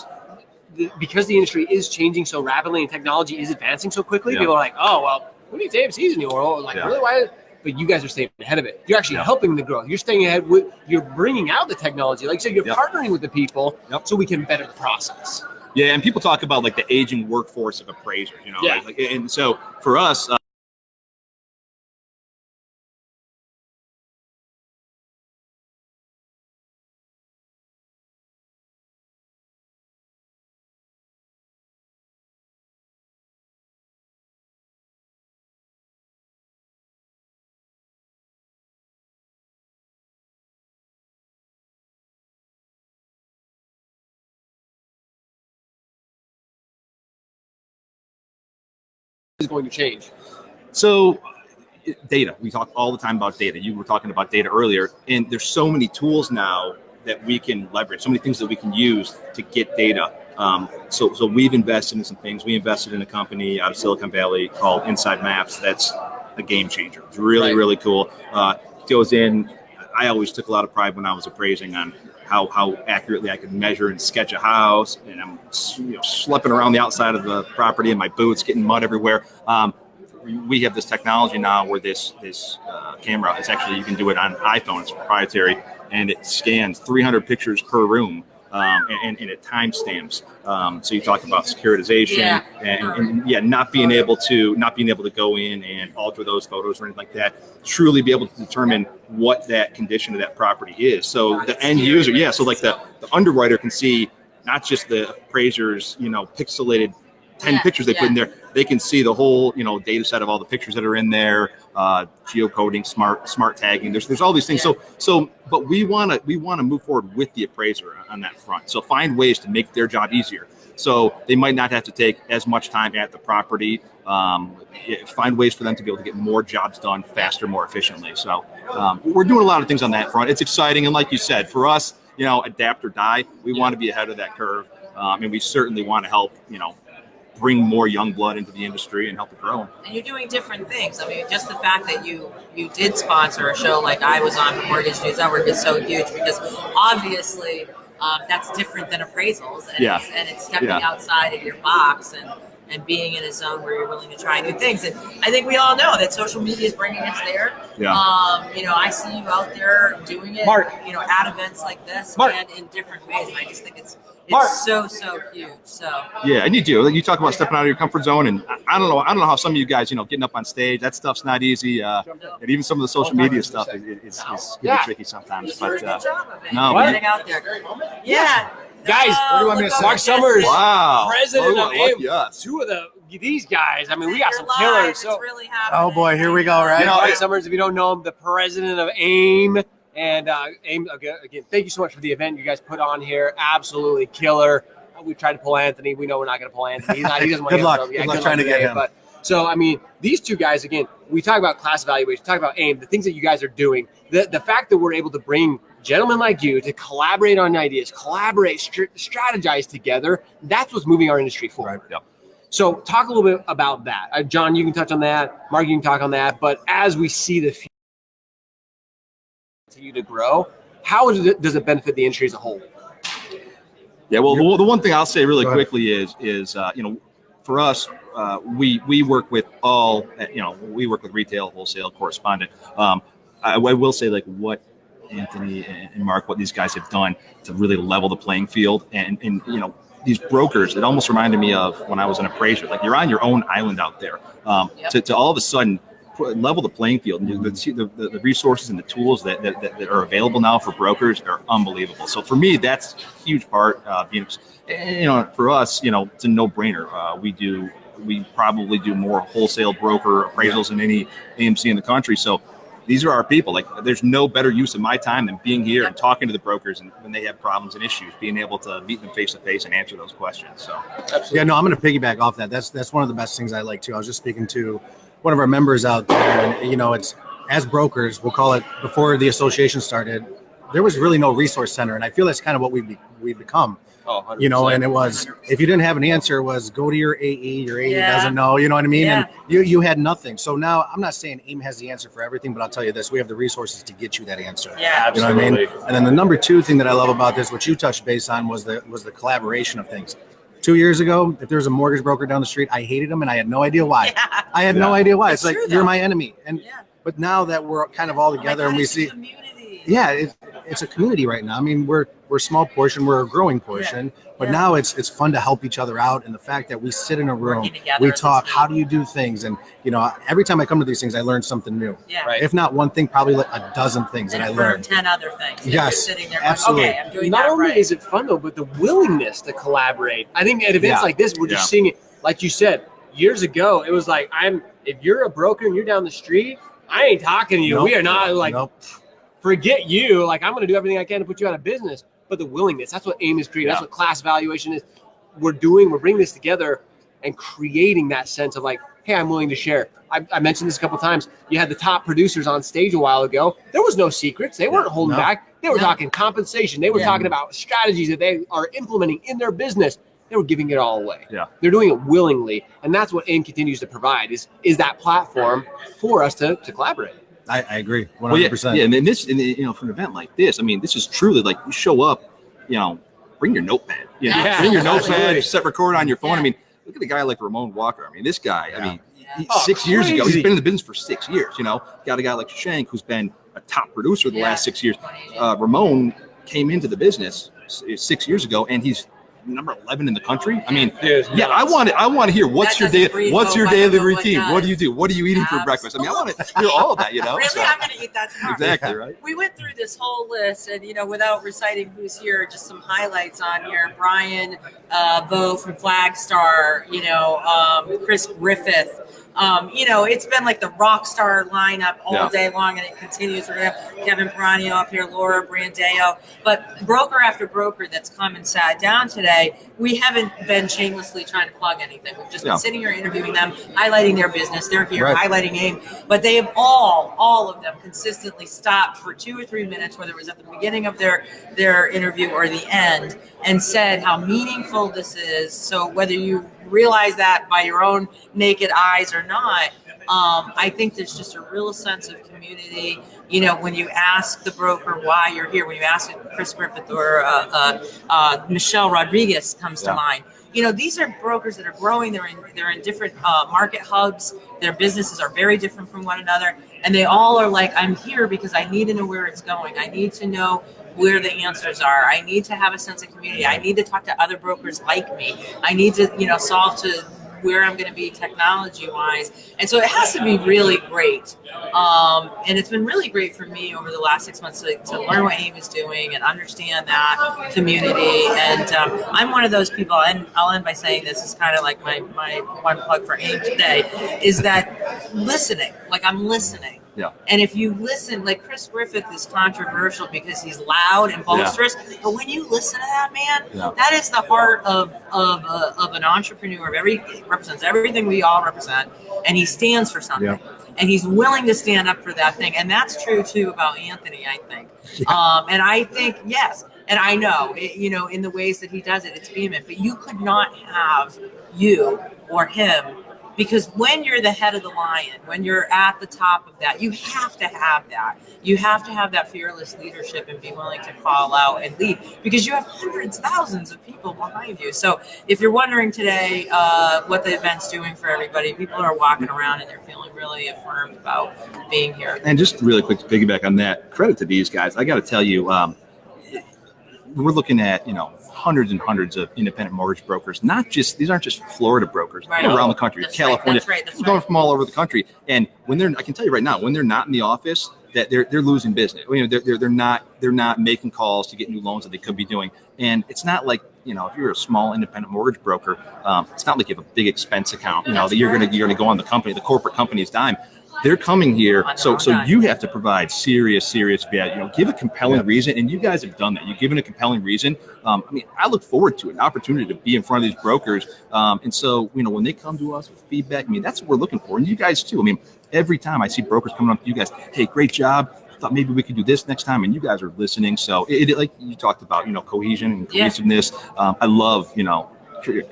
because the industry is changing so rapidly and technology is advancing so quickly. People are like, oh well, who needs AMC's anymore? Like really, why? But you guys are staying ahead of it. You're actually helping the growth. You're staying ahead you're bringing out the technology. Like you said, you're partnering with the people so we can better the process. Yeah, and people talk about like the aging workforce of appraisers, and so for us. Is going to change. So data, we talk all the time about data. You were talking about data earlier, and there's so many tools now that we can leverage, so many things that we can use to get data. So we've invested in some things. We invested in a company out of Silicon Valley called Inside Maps. That's a game changer. It's really cool. Goes in. I always took a lot of pride when I was appraising on how accurately I could measure and sketch a house, and I'm schlepping around the outside of the property in my boots, getting mud everywhere. We have this technology now where this camera, it's actually, you can do it on iPhone, it's proprietary, and it scans 300 pictures per room, and it timestamps. So you talk about securitization and not being able to go in and alter those photos or anything like that. Truly be able to determine what that condition of that property is. So the end user, so like the underwriter can see not just the appraiser's pixelated 10 pictures they put in there. They can see the whole data set of all the pictures that are in there, geocoding, smart tagging. There's all these things. But we want to move forward with the appraiser on that front. So find ways to make their job easier. So they might not have to take as much time at the property. Find ways for them to be able to get more jobs done faster, more efficiently. So we're doing a lot of things on that front. It's exciting, and like you said, for us, adapt or die. We want to be ahead of that curve, and we certainly want to help bring more young blood into the industry and help it grow. And you're doing different things. I mean, just the fact that you did sponsor a show like I was on for Mortgage News Network is so huge, because obviously that's different than appraisals, and it's stepping outside of your box and being in a zone where you're willing to try new things. And I think we all know that social media is bringing us there. I see you out there doing it, at events like this and in different ways. And I just think it's so huge. So and you do. You talk about stepping out of your comfort zone, and I don't know how some of you guys, getting up on stage, that stuff's not easy. And even some of the social media stuff is tricky sometimes. But getting out there. Guys, what do I miss? Mark Summers, president of AIME. Two of these guys. I mean, we got some killers. So, really oh boy, here we go. Right, Mark Summers. If you don't know him, the president of AIME. And AIME, again, thank you so much for the event you guys put on here. Absolutely killer. We tried to pull Anthony. We know we're not going to pull Anthony. He doesn't want Good luck. Good luck trying to get him. But so, I mean, these two guys, again, we talk about class evaluation, talk about AIME, the things that you guys are doing. The fact that we're able to bring gentlemen like you to collaborate on ideas, strategize together, that's what's moving our industry forward. Right. Yep. So talk a little bit about that. John, you can touch on that. Mark, you can talk on that. But as we see the future continue to grow, how does it benefit the industry as a whole? Yeah, well, the one thing I'll say really quickly is for us, we work with we work with retail, wholesale, correspondent. I will say, like, what Anthony and Mark, what these guys have done to really level the playing field, and these brokers, it almost reminded me of when I was an appraiser. Like, you're on your own island out there. To all of a sudden level the playing field, and the resources and the tools that are available now for brokers are unbelievable. So for me, that's a huge part. For us, it's a no-brainer. We probably do more wholesale broker appraisals than any AMC in the country. So these are our people. Like, there's no better use of my time than being here and talking to the brokers and when they have problems and issues, being able to meet them face to face and answer those questions. So, yeah, no, I'm going to piggyback off that. That's one of the best things I like too. I was just speaking to one of our members out there, and it's as brokers, we'll call it, before the association started, there was really no resource center, and I feel that's kind of what we've become. Oh, 100%. And it was, if you didn't have an answer, it was go to your AE. Your AE Yeah. doesn't know, you know what I mean? Yeah. And you had nothing. So now I'm not saying AIME has the answer for everything, but I'll tell you this: we have the resources to get you that answer. Yeah, you know what I mean? And then the number two thing that I love about this, which you touched base on, was the collaboration of things. 2 years ago, if there was a mortgage broker down the street, I hated him and I had no idea why. Yeah. I had no idea why. It's like, true, you're though. my enemy. And but now that we're kind of all together and we see, it's a community right now. I mean, we're a small portion, we're a growing portion, but now it's fun to help each other out. And the fact that we sit in a room, Working together we as a talk, team. how do you do things? And every time I come to these things, I learn something new. Yeah. Right. If not one thing, probably like a dozen things that I And for learned. 10 other things. that Yes, you're sitting there absolutely. Going, okay, I'm doing Not that only right. is it fun though, but the willingness to collaborate. I think at events Yeah. like this, we're just seeing it. Like you said, years ago, it was like, if you're a broker and you're down the street, I ain't talking to you. Nope. We are not like, Nope. forget you. Like, I'm going to do everything I can to put you out of business. But the willingness, that's what AIME is creating. That's what class valuation is. We're bringing this together and creating that sense of like, hey, I'm willing to share. I mentioned this a couple times. You had the top producers on stage a while ago. There was no secrets. They weren't holding back. They were talking compensation. They were talking about strategies that they are implementing in their business. They were giving it all away. Yeah. They're doing it willingly. And that's what AIME continues to provide is that platform for us to collaborate. I agree, 100%. well, yeah, and then this, for an event like this, I mean, this is truly like, you show up, bring your notepad. Yeah, Bring your absolutely. notepad, set record on your phone. Yeah. I mean, look at a guy like Ramon Walker. I mean, this guy, Yeah. I mean, Oh, 6 years ago, crazy. he's been in the business for 6 years, Got a guy like Shank, who's been a top producer the last 6 years. Ramon came into the business 6 years ago, and he's number 11 in the country. I mean, Dude, yeah, I want to hear what's That your doesn't breathe what's your hope. I daily don't know what routine? What do does. you do? What are you eating for breakfast? I mean, I want to hear all of that, Really? So- I'm going to eat that tomorrow. exactly, right? We went through this whole list, and without reciting who's here, just some highlights on here. Brian Vo from Flagstar, Chris Griffith. It's been like the rock star lineup all day long, and it continues. We're gonna have Kevin Peranio up here, Laura Brandeo, but broker after broker that's come and sat down today. We haven't been shamelessly trying to plug anything. We've just been sitting here interviewing them, highlighting their business. They're here highlighting AIME, but they have all of them consistently stopped for 2 or 3 minutes, whether it was at the beginning of their interview or the end, and said how meaningful this is. So whether you realize that by your own naked eyes or not, I think there's just a real sense of community. When you ask the broker why you're here, when you ask Chris Griffith or Michelle Rodriguez comes to mind. These are brokers that are growing. They're in different market hubs. Their businesses are very different from one another, and they all are like, I'm here because I need to know where it's going. I need to know where the answers are. I need to have a sense of community. I need to talk to other brokers like me. I need to, solve to where I'm going to be technology wise. And so it has to be really great. And it's been really great for me over the last 6 months to learn what AIME is doing and understand that community. And I'm one of those people, and I'll end by saying this is kind of like my one plug for AIME today, is that listening, like I'm listening. Yeah. And if you listen, like Chris Griffith is controversial because he's loud and boisterous, but when you listen to that man, that is the heart of an entrepreneur. Represents everything we all represent, and he stands for something. Yeah. And he's willing to stand up for that thing, and that's true too about Anthony, I think. And I think yes, and I know in the ways that he does it, it's vehement. But you could not have you or him. Because when you're the head of the lion, when you're at the top of that, you have to have that. You have to have that fearless leadership and be willing to call out and lead, because you have hundreds, thousands of people behind you. So if you're wondering today what the event's doing for everybody, people are walking around and they're feeling really affirmed about being here. And just really quick to piggyback on that, credit to these guys. I got to tell you, we're looking at, hundreds and hundreds of independent mortgage brokers. These aren't just Florida brokers, Right. around the country, That's California, right. That's people going right. from all over the country. And I can tell you right now, when they're not in the office, that they're losing business. They're not making calls to get new loans that they could be doing. And it's not like, if you're a small independent mortgage broker, it's not like you have a big expense account, that you're going to go on the corporate company's dime. they're coming here. So you have to provide serious value. Give a compelling reason, and you guys have done that. You've given a compelling reason. I mean, I look forward to it, an opportunity to be in front of these brokers. And so, when they come to us with feedback, I mean, that's what we're looking for. And you guys too. I mean, every time I see brokers coming up to you guys, hey, great job. I thought maybe we could do this next time, and you guys are listening. So it like you talked about, cohesion and cohesiveness. I love,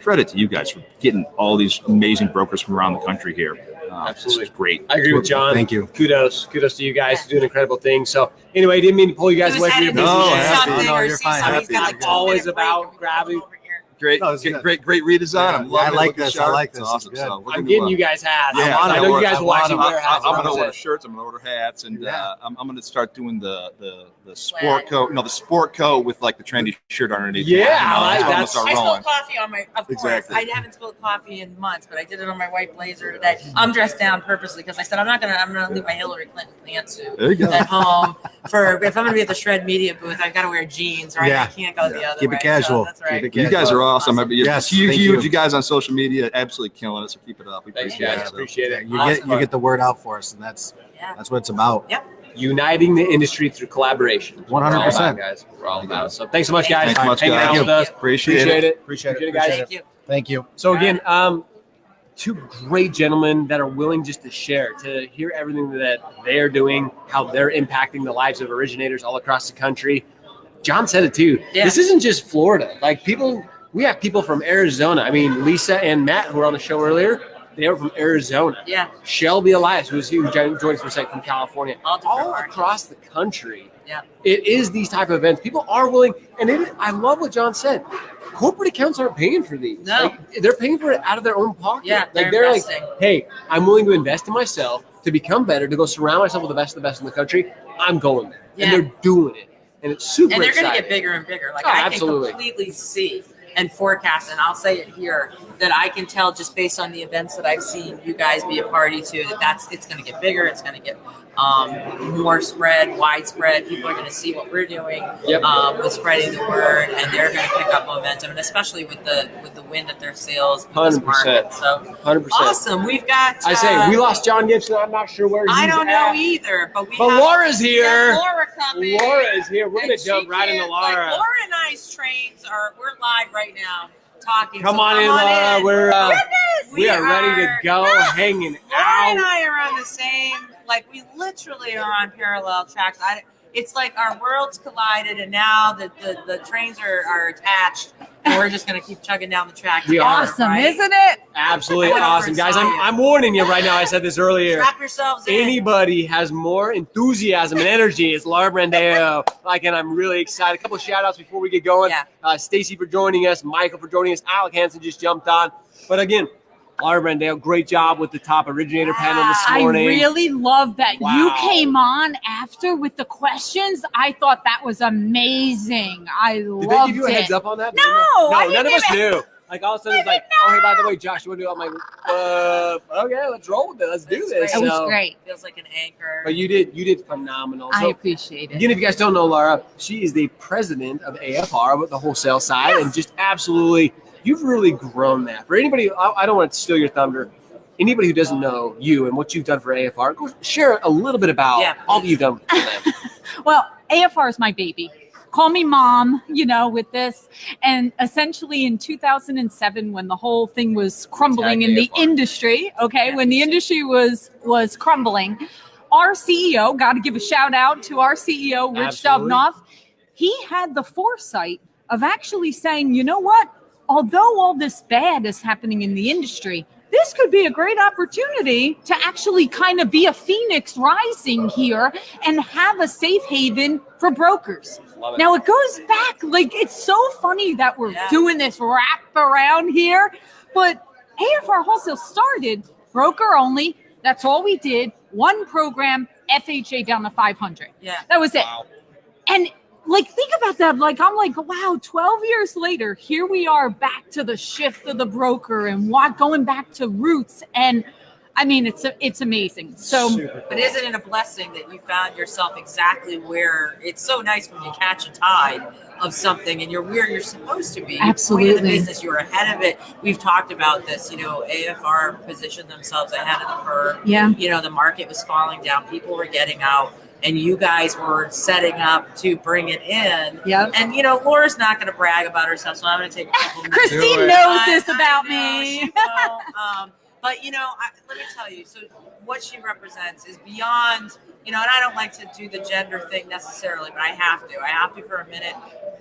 credit to you guys for getting all these amazing brokers from around the country here. Absolutely. It's great. I agree with John. Thank you. Kudos to you guys for doing incredible things. So anyway, didn't mean to pull you guys away from your business. No, you're fine. It's always about grabbing. Great redesign. I like this. I like this. Awesome. So I'm getting you guys hats. Yeah, I know you guys will actually wear hats. I'm going to order shirts. I'm going to order hats, and I'm going to start doing the sport coat. The sport coat with like the trendy shirt underneath. Yeah, I spilled coffee on my. Of course, Exactly. I haven't spilled coffee in months, but I did it on my white blazer today. I'm dressed down purposely because I said I'm gonna leave my Hillary Clinton pantsuit at home if I'm gonna be at the Shred Media booth. I've got to wear jeans, right? I can't go the other way. Keep it casual. So that's right. You guys are awesome. Yes, huge. you. You guys on social media, absolutely killing it. So keep it up. We Thanks, appreciate guys. it. Appreciate it. You get the word out for us, and that's what it's about. Yep. Uniting the industry through collaboration. 100%, guys. We're all about it. So thanks so much, guys. Thanks so much, Hanging guys. out with us. Appreciate it. Appreciate it, guys. Thank you. So again, two great gentlemen that are willing just to share, to hear everything that they're doing, how they're impacting the lives of originators all across the country. John said it too. Yeah. This isn't just Florida. Like we have people from Arizona. I mean, Lisa and Matt, who were on the show earlier, they were from Arizona. Yeah. Shelby Elias, who joined us for a second from California. All across the country. Yeah. It is these type of events. People are willing, and I love what John said. Corporate accounts aren't paying for these. No. Like, they're paying for it out of their own pocket. Yeah, they're investing. like, hey, I'm willing to invest in myself to become better, to go surround myself with the best of the best in the country. I'm going there. Yeah. And they're doing it. And it's super And they're going to exciting. get bigger and bigger. Like Oh, I absolutely. can completely see and forecast, and I'll say it here, that I can tell just based on the events that I've seen you guys be a party to, it's going to get bigger. It's going to get more widespread. People are going to see what we're doing with spreading the word, and they're going to pick up momentum, and especially with the wind at their sails. 100%. So 100%. awesome. We've got. I say we lost John Gibson. I'm not sure where he's I don't know at. either, but have Laura's here. Laura coming. Laura is here. We're And going to jump she right into can't- Laura. Like, Laura and I's trains we're live right now talking. Come so on in, Laura. in. We are ready to go, hanging Laura out. and I are on the same, we literally are on parallel tracks. It's like our worlds collided, and now the trains are attached, and we're just going to keep chugging down the track. We are. Awesome, right? Isn't it? Absolutely I went over awesome, and guys. saw I'm warning you right now. I said this earlier. Strap yourselves in. Anybody has more enthusiasm and energy, it's Laura Brandeo. And I'm really excited. A couple of shout outs before we get going. Yeah. Stacy for joining us, Michael for joining us, Alec Hansen just jumped on. But again, Laura Brandeo, great job with the top originator panel this morning. I really love that Wow. you came on after with the questions. I thought that was amazing. I Did loved they give you a it. heads up on that? No, I none of didn't us even- knew. All of a sudden it's like, oh, hey, by the way, Josh, you want to do it? I'm like, okay, let's roll with it. Let's do this. It was So- great. Feels like an anchor. But you did phenomenal. I So, appreciate it. again, if you guys don't know Laura, she is the president of AFR with the wholesale side, and just absolutely, you've really grown that. For anybody, I don't want to steal your thunder. Anybody who doesn't know you and what you've done for AFR, go share a little bit about all that you've done for them. Well, AFR is my baby. Call me mom, with this. And essentially in 2007, when the whole thing was crumbling in the industry, when the industry was crumbling, our CEO, got to give a shout out to our CEO, Rich Dubnoff, he had the foresight of actually saying, you know what? Although all this bad is happening in the industry, this could be a great opportunity to actually kind of be a phoenix rising here and have a safe haven for brokers. Now it goes back, it's so funny that we're doing this wrap around here, but AFR Wholesale started broker only. That's all we did. One program, FHA down to 500. Yeah. That was it. Wow. And think about that. I'm like, wow, 12 years later, here we are back to the shift of the broker and going back to roots. And I mean, it's amazing. So, but isn't it a blessing that you found yourself exactly where it's so nice when you catch a tide of something and you're where you're supposed to be? Absolutely. You're in the business, you're ahead of it. We've talked about this, AFR positioned themselves ahead of the curve. Yeah. The market was falling down, people were getting out, and you guys were setting up to bring it in. Yep. And Laura's not going to brag about herself, so I'm going to take a couple minutes. Christine knows this about me. She will. But let me tell you, so what she represents is beyond, and I don't like to do the gender thing necessarily, but I have to. I have to for a minute,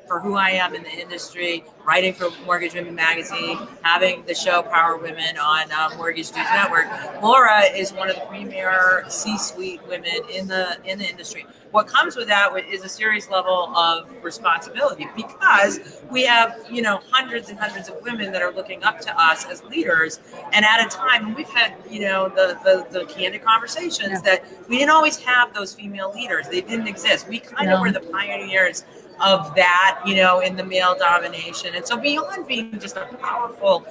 for who I am in the industry, writing for Mortgage Women magazine, having the show Power Women on Mortgage News Network. Laura is one of the premier C-suite women in the industry. What comes with that is a serious level of responsibility, because we have, hundreds and hundreds of women that are looking up to us as leaders. And at a time, and we've had, the candid conversations that we didn't always have those female leaders. They didn't exist. We kind of were the pioneers of that, in the male domination. And so beyond being just a powerful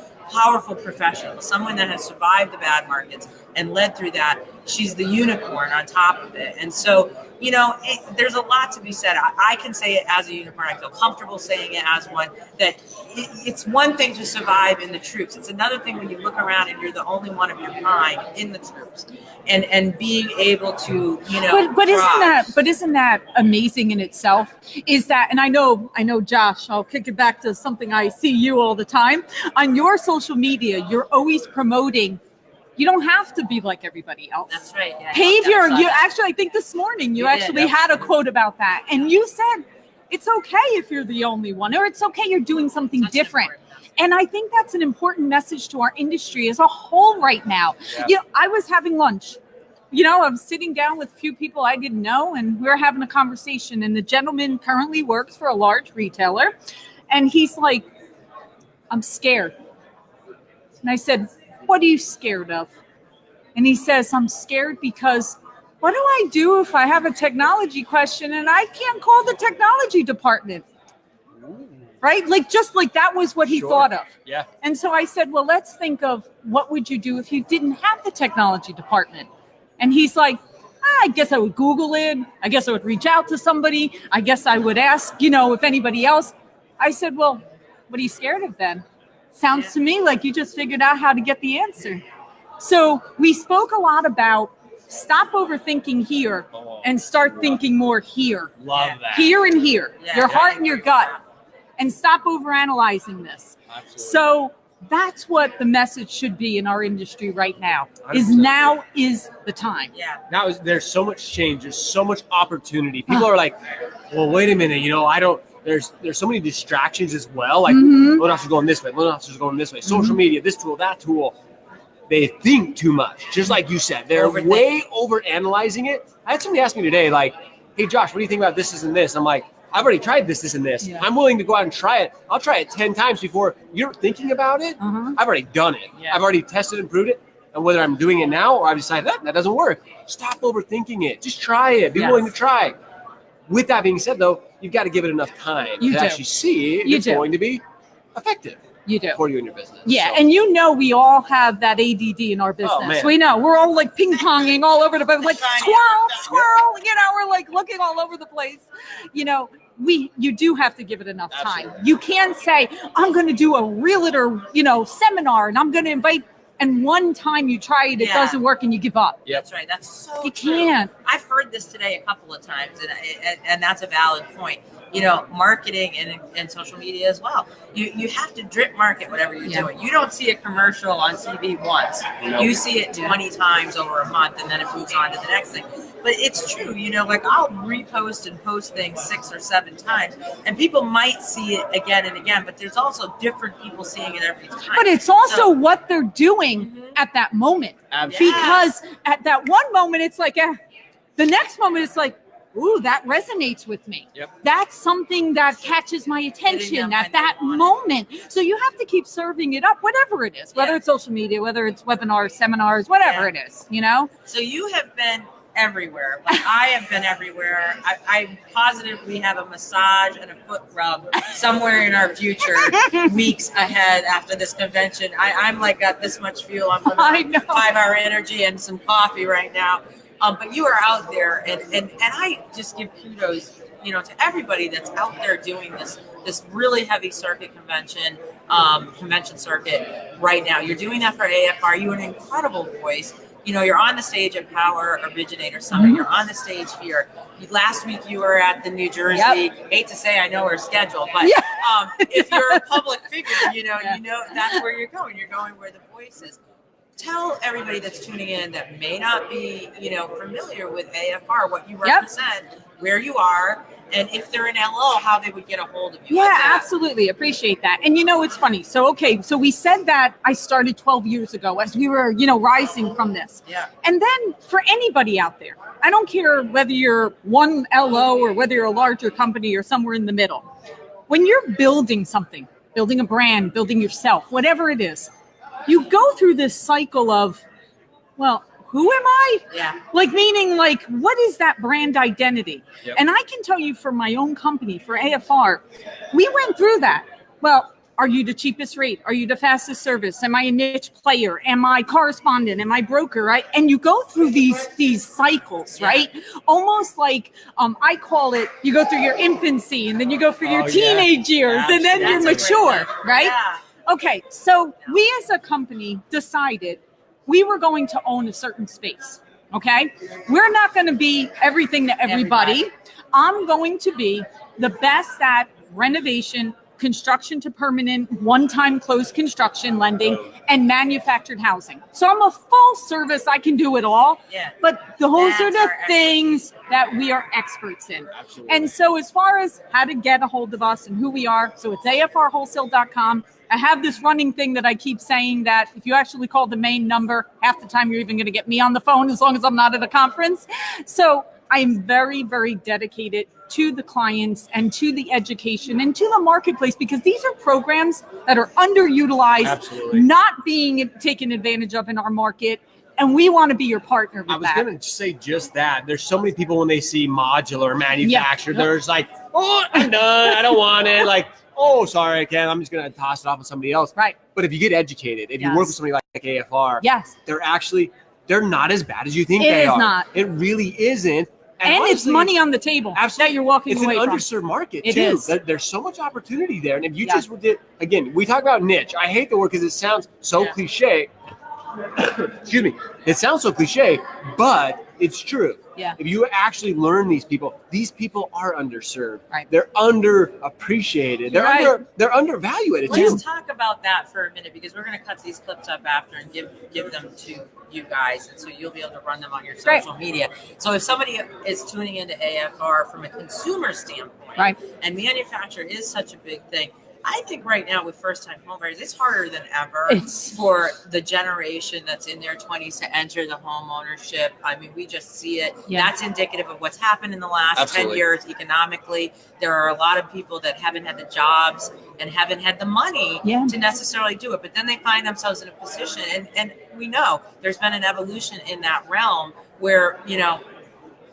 professional, someone that has survived the bad markets and led through that, she's the unicorn on top of it. And so, there's a lot to be said. I can say it as a unicorn. I feel comfortable saying it as one, that it's one thing to survive in the troops. It's another thing when you look around and you're the only one of your kind in the troops, and being able to, But isn't that amazing in itself? Is that, and I know, Josh, I'll kick it back to something I see you all the time on your social media. You're always promoting. You don't have to be like everybody else. That's right. Yeah, Pave actually, I think this morning you actually had a quote about that. And you said, it's okay if you're the only one, or it's okay you're doing something different. And I think that's an important message to our industry as a whole right now. Yeah. I was having lunch. I'm sitting down with a few people I didn't know, and we're having a conversation. And the gentleman currently works for a large retailer. And he's like, I'm scared. And I said, what are you scared of? And he says, I'm scared because what do I do if I have a technology question and I can't call the technology department? Right? Just like that was what he thought of. Yeah. And so I said, well, let's think of what would you do if you didn't have the technology department? And he's like, I guess I would Google it. I guess I would reach out to somebody. I guess I would ask, if anybody else. I said, well, what are you scared of then? Sounds to me like you just figured out how to get the answer. So we spoke a lot about stop overthinking here and start thinking more here. Love that. Here and here. Your heart and your gut. And stop overanalyzing this. Absolutely. So that's what the message should be in our industry right now. 100%. Now is the time. Yeah. Now there's so much change. There's so much opportunity. People are like, well, wait a minute. There's so many distractions as well. Like loan officers going this way, loan officers going this way, social media, this tool, that tool. They think too much, just like you said. They're way over analyzing it. I had somebody ask me today, like, hey Josh, what do you think about this and this? I'm like, I've already tried this and this. Yeah. I'm willing to go out and try it. I'll try it 10 times before you're thinking about it. I've already done it. Yeah. I've already tested and proved it. And whether I'm doing it now or I've decided that doesn't work, stop overthinking it. Just try it. Be willing to try. With that being said, though, you've got to give it enough time to actually see if it's going to be effective for you in your business. Yeah, so. And we all have that ADD in our business. We know. We're all like ping-ponging all over the place, like squirrel, we're like looking all over the place. You do have to give it enough time. You can't say, I'm going to do a realtor, seminar, and I'm going to invite, and one time you try it, it doesn't work, and you give up. Yep. That's right. That's so You true. can't. I've heard this today a couple of times, and that's a valid point. Marketing and social media as well. You have to drip market whatever you're doing. You don't see a commercial on TV once. You see it 20 times over a month, and then it moves on to the next thing. But it's true, I'll repost and post things 6 or 7 times, and people might see it again and again, but there's also different people seeing it every time. But it's also what they're doing at that moment. Absolutely. Because at that one moment, it's like, the next moment, it's like, ooh, that resonates with me. Yep. That's something that catches my attention at that moment. So you have to keep serving it up, whatever it is, whether it's social media, whether it's webinars, seminars, whatever it is, So you have been everywhere. Like I have been everywhere. I'm positive we have a massage and a foot rub somewhere in our future weeks ahead after this convention. I'm like got this much fuel. I'm going 5-hour energy and some coffee right now. But you are out there, and I just give kudos, to everybody that's out there doing this really heavy circuit convention circuit right now. You're doing that for AFR. You have an incredible voice. You're on the stage at Power Originator Summit. Mm-hmm. You're on the stage here. Last week you were at the New Jersey. Yep. Hate to say I know we're scheduled, but if you're a public figure, you know that's where you're going. You're going where the voice is. Tell everybody that's tuning in that may not be, familiar with AFR, what you represent, where you are, and if they're in LO, how they would get a hold of you. Yeah, absolutely. Appreciate that. And it's funny. So we said that I started 12 years ago as we were, rising from this. Yeah. And then for anybody out there, I don't care whether you're one LO or whether you're a larger company or somewhere in the middle. When you're building something, building a brand, building yourself, whatever it is, you go through this cycle of, well, who am I? Yeah. Meaning, what is that brand identity? Yep. And I can tell you for my own company, for AFR, we went through that. Well, are you the cheapest rate? Are you the fastest service? Am I a niche player? Am I correspondent? Am I broker? Right? And you go through these cycles, right? Almost like I call it. You go through your infancy, and then you go through your teenage years, and then you're mature, right? Yeah. Okay, so we as a company decided we were going to own a certain space, okay? We're not going to be everything to everybody. I'm going to be the best at renovation, construction to permanent, one-time closed construction lending, and manufactured housing. So I'm a full service. I can do it all. Yeah. But those are the things that we are experts in. Absolutely. And so as far as how to get a hold of us and who we are, so it's afrwholesale.com. I have this running thing that I keep saying that if you actually call the main number, half the time you're even going to get me on the phone as long as I'm not at a conference. So I'm very, very dedicated to the clients and to the education and to the marketplace because these are programs that are underutilized, not being taken advantage of in our market. And we want to be your partner with that. I was going to say just that. There's so many people when they see modular manufactured, there's like, oh, I'm done. I don't want it. Like, oh, sorry, I can't. I'm just going to toss it off on somebody else. Right. But if you get educated, if you work with somebody like AFR, they're not as bad as you think they are. It is not. It really isn't. And honestly, it's money on the table that you're walking away from. It's an underserved market, it too. Is. There's so much opportunity there. And if you just did, again, we talk about niche. I hate the word because it sounds so cliche. Excuse me. It sounds so cliche, but it's true. Yeah. If you actually learn these people are underserved. Right. They're underappreciated. They're undervalued. Let's talk about that for a minute because we're going to cut these clips up after and give them to you guys, and so you'll be able to run them on your social media. So if somebody is tuning into AFR from a consumer standpoint, and manufacturer is such a big thing, I think right now with first-time homebuyers, it's harder than ever for the generation that's in their 20s to enter the home ownership. I mean, we just see it. Yeah. That's indicative of what's happened in the last 10 years economically. There are a lot of people that haven't had the jobs and haven't had the money to necessarily do it. But then they find themselves in a position, and we know there's been an evolution in that realm where,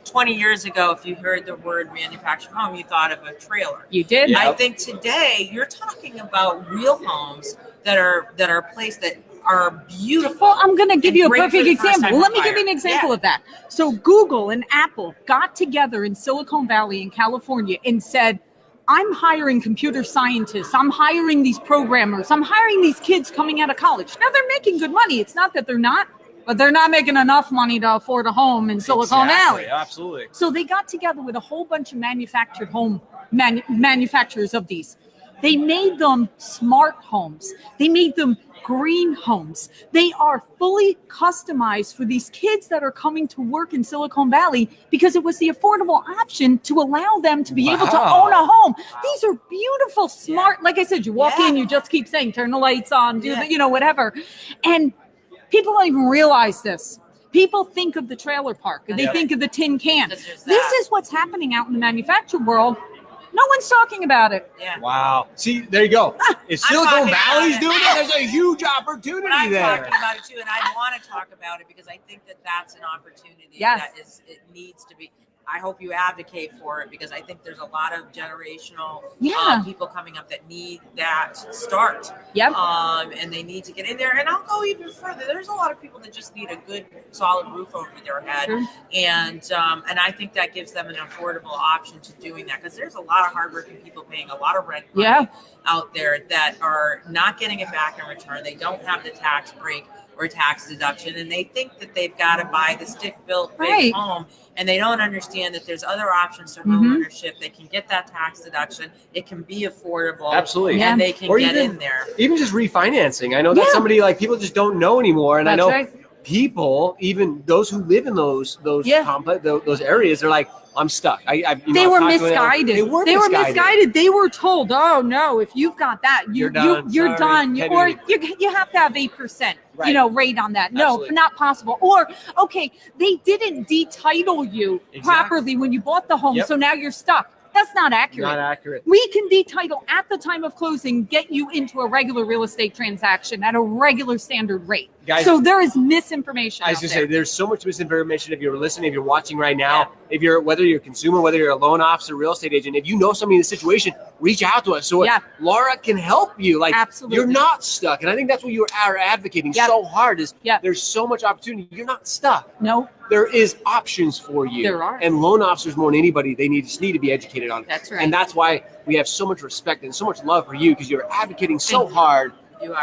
20 years ago, if you heard the word manufactured home, you thought of a trailer. You did. I think today you're talking about real homes that are placed that are beautiful. Well, I'm going to give you a perfect example. Let me give you an example of that. So Google and Apple got together in Silicon Valley in California and said, I'm hiring computer scientists. I'm hiring these programmers. I'm hiring these kids coming out of college. Now they're making good money. It's not that they're not. But they're not making enough money to afford a home in Silicon Valley. Absolutely. So they got together with a whole bunch of manufactured home manufacturers of these. They made them smart homes. They made them green homes. They are fully customized for these kids that are coming to work in Silicon Valley because it was the affordable option to allow them to be able to own a home. These are beautiful, smart. Like I said, you walk in, you just keep saying, turn the lights on, do the, whatever. And people don't even realize this. People think of the trailer park, or they think of the tin can. This is what's happening out in the manufactured world. No one's talking about it. Yeah. Wow. See, there you go. If Silicon talking Valley's about it. doing it, there's a huge opportunity But I'm there. talking about it too, and I want to talk about it because I think that that's an opportunity Yes. that it needs to be. I hope you advocate for it because I think there's a lot of generational people coming up that need that start. Yep. And they need to get in there. And I'll go even further. There's a lot of people that just need a good, solid roof over their head, Sure. and I think that gives them an affordable option to doing that because there's a lot of hardworking people paying a lot of rent money out there that are not getting it back in return. They don't have the tax break or tax deduction, and they think that they've got to buy the stick-built big home, and they don't understand that there's other options for home ownership. They can get that tax deduction. It can be affordable. Absolutely. And they can Or get even- in there. Even just refinancing. I know that's somebody like people just don't know anymore. And I know people, even those who live in those complex, those areas, they're like, I'm stuck. They were misguided. They were misguided. They were told, oh no, if you've got that, you're done. You're done. Or you have to have 8%, rate on that. No, not possible. Or okay, they didn't detitle you properly when you bought the home, so now you're stuck. That's not accurate. Not accurate. We can detitle at the time of closing, get you into a regular real estate transaction at a regular standard rate. Guys, so there is misinformation. I was going to say, there's so much misinformation. If you're listening, if you're watching right now, whether you're a consumer, whether you're a loan officer, real estate agent, if you know somebody in this situation, reach out to us so Laura can help you. Like, absolutely, you're not stuck. And I think that's what you are advocating so hard is there's so much opportunity. You're not stuck. No. There is options for you. There are. And loan officers, more than anybody, they just need to be educated on it. That's right. And that's why we have so much respect and so much love for you because you're advocating so hard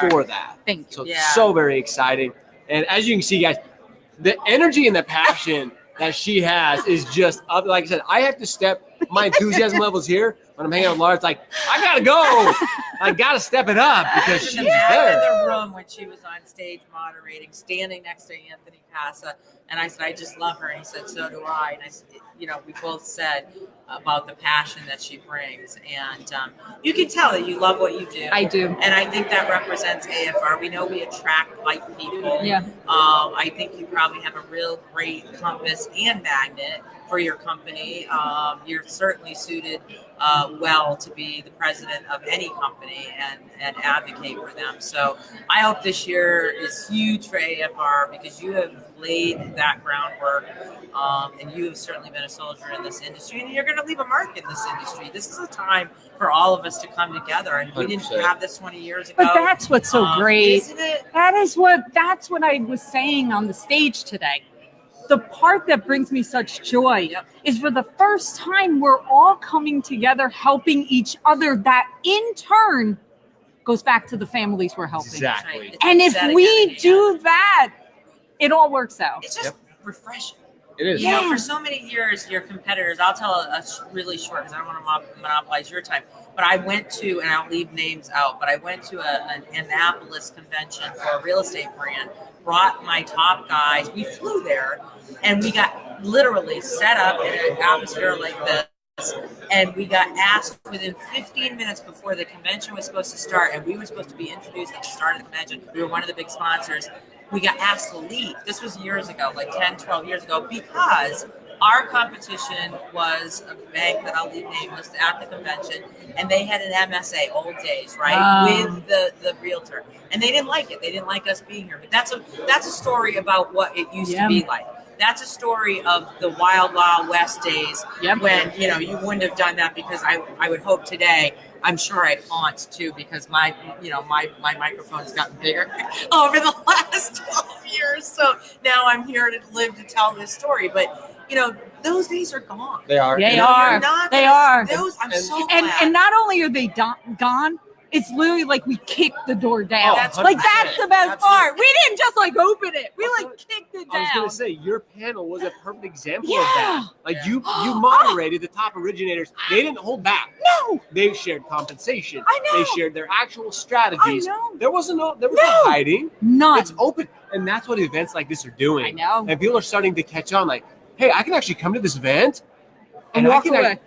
for that. Thank you. So it's so very exciting. And as you can see, guys, the energy and the passion that she has is just up. Like I said, I have to step my enthusiasm levels here when I'm hanging out with Laura. It's like, I got to go. I got to step it up because she's in the back there. of the room when she was on stage moderating, standing next to Anthony Casa, and I said, I just love her. And he said, so do I. And I said, we both said about the passion that she brings. And you can tell that you love what you do. I do. And I think that represents AFR. We know we attract like people. Yeah. I think you probably have a real great compass and magnet for your company. You're certainly suited well to be the president of any company and advocate for them. So I hope this year is huge for AFR because you have laid that groundwork and you have certainly been a soldier in this industry and you're going to leave a mark in this industry. This is a time for all of us to come together, and we didn't 100%. have this 20 years ago. But that's what's so great. Isn't it? That's what I was saying on the stage today. The part that brings me such joy is for the first time we're all coming together, helping each other. That in turn goes back to the families we're helping. Exactly. Right. And if Setting we everything do that, it all works out. It's just refreshing. It is. You know, for so many years, your competitors, I'll tell a really short because I don't want to monopolize your time, but I went to, and I'll leave names out, but I went to an Annapolis convention for a real estate brand, brought my top guys. We flew there and we got literally set up in an atmosphere like this. And we got asked within 15 minutes before the convention was supposed to start, and we were supposed to be introduced at the start of the convention. We were one of the big sponsors. We got asked to leave. This was years ago, like 10, 12 years ago, because our competition was a bank that I'll leave nameless at the convention, and they had an MSA, old days, right, with the realtor. And they didn't like it. They didn't like us being here. But that's a story about what it used to be like. That's a story of the wild, wild west days when, you wouldn't have done that because I would hope today, I'm sure I'd haunt too because my microphone's gotten bigger over the last 12 years. So now I'm here to live to tell this story. But, those days are gone. They are. They are. They are. I'm so glad. And not only are they gone, it's literally like we kicked the door down. That's like that's the best part. We didn't just open it. We kicked it down. I was going to say, your panel was a perfect example of that. Like you moderated the top originators. They didn't hold back. No. They shared compensation. I know. They shared their actual strategies. I know. There was no hiding. None. It's open. And that's what events like this are doing. I know. And people are starting to catch on like, hey, I can actually come to this event and walk away.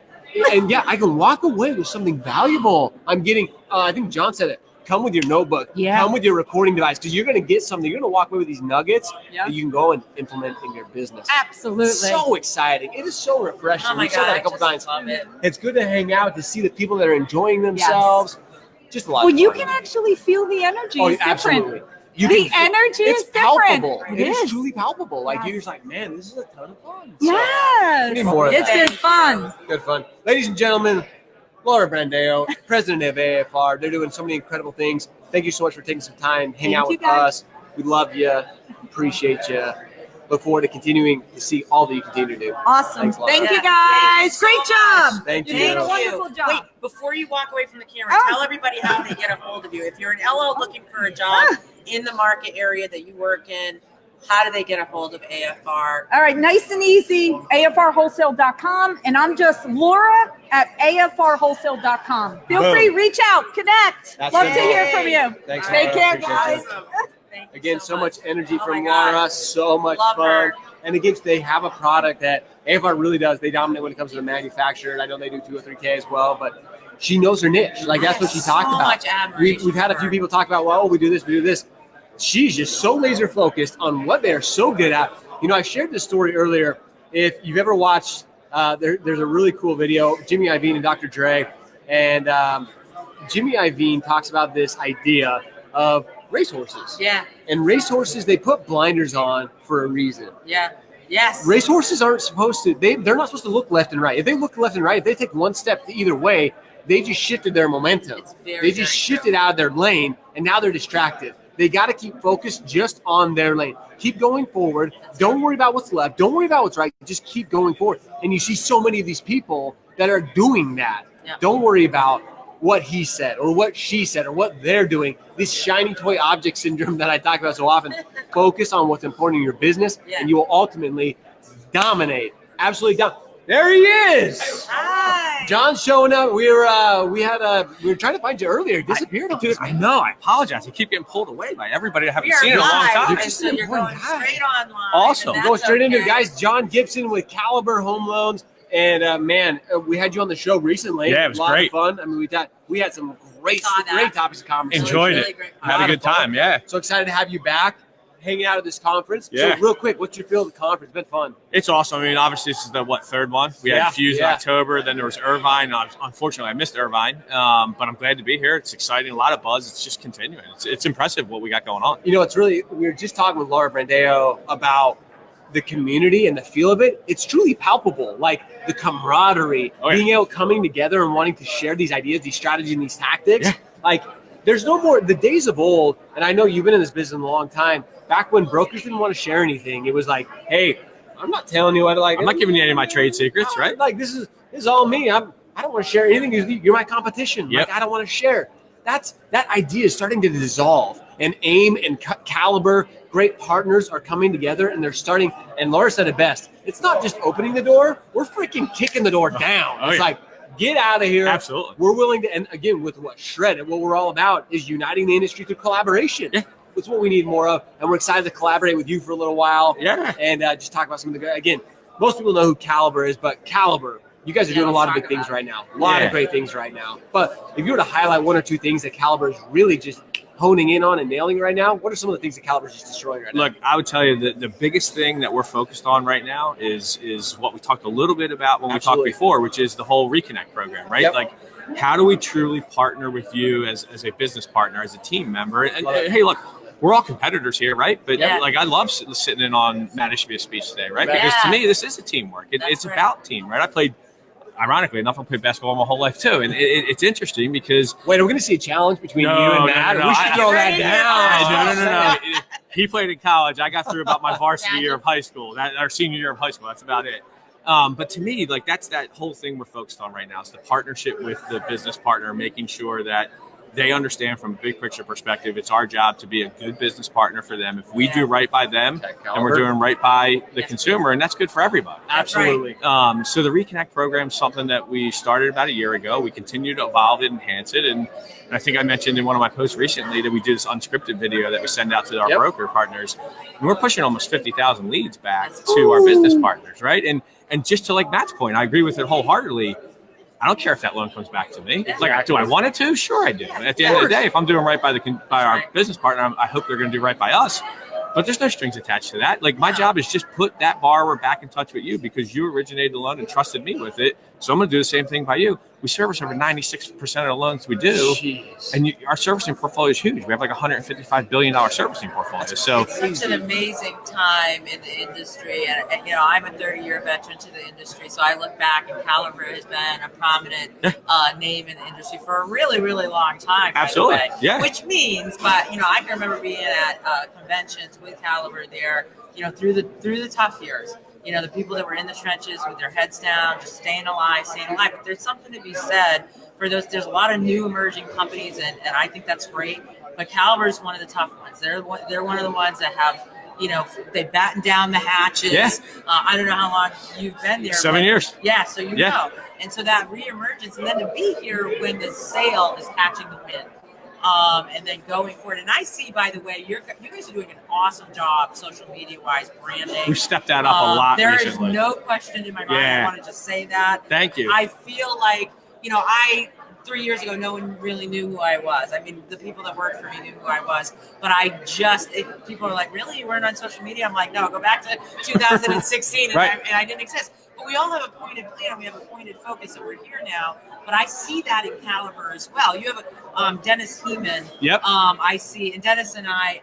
I can walk away with something valuable. I'm getting, I think John said it, come with your notebook. Yeah. Come with your recording device because you're going to get something. You're going to walk away with these nuggets Yeah. that you can go and implement in your business. Absolutely. It's so exciting. It is so refreshing. Oh my We've said God, that I a couple just times. love it. It's good to hang out, to see the people that are enjoying themselves. Just a lot Well, of you fun. can actually feel the energy. Oh, is different. absolutely. You The can- energy it's is different. palpable. It It is is. truly palpable. Like Yes. you're just like, man, this is a ton of fun. So, Yes. we need more of It's that. been fun. Good fun. Ladies and gentlemen, Laura Brandeo, president of AFR. They're doing so many incredible things. Thank you so much for taking some time, hang out with us. We love you. Appreciate you. Look forward to continuing to see all that you continue to do. Awesome. Thanks a lot. Thank you Yes, guys. thank you Great so job. much. Thank You you. did a wonderful job. Wait, before you walk away from the camera, Oh. tell everybody how they get a hold of you. If you're an LO looking for a job in the market area that you work in, how do they get a hold of AFR? All right, nice and easy, afrwholesale.com. And I'm just Laura at afrwholesale.com. Feel Boom. free, reach out, connect. That's Love to it. hear from you. Thanks, Take Laura. care, Appreciate guys. you. Thank you Again, so much energy Oh from my God. Laura. So much Love fun. her. And again, they have a product that AFR really does. They dominate when it comes to the manufacturer. I know they do 203K as well, but she knows her niche. Like that's what she talked So about. much admiration We've had a for few her. people talk about, well, we do this, we do this. She's just so laser focused on what they are so good at. You know, I shared this story earlier. If you've ever watched, there's a really cool video, Jimmy Iovine and Dr. Dre, and Jimmy Iovine talks about this idea of racehorses. Yeah, And racehorses, they put blinders on for a reason. yeah, yes. Racehorses aren't supposed to, they're not supposed to look left and right. If they look left and right, if they take one step either way, they just shifted their momentum. It's very, They just very shifted out of their lane, and now they're distracted. They got to keep focused just on their lane. Keep going forward. Don't worry about what's left. Don't worry about what's right. Just keep going forward. And you see so many of these people that are doing that. Yeah. Don't worry about what he said or what she said or what they're doing. This shiny toy object syndrome that I talk about so often. Focus on what's important in your business, Yeah. and you will ultimately dominate. Absolutely dominate. There he is. Hi. John's showing up. We were trying to find you earlier. He disappeared. Dude, I know. I apologize. I keep getting pulled away by everybody I haven't We are seen in a long live, time. and so you're going straight online. Awesome. and Going that's straight into it, okay. guys. John Gibson with Caliber Home Loans, and we had you on the show recently. Yeah, it was a lot great. of fun. I mean, we had some great Saw that. great topics of conversation. Enjoyed Really it. great. Had a good time. Yeah. So excited to have you back, hanging out at this conference. Yeah. So real quick, what's your feel of the conference? It's been fun. It's awesome. I mean, obviously, this is the third one. We Yeah, had Fuse yeah. in October. Then there was Irvine. Unfortunately, I missed Irvine, but I'm glad to be here. It's exciting. A lot of buzz. It's just continuing. It's impressive what we got going on. You know, we were just talking with Laura Brandeo about the community and the feel of it. It's truly palpable, like the camaraderie, Oh, yeah. being able coming together and wanting to share these ideas, these strategies, and these tactics. Yeah. Like, there's no more the days of old. And I know you've been in this business a long time. Back when brokers didn't want to share anything, it was like, hey, I'm not telling you what to like. I'm not giving you any of my trade secrets, right? Like this is all me. I don't want to share anything. You're my competition. Yep. Like I don't want to share. That idea is starting to dissolve. And AIME and Caliber, great partners, are coming together, and they're starting. And Laura said it best. It's not just opening the door. We're freaking kicking the door down. Oh, It's yeah. like, get out of here. Absolutely. We're willing to. And again, with what Shred, what we're all about is uniting the industry through collaboration. Yeah. That's what we need more of. And we're excited to collaborate with you for a little while. Yeah. And just talk about some of the, again, most people know who Caliber is, but Caliber, you guys are doing a lot of big things right now. A lot of great things right now. But if you were to highlight one or two things that Caliber is really just honing in on and nailing right now, what are some of the things that Caliber is just destroying right now? Look, I would tell you that the biggest thing that we're focused on right now is what we talked a little bit about when Absolutely. we talked before, which is the whole Reconnect program, right? Yep. Like, how do we truly partner with you as a business partner, as a team member? And hey, look, we're all competitors here, right? But Yeah. like, I love sitting in on Matt Ishbia's speech today, right? Yeah. Because to me, this is a teamwork. It's right. about team, right? Ironically enough, I played basketball my whole life too, and it's interesting because Wait, we're going to see a challenge between you and Matt. no, We should throw that down. no. He played in college. I got through about my varsity year of high school, our senior year of high school. That's about it. But to me, like that's that whole thing we're focused on right now. It's the partnership with the business partner, making sure that they understand from a big picture perspective, it's our job to be a good business partner for them. If we do right by them, and we're doing right by the consumer, and that's good for everybody. Absolutely. So the Reconnect program is something that we started about a year ago. We continue to evolve it, enhance it, and I think I mentioned in one of my posts recently that we do this unscripted video that we send out to our broker partners. And we're pushing almost 50,000 leads back to our business partners, right? And just to like Matt's point, I agree with it wholeheartedly. I don't care if that loan comes back to me. Like, do I want it to? Sure, I do. At the end of the day, if I'm doing right by our business partner, I hope they're going to do right by us. But there's no strings attached to that. Like, my job is just put that borrower back in touch with you because you originated the loan and trusted me with it. So I'm going to do the same thing by you. We service over 96% of the loans we do. Jeez. And our servicing portfolio is huge. We have like a $155 billion servicing portfolio. So it's such an amazing time in the industry. And I'm a 30-year veteran to the industry. So I look back and Caliber has been a prominent name in the industry for a really, really long time. Absolutely. By the way. Yeah. Which means, but, I can remember being at conventions with Caliber there, through the tough years. The people that were in the trenches with their heads down, just staying alive. But there's something to be said for those. There's a lot of new emerging companies, and I think that's great. But Caliber is one of the tough ones. They're one of the ones that have, they batten down the hatches. Yeah. I don't know how long you've been there. 7 years. Yeah, so know. And so that reemergence, and then to be here when the sale is catching the wind. And then going forward. And I see, by the way, you guys are doing an awesome job social media wise, branding. We've stepped that up a lot recently. There is no question in my mind. I want to just say that. Thank you. I feel like, 3 years ago, no one really knew who I was. I mean, the people that worked for me knew who I was, but people are like, really? You weren't on social media? I'm like, no, go back to 2016 Right. and I didn't exist. But we all have a pointed plan. We have a pointed focus, and we're here now. But I see that in Caliber as well. You have Dennis Heeman. Yep. I see, and Dennis and I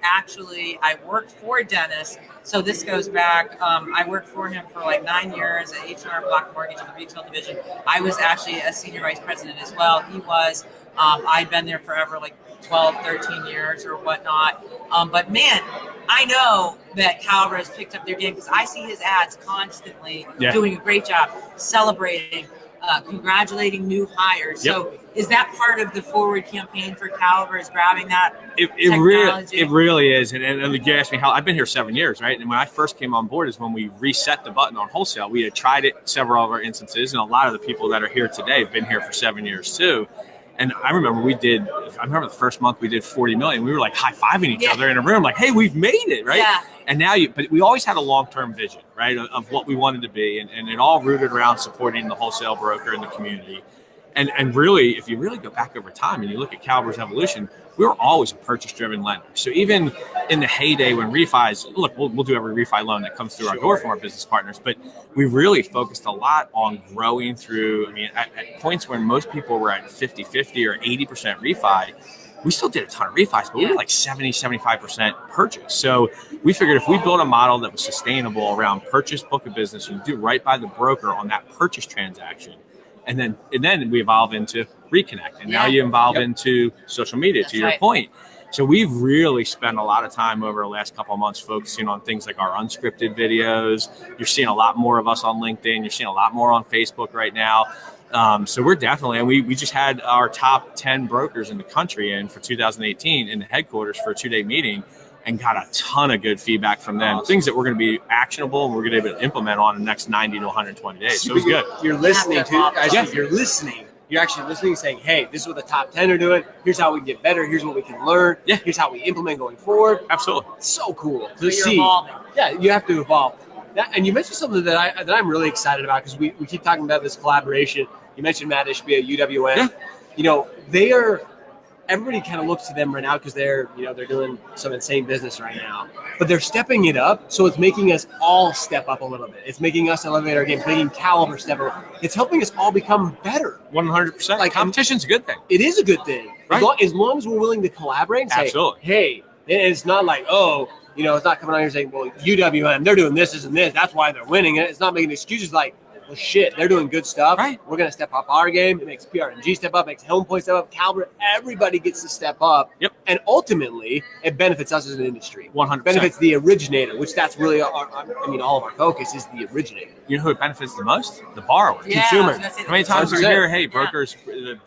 worked for Dennis. So this goes back. I worked for him for like 9 years at H&R Block Mortgage in the retail division. I was actually a senior vice president as well. He was. I'd been there forever, like 12, 13 years or whatnot. But man, I know that Caliber has picked up their game because I see his ads constantly doing a great job celebrating, congratulating new hires. Yep. So is that part of the forward campaign for Caliber, is grabbing that It really is. And you asked me how I've been here 7 years, right? And when I first came on board is when we reset the button on wholesale. We had tried it several of our instances, and a lot of the people that are here today have been here for 7 years too. And I remember the first month we did 40 million. We were like high-fiving each other in a room, like, hey, we've made it, right? Yeah. And now but we always had a long-term vision, right, of what we wanted to be. And it all rooted around supporting the wholesale broker in the community. And really, if you really go back over time and you look at Caliber's evolution, we were always a purchase-driven lender. So even in the heyday when refis, look, we'll do every refi loan that comes through our door from our business partners, but we really focused a lot on growing through, at points when most people were at 50-50 or 80% refi, we still did a ton of refis, but we were like 70-75% purchase. So we figured if we built a model that was sustainable around purchase book of business, you do right by the broker on that purchase transaction, and then we evolve into reconnect, and now you evolve into social media. That's to your point. So we've really spent a lot of time over the last couple of months focusing on things like our unscripted videos. You're seeing a lot more of us on LinkedIn. You're seeing a lot more on Facebook right now. So we're definitely, and we just had our top 10 brokers in the country in for 2018 in the headquarters for a 2-day meeting, and got a ton of good feedback from them. Things that we're going to be actionable and we're going to be able to implement on in the next 90 to 120 days. So it was good. You're listening you're listening. You're actually listening, saying, hey, this is what the top 10 are doing. Here's how we can get better. Here's what we can learn. Yeah. Here's how we implement going forward. Absolutely. It's so cool to You're see. evolving. Yeah, you have to evolve. And you mentioned something that I'm really excited about, because we keep talking about this collaboration. You mentioned Matt Ishbia, UWM. Yeah. Everybody kind of looks to them right now because they're doing some insane business right now, but they're stepping it up. So it's making us all step up a little bit. It's making us elevate our game, making Caliber step up. It's helping us all become better. 100%. Like, competition's a good thing. It is a good thing. Right. As long as we're willing to collaborate and say, Absolutely. hey, and it's not like, it's not coming on here saying, well, UWM, they're doing this, and this. That's why they're winning. And it's not making excuses like, well, shit, they're doing good stuff. Right. We're going to step up our game. It makes PRNG step up, makes Home Point step up, Caliber. Everybody gets to step up. Yep. And ultimately, it benefits us as an industry. 100%. Benefits the originator, which that's really, all of our focus is the originator. You know who it benefits the most? The borrower. Yeah, Consumer. I was gonna say How many times do we 100%. hear, hey, brokers,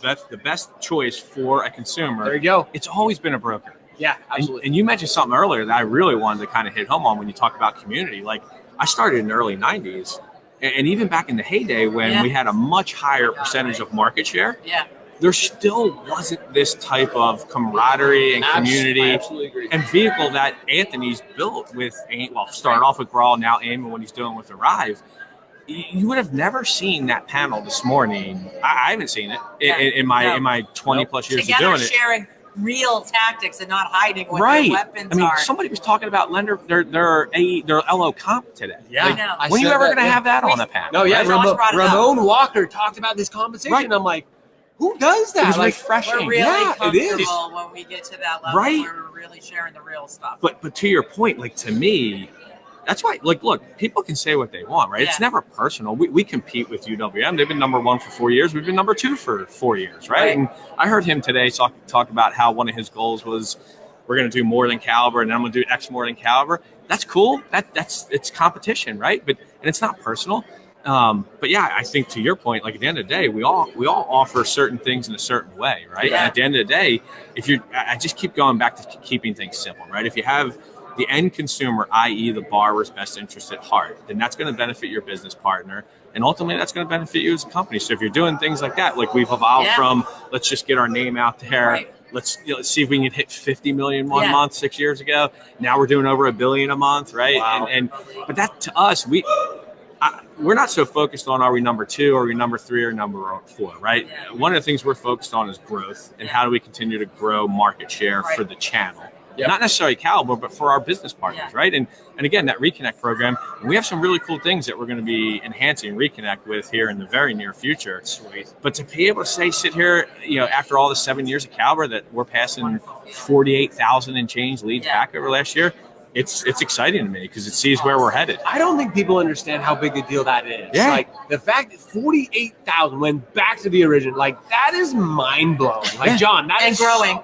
that's the best choice for a consumer? There you go. It's always been a broker. Yeah, absolutely. And you mentioned something earlier that I really wanted to kind of hit home on when you talk about community. Like, I started in the early 90s, and even back in the heyday when we had a much higher percentage of market share, there still wasn't this type of camaraderie and community and vehicle that Anthony's built with, started off with Brawl, now AIME, and what he's doing with Arrive. you would have never seen that panel this morning. I haven't seen it in my 20 plus years Together of doing it. sharing real tactics and not hiding what Right. their weapons I mean, are. somebody was talking about their LO comp today. Yeah. Like, I know. when are you said ever that, going to yeah. have that on a panel? No, yeah, right? Josh brought it up. Ramon Walker talked about this compensation. Right. I'm like, who does that? It was Like, refreshing. We're really Yeah, it is. comfortable when we get to that level Right. where we're really sharing the real stuff. But to your point, like to me, that's why. Like, look, people can say what they want, right? It's Yeah. never personal. We compete with UWM. They've been number 1 for 4 years. We've been number 2 for 4 years, right? And I heard him today talk about how one of his goals was we're going to do more than Caliber, and then I'm going to do X more than Caliber. That's cool. It's competition, right? And it's not personal. But yeah, I think to your point, like at the end of the day, we all offer certain things in a certain way, right? Yeah. And at the end of the day, I just keep going back to keeping things simple, right? If you have the end consumer, i.e. the borrower's best interest at heart, then that's going to benefit your business partner. And ultimately, that's going to benefit you as a company. So if you're doing things like that, like we've evolved from, let's just get our name out there. Right. Let's see if we can hit 50 million one Yeah. month 6 years ago. Now we're doing over $1 billion a month, right? Wow. But that to us, we're not so focused on are we number 2, or are we number 3, or number 4, right? Yeah. One of the things we're focused on is growth and how do we continue to grow market share for the channel. Yep. Not necessarily Caliber, but for our business partners, Yeah. right? And again, that Reconnect program, we have some really cool things that we're going to be enhancing Reconnect with here in the very near future. Sweet. But to be able to sit here, after all the 7 years of Caliber, that we're passing 48,000 and change leads back over last year, it's exciting to me because it sees where we're headed. I don't think people understand how big a deal that is. Yeah. Like the fact that 48,000 went back to the original, like that is mind blowing. Like John, that And is growing.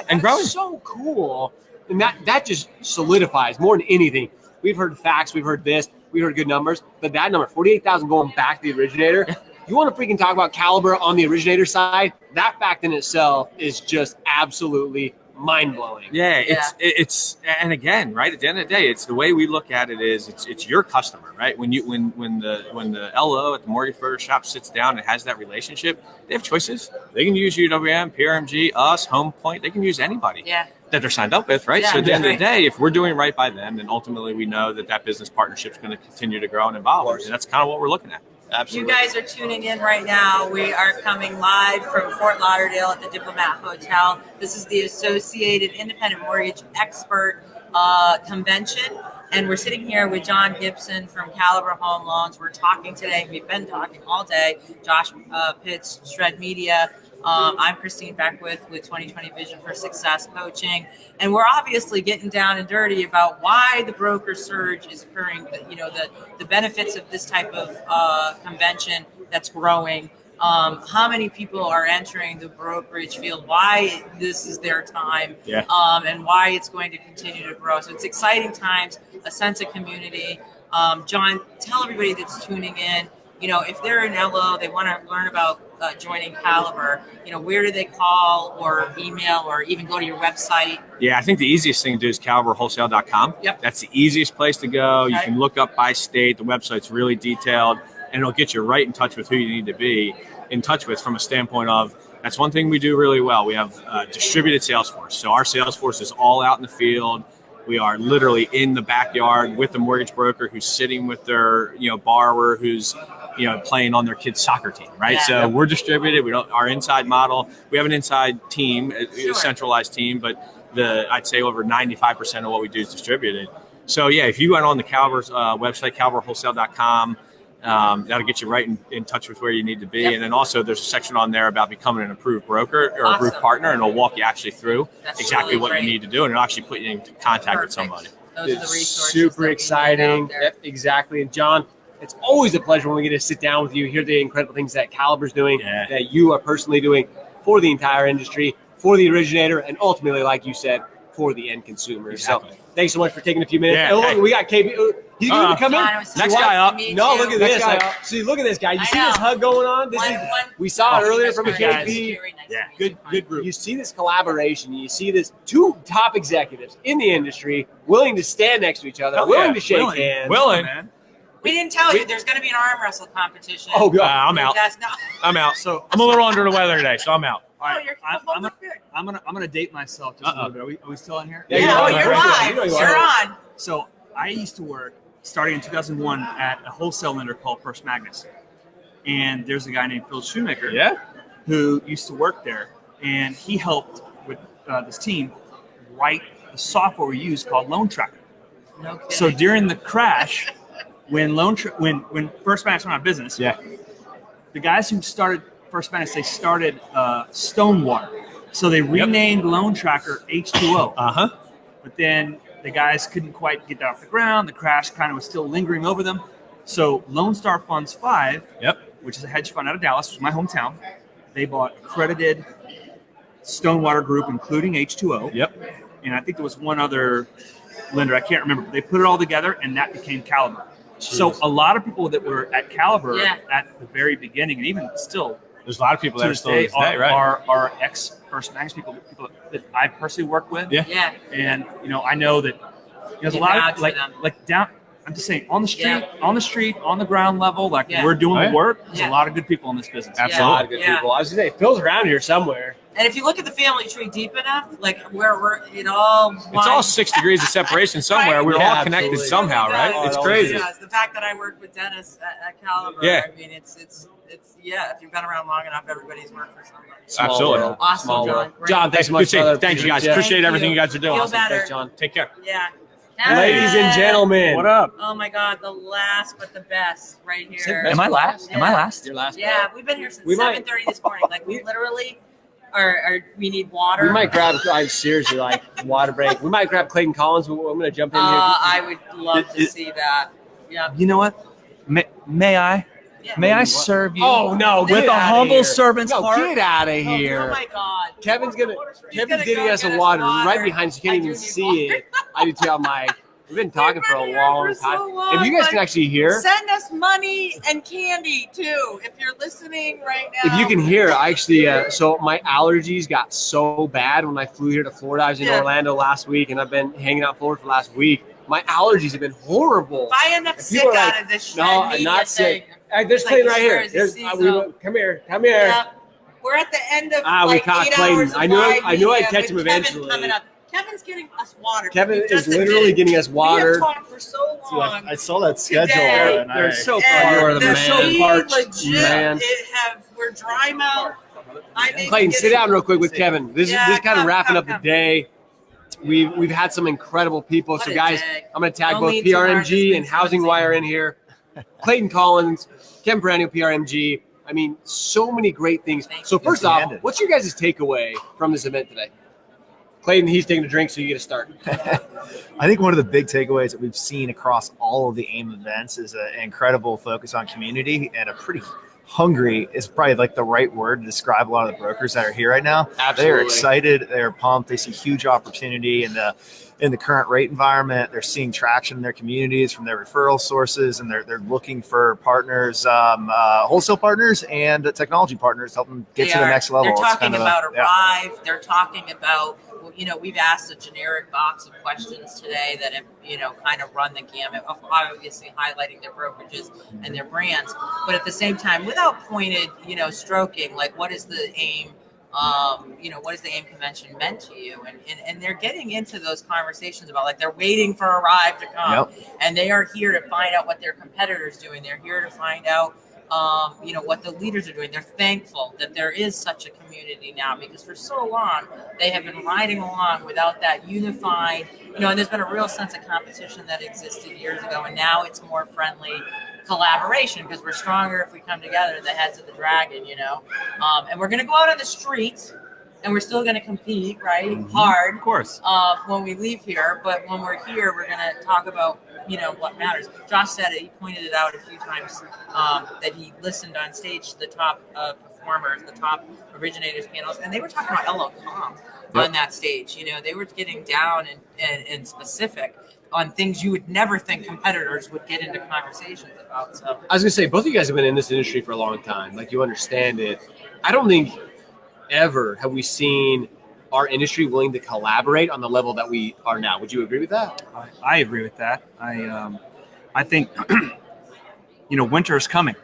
And growing. So cool. And that just solidifies more than anything. We've heard facts, we've heard this, we heard good numbers, but that number, 48,000 going back to the originator. You want to freaking talk about Caliber on the originator side? That fact in itself is just absolutely mind blowing. Yeah, it's and again, right at the end of the day, it's the way we look at it is it's your customer, right? When the LO at the mortgage broker shop sits down and has that relationship, they have choices. They can use UWM, PRMG, us, Home Point. They can use anybody that they're signed up with, right? Yeah, so at the end of the day, if we're doing right by them, then ultimately we know that business partnership is going to continue to grow and evolve, and that's kind of what we're looking at. You guys are tuning in right now. We are coming live from Fort Lauderdale at the Diplomat Hotel. This is the Associated Independent Mortgage Expert Convention. And we're sitting here with John Gibson from Caliber Home Loans. We're talking today. We've been talking all day. Josh Pitts, Shred Media. I'm Christine Beckwith with 2020 Vision for Success Coaching. And we're obviously getting down and dirty about why the broker surge is occurring, the benefits of this type of convention that's growing. How many people are entering the brokerage field, why this is their time, and why it's going to continue to grow. So it's exciting times, a sense of community. John, tell everybody that's tuning in, if they're in LO, they want to learn about joining Caliber, where do they call or email or even go to your website? Yeah, I think the easiest thing to do is caliberwholesale.com. Yep. That's the easiest place to go. Okay. You can look up by state. The website's really detailed, and it'll get you right in touch with who you need to be in touch with from a standpoint of, that's one thing we do really well. We have distributed sales force. So our sales force is all out in the field. We are literally in the backyard with the mortgage broker who's sitting with their borrower who's playing on their kid's soccer team, right? Yeah. So we're distributed. Our inside model. We have an inside team, a centralized team, but I'd say over 95% of what we do is distributed. So yeah, if you went on the Caliber's website, caliberwholesale.com, that'll get you right in touch with where you need to be. And then also there's a section on there about becoming an approved broker or approved partner, and it'll walk you actually through exactly what you need to do, and it'll actually put you in contact with somebody. Those are the resources. Super exciting. Yep, exactly. And John, it's always a pleasure when we get to sit down with you, hear the incredible things that Caliber's doing, that you are personally doing for the entire industry, for the originator, and ultimately, like you said, for the end consumer. Exactly. So thanks so much for taking a few minutes. Yeah, and look, hey. we got KB. He's going to come in. Next guy up. No, look at this. See, look at this guy. You see this hug going on? We saw it earlier from a KB. Yeah, Good group. You see this collaboration. You see this two top executives in the industry willing to stand next to each other, willing to shake hands. Man. We didn't tell you there's going to be an arm wrestle competition. Oh, God. I'm out. That's not. I'm out. So I'm a little under the weather today, so I'm out. Oh, you're I'm gonna date myself just a little bit. Are we still on here? You're live. You're on. So I used to work starting in 2001 at a wholesale lender called First Magnus. And there's a guy named Phil Shoemaker who used to work there. And he helped with this team write the software we use called Loan Tracker. No kidding. So during the crash, when when First Magnus went out of business, the guys who started First Magnus, they started Stonewater. So they renamed Loan Tracker H2O. But then the guys couldn't quite get that off the ground. The crash kind of was still lingering over them. So Lone Star Funds 5, which is a hedge fund out of Dallas, which is my hometown, they bought accredited Stonewater Group, including H2O. And I think there was one other lender, I can't remember. They put it all together, and that became Caliber. So a lot of people that were at Caliber at the very beginning, and even still, there's a lot of people that are still to this day, are ex First Magnus people that I personally work with. And I know that there's a lot of like down. I'm just saying on the street, on the ground level, like we're doing the work. There's a lot of good people in this business. Absolutely, a lot of good people. I was gonna say, Phil's around here somewhere. And if you look at the family tree deep enough, like where it's all 6 degrees of separation somewhere. We're all connected somehow, right? It's crazy. The fact that I worked with Dennis at Caliber, I mean, it's if you've been around long enough, everybody's worked for somebody. Absolutely. Awesome, John. Great. John, thanks so much. Thank you, guys. Appreciate everything you guys are doing. Feel better. Thanks, John. Take care. Yeah. Ladies and gentlemen, what up? Oh my God, the last but the best right here. Am I last? Am I last? You're last. Yeah, we've been here since 7:30 this morning. Like we literally we need water. We might grab. I'm seriously like water break. We might grab Clayton Collins. I'm going to jump in here. I would love to see that. Yeah. You know what? May I? Yeah. May I serve you? Oh no! With a humble servant's heart. Get out of here! Oh my God! Kevin's getting us some water right behind us. You can't even see it. I do too. I'm like, we've been talking for a long time. If you guys can actually hear, send us money and candy too. If you're listening right now. If you can hear, I actually, so my allergies got so bad when I flew here to Florida. I was in Orlando last week, and I've been hanging out in Florida for the last week. My allergies have been horrible. If I end up sick out of this shit, no, I'm not sick. There's Clayton right here. Come here. Yeah. We're at the end of we caught Clayton. I knew I'd catch him Kevin eventually. coming up. Kevin's getting us water. Kevin is literally getting us water. We have talked for so long. I saw that schedule. Today. They're so far. They're so parched, man. We're dry mouth. Clayton, sit down real quick with Kevin. This is kind of wrapping up the day. We've had some incredible people. So guys, I'm going to tag both PRMG and Housing Wire in here. Clayton Collins, Kevin Perennial, PRMG. I mean, so many great things. So first off, what's your guys' takeaway from this event today? Clayton, he's taking a drink, so you get to start. I think one of the big takeaways that we've seen across all of the AIME events is an incredible focus on community and a pretty hungry is probably like the right word to describe a lot of the brokers that are here right now. Absolutely. They're excited. They're pumped. They see huge opportunity in the current rate environment. They're seeing traction in their communities from their referral sources, and they're looking for partners, wholesale partners and technology partners to help them get to the next level. They're talking about Arrive. They're talking about, we've asked a generic box of questions today that have, kind of run the gamut of obviously highlighting their brokerages and their brands, but at the same time, without pointed, stroking, like what is the AIME, what is the AIME convention meant to you? And they're getting into those conversations about like they're waiting for Arrive to come, and they are here to find out what their competitors doing. They're here to find out what the leaders are doing. They're thankful that there is such a community now, because for so long they have been riding along without that unified, and there's been a real sense of competition that existed years ago, and now it's more friendly collaboration because we're stronger if we come together, the heads of the dragon, and we're going to go out on the streets and we're still going to compete, right? Hard, of course, when we leave here. But when we're here, we're going to talk about what matters. Josh said it. He pointed it out a few times that he listened on stage to the top performers, the top originators panels, and they were talking about LO.com on that stage. They were getting down and specific on things you would never think competitors would get into conversations about. So I was going to say, both of you guys have been in this industry for a long time. Like, you understand it. I don't think ever have we seen our industry willing to collaborate on the level that we are now. Would you agree with that? I agree with that. I think winter is coming,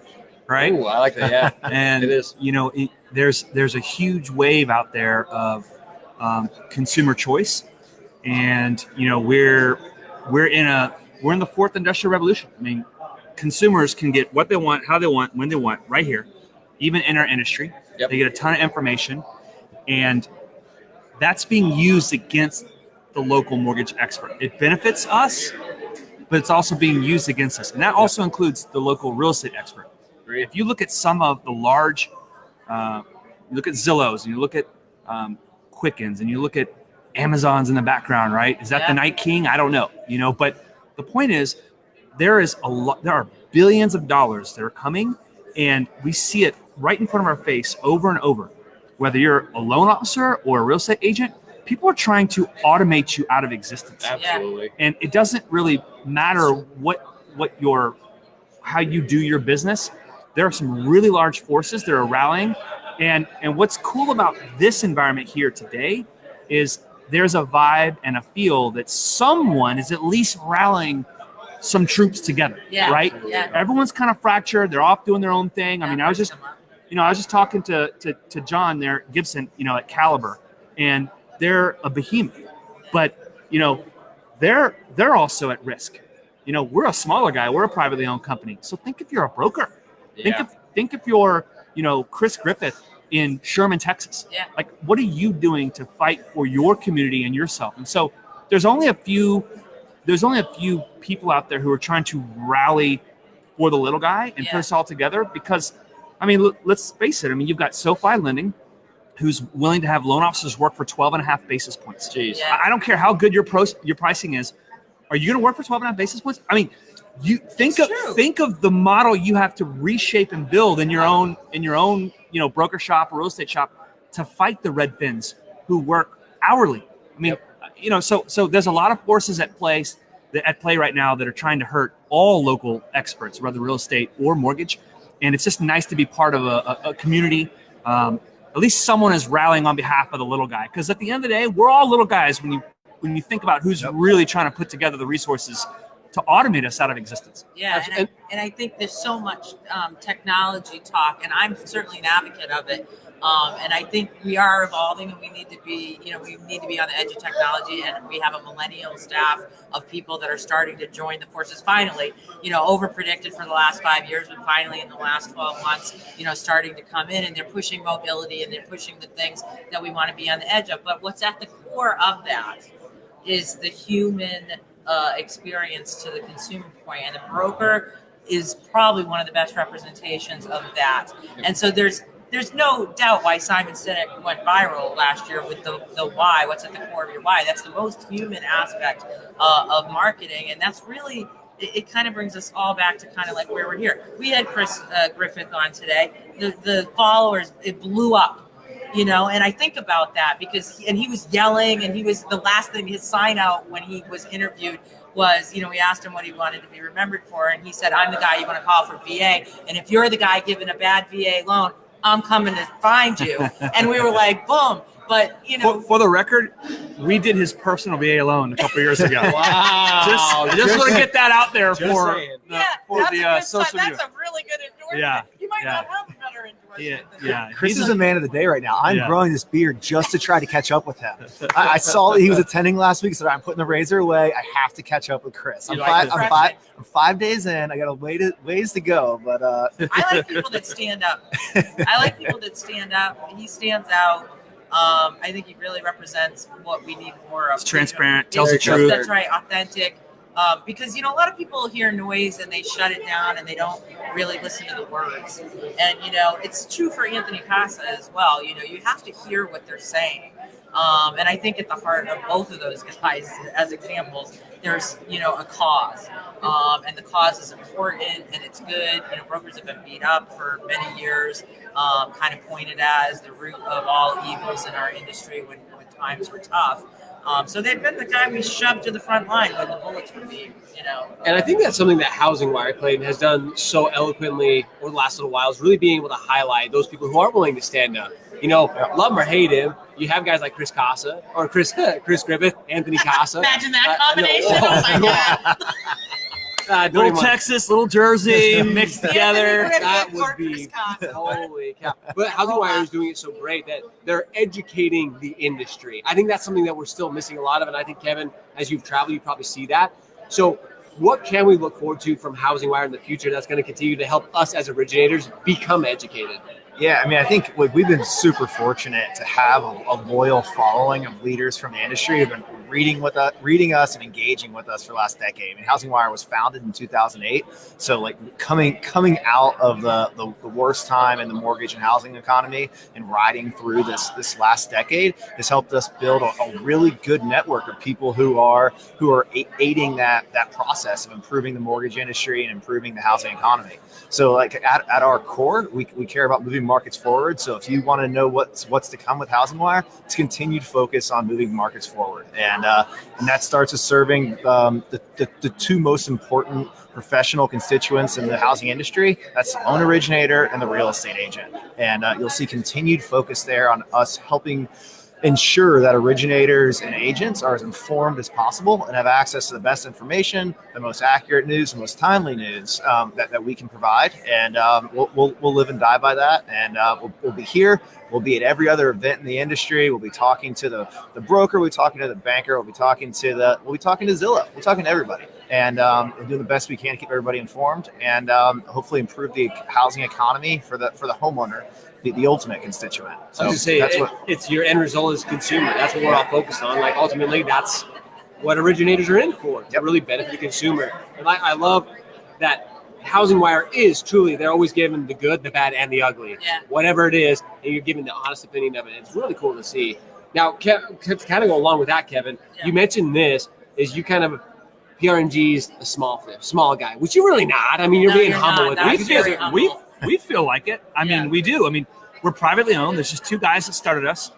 right? Ooh, I like that. Yeah, and it is. There's a huge wave out there of consumer choice, and we're in we're in the fourth industrial revolution. I mean, consumers can get what they want, how they want, when they want, right here, even in our industry. They get a ton of information, and that's being used against the local mortgage expert. It benefits us, but it's also being used against us. And that also includes the local real estate expert. If you look at some of the large, you look at Zillows, and you look at Quickens, and you look at Amazon's in the background, right? Is that the Night King? I don't know, but the point is there are billions of dollars that are coming, and we see it right in front of our face over and over. Whether you're a loan officer or a real estate agent, people are trying to automate you out of existence. Absolutely. And it doesn't really matter how you do your business. There are some really large forces that are rallying. And what's cool about this environment here today is there's a vibe and a feel that someone is at least rallying some troops together, right? Yeah. Everyone's kind of fractured. They're off doing their own thing. I mean, I was just talking to John there, Gibson, at Caliber, and they're a behemoth, but they're also at risk. We're a smaller guy. We're a privately owned company. So think if you're a broker. Yeah. Think if you're, Chris Griffith in Sherman, Texas. Yeah. Like, what are you doing to fight for your community and yourself? And so there's only a few people out there who are trying to rally for the little guy and put us all together because, I mean, let's face it. I mean, you've got SoFi Lending, who's willing to have loan officers work for 12.5 basis points. Jeez. Yeah. I don't care how good your pricing is. Are you going to work for 12.5 basis points? I mean, you think of the model you have to reshape and build in your own broker shop or real estate shop to fight the Redfins who work hourly. I mean, so there's a lot of forces at play right now that are trying to hurt all local experts, whether real estate or mortgage. And it's just nice to be part of a community. At least someone is rallying on behalf of the little guy. Because at the end of the day, we're all little guys when you think about who's really trying to put together the resources to automate us out of existence. Yeah, and I think there's so much technology talk, and I'm certainly an advocate of it. And I think we are evolving, and we need to be on the edge of technology. And we have a millennial staff of people that are starting to join the forces. Finally, over predicted for the last 5 years, but finally in the last 12 months, starting to come in, and they're pushing mobility and they're pushing the things that we want to be on the edge of. But what's at the core of that is the human experience to the consumer point, and the broker is probably one of the best representations of that. And so there's no doubt why Simon Sinek went viral last year with the why. What's at the core of your why? That's the most human aspect of marketing, and that's really it. Kind of brings us all back to kind of like where we're here. We had Chris Griffith on today. The followers, it blew up. And I think about that because he was yelling, and he was the last thing, his sign out when he was interviewed was, we asked him what he wanted to be remembered for. And he said, I'm the guy you want to call for VA. And if you're the guy giving a bad VA loan, I'm coming to find you. And we were like, boom. But, for the record, we did his personal VA loan a couple of years ago. Wow. Just want to get that out there for the social media. That's a really good endorsement. Yeah. You might not have a better endorsement. Yeah. Chris is a man of the day right now. I'm growing this beard just to try to catch up with him. I saw that he was attending last week, so I'm putting the razor away. I have to catch up with Chris. I'm 5 days in. I got a ways to go, but I like people that stand up. He stands out. I think he really represents what we need more of. It's transparent, tells the truth. That's right, authentic. Because a lot of people hear noise and they shut it down and they don't really listen to the words. And it's true for Anthony Casa as well. You have to hear what they're saying. And I think at the heart of both of those guys, as examples, there's a cause, and the cause is important and it's good. Brokers have been beat up for many years, kind of pointed as the root of all evils in our industry when times were tough. So they've been the guy we shoved to the front line when the bullets were being, And I think that's something that Housing Wire, Clayton, has done so eloquently over the last little while, is really being able to highlight those people who are willing to stand up. Love him or hate him, you have guys like Chris Casa or Chris Griffith, Anthony Casa. Imagine that combination. Oh my God. Little Texas, little Jersey mixed together. That would be holy cow. But Housing Wire is doing it so great that they're educating the industry. I think that's something that we're still missing a lot of. And I think, Kevin, as you've traveled, you probably see that. So what can we look forward to from Housing Wire in the future that's going to continue to help us as originators become educated? Yeah, I mean, I think we've been super fortunate to have a loyal following of leaders from the industry who've been reading us and engaging with us for the last decade. I mean, Housing Wire was founded in 2008, so like coming out of the worst time in the mortgage and housing economy and riding through this last decade has helped us build a really good network of people who are aiding that process of improving the mortgage industry and improving the housing economy. So like at our core, we care about moving markets forward. So if you want to know what's to come with Housing Wire, it's continued focus on moving markets forward. And that starts with serving the two most important professional constituents in the housing industry. That's the loan originator and the real estate agent. And you'll see continued focus there on us helping ensure that originators and agents are as informed as possible and have access to the best information, the most accurate news, the most timely news that we can provide. And we'll live and die by that. And we'll be here. We'll be at every other event in the industry. We'll be talking to the broker. We'll be talking to the banker. We'll be talking to Zillow. We'll be talking to everybody. And doing the best we can to keep everybody informed and hopefully improve the housing economy for the homeowner. The ultimate constituent. So I was just saying, it's your end result as a consumer. That's what we're all focused on. Like ultimately, that's what originators are in for, to really benefit the consumer. And I love that Housing Wire is truly, they're always giving the good, the bad, and the ugly. Yeah. Whatever it is, and you're giving the honest opinion of it. It's really cool to see. Now, to kind of go along with that, Kevin, you mentioned this, is you kind of PRMG's a small guy, which you're really not. I mean, you're being humble with it. We feel like it. I mean, we do. I mean, we're privately owned. There's just two guys that started us,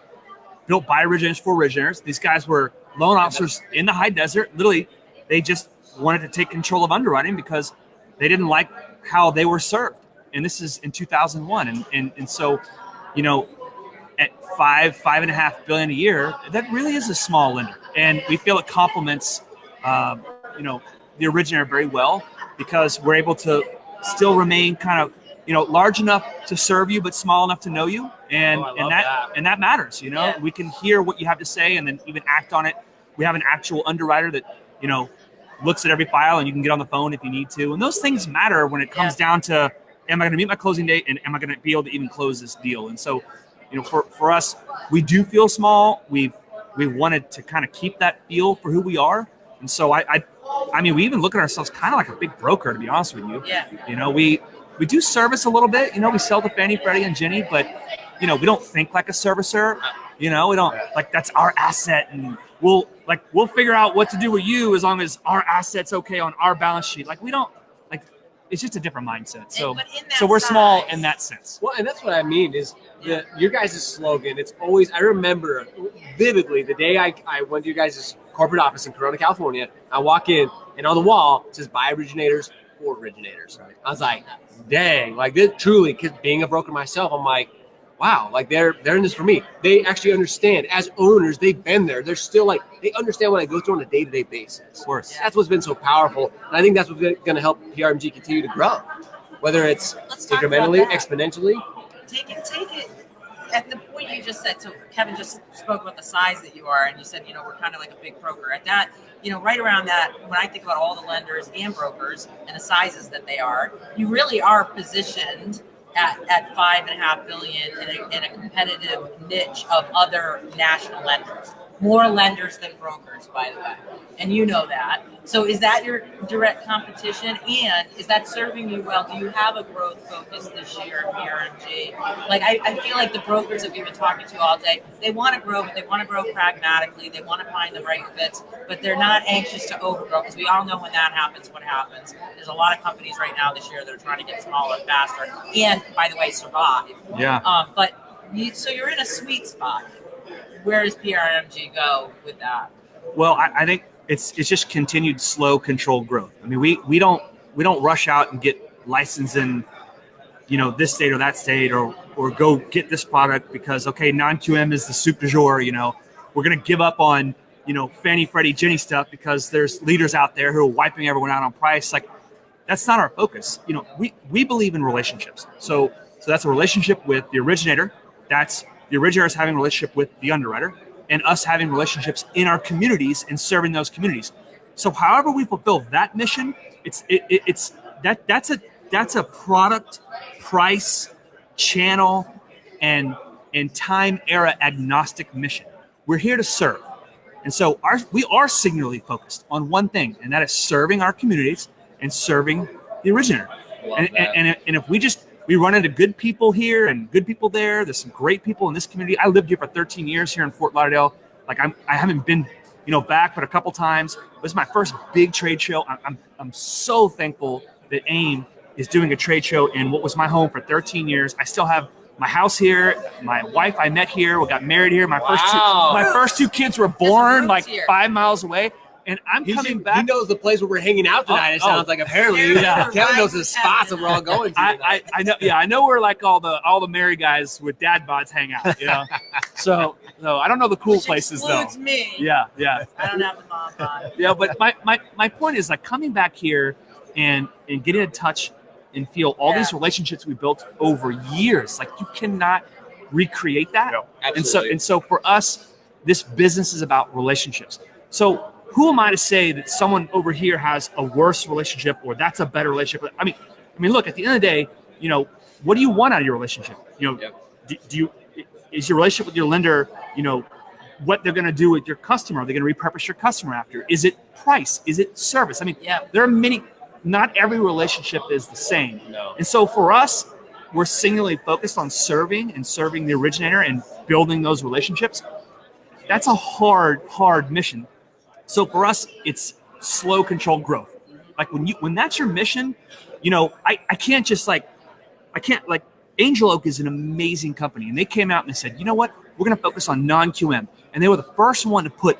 built by originators for originators. These guys were loan officers in the high desert. Literally, they just wanted to take control of underwriting because they didn't like how they were served. And this is in 2001. And so, you know, at $5.5 billion a year, that really is a small lender. And we feel it complements, the originator very well because we're able to still remain kind of, large enough to serve you, but small enough to know you. And that matters, we can hear what you have to say and then even act on it. We have an actual underwriter that, looks at every file and you can get on the phone if you need to. And those things matter when it comes down to, am I going to meet my closing date and am I going to be able to even close this deal? And so, for us, we do feel small. We wanted to kind of keep that feel for who we are. And so I mean, we even look at ourselves kind of like a big broker, to be honest with you. Yeah. We do service a little bit, we sell to Fannie, Freddie, and Ginnie, but, we don't think like a servicer, we don't like that's our asset. And we'll figure out what to do with you as long as our asset's okay on our balance sheet. Like we don't like, it's just a different mindset. So we're small in that sense. Well, and that's what I mean is your guys' slogan. It's always, I remember vividly the day I went to your guys' corporate office in Corona, California. I walk in and on the wall it says by originators for originators. Right. I was like, dang, like this truly, because being a broker myself, I'm like, wow, like they're in this for me. They actually understand as owners, they've been there. They're still like, they understand what I go through on a day-to-day basis. Of course. That's what's been so powerful. And I think that's what's going to help PRMG continue to grow, whether it's incrementally, exponentially. Take it at the point you just said. So Kevin just spoke about the size that you are, and you said, we're kind of like a big broker. At that, right around that, when I think about all the lenders and brokers and the sizes that they are, you really are positioned at $5.5 billion in a competitive niche of other national lenders. More lenders than brokers, by the way. And you know that. So is that your direct competition? And is that serving you well? Do you have a growth focus this year at PRMG? Like, I feel like the brokers that we've been talking to all day, they want to grow, but they want to grow pragmatically. They want to find the right fits, but they're not anxious to overgrow because we all know when that happens, what happens. There's a lot of companies right now this year that are trying to get smaller faster and, by the way, survive. Yeah. So you're in a sweet spot. Where does PRMG go with that? Well, I think it's just continued slow, controlled growth. I mean, we don't rush out and get licensed in, this state or that state, or go get this product because non-QM is the soup du jour. We're gonna give up on Fannie, Freddie, Ginnie stuff because there's leaders out there who are wiping everyone out on price. Like that's not our focus. We believe in relationships. So that's a relationship with the originator. That's the originators having a relationship with the underwriter and us having relationships in our communities and serving those communities. So however we fulfill that mission, that's a product, price, channel, and time era agnostic mission. We're here to serve. And so we are singularly focused on one thing, and that is serving our communities and serving the originator. And if we run into good people here and good people there, there's some great people in this community. I lived here for 13 years here in Fort Lauderdale. Like I haven't been, back but a couple times. This is my first big trade show. I'm so thankful that AIME is doing a trade show in what was my home for 13 years. I still have my house here. My wife I met here. We got married here. My first two kids were born like 5 miles away. And I'm coming back. He knows the place where we're hanging out tonight. It sounds like apparently. Yeah. Kevin knows the spots that we're all going to. I know. Yeah, I know where like all the married guys with dad bods hang out. So I don't know the cool places though. Me. Yeah. I don't have the mom bod. Yeah, but my point is like coming back here and getting in touch and feel all these relationships we built over years. Like you cannot recreate that. No, and so for us, this business is about relationships. So who am I to say that someone over here has a worse relationship or that's a better relationship? I mean, look, at the end of the day, what do you want out of your relationship? Is your relationship with your lender, what they're going to do with your customer? Are they going to repurpose your customer after? Is it price? Is it service? I mean, there are many, not every relationship is the same. No. And so for us, we're singularly focused on serving the originator and building those relationships. That's a hard mission. So for us, it's slow, controlled growth. Like when that's your mission, I can't Angel Oak is an amazing company. And they came out and they said, you know what? We're going to focus on non-QM. And they were the first one to put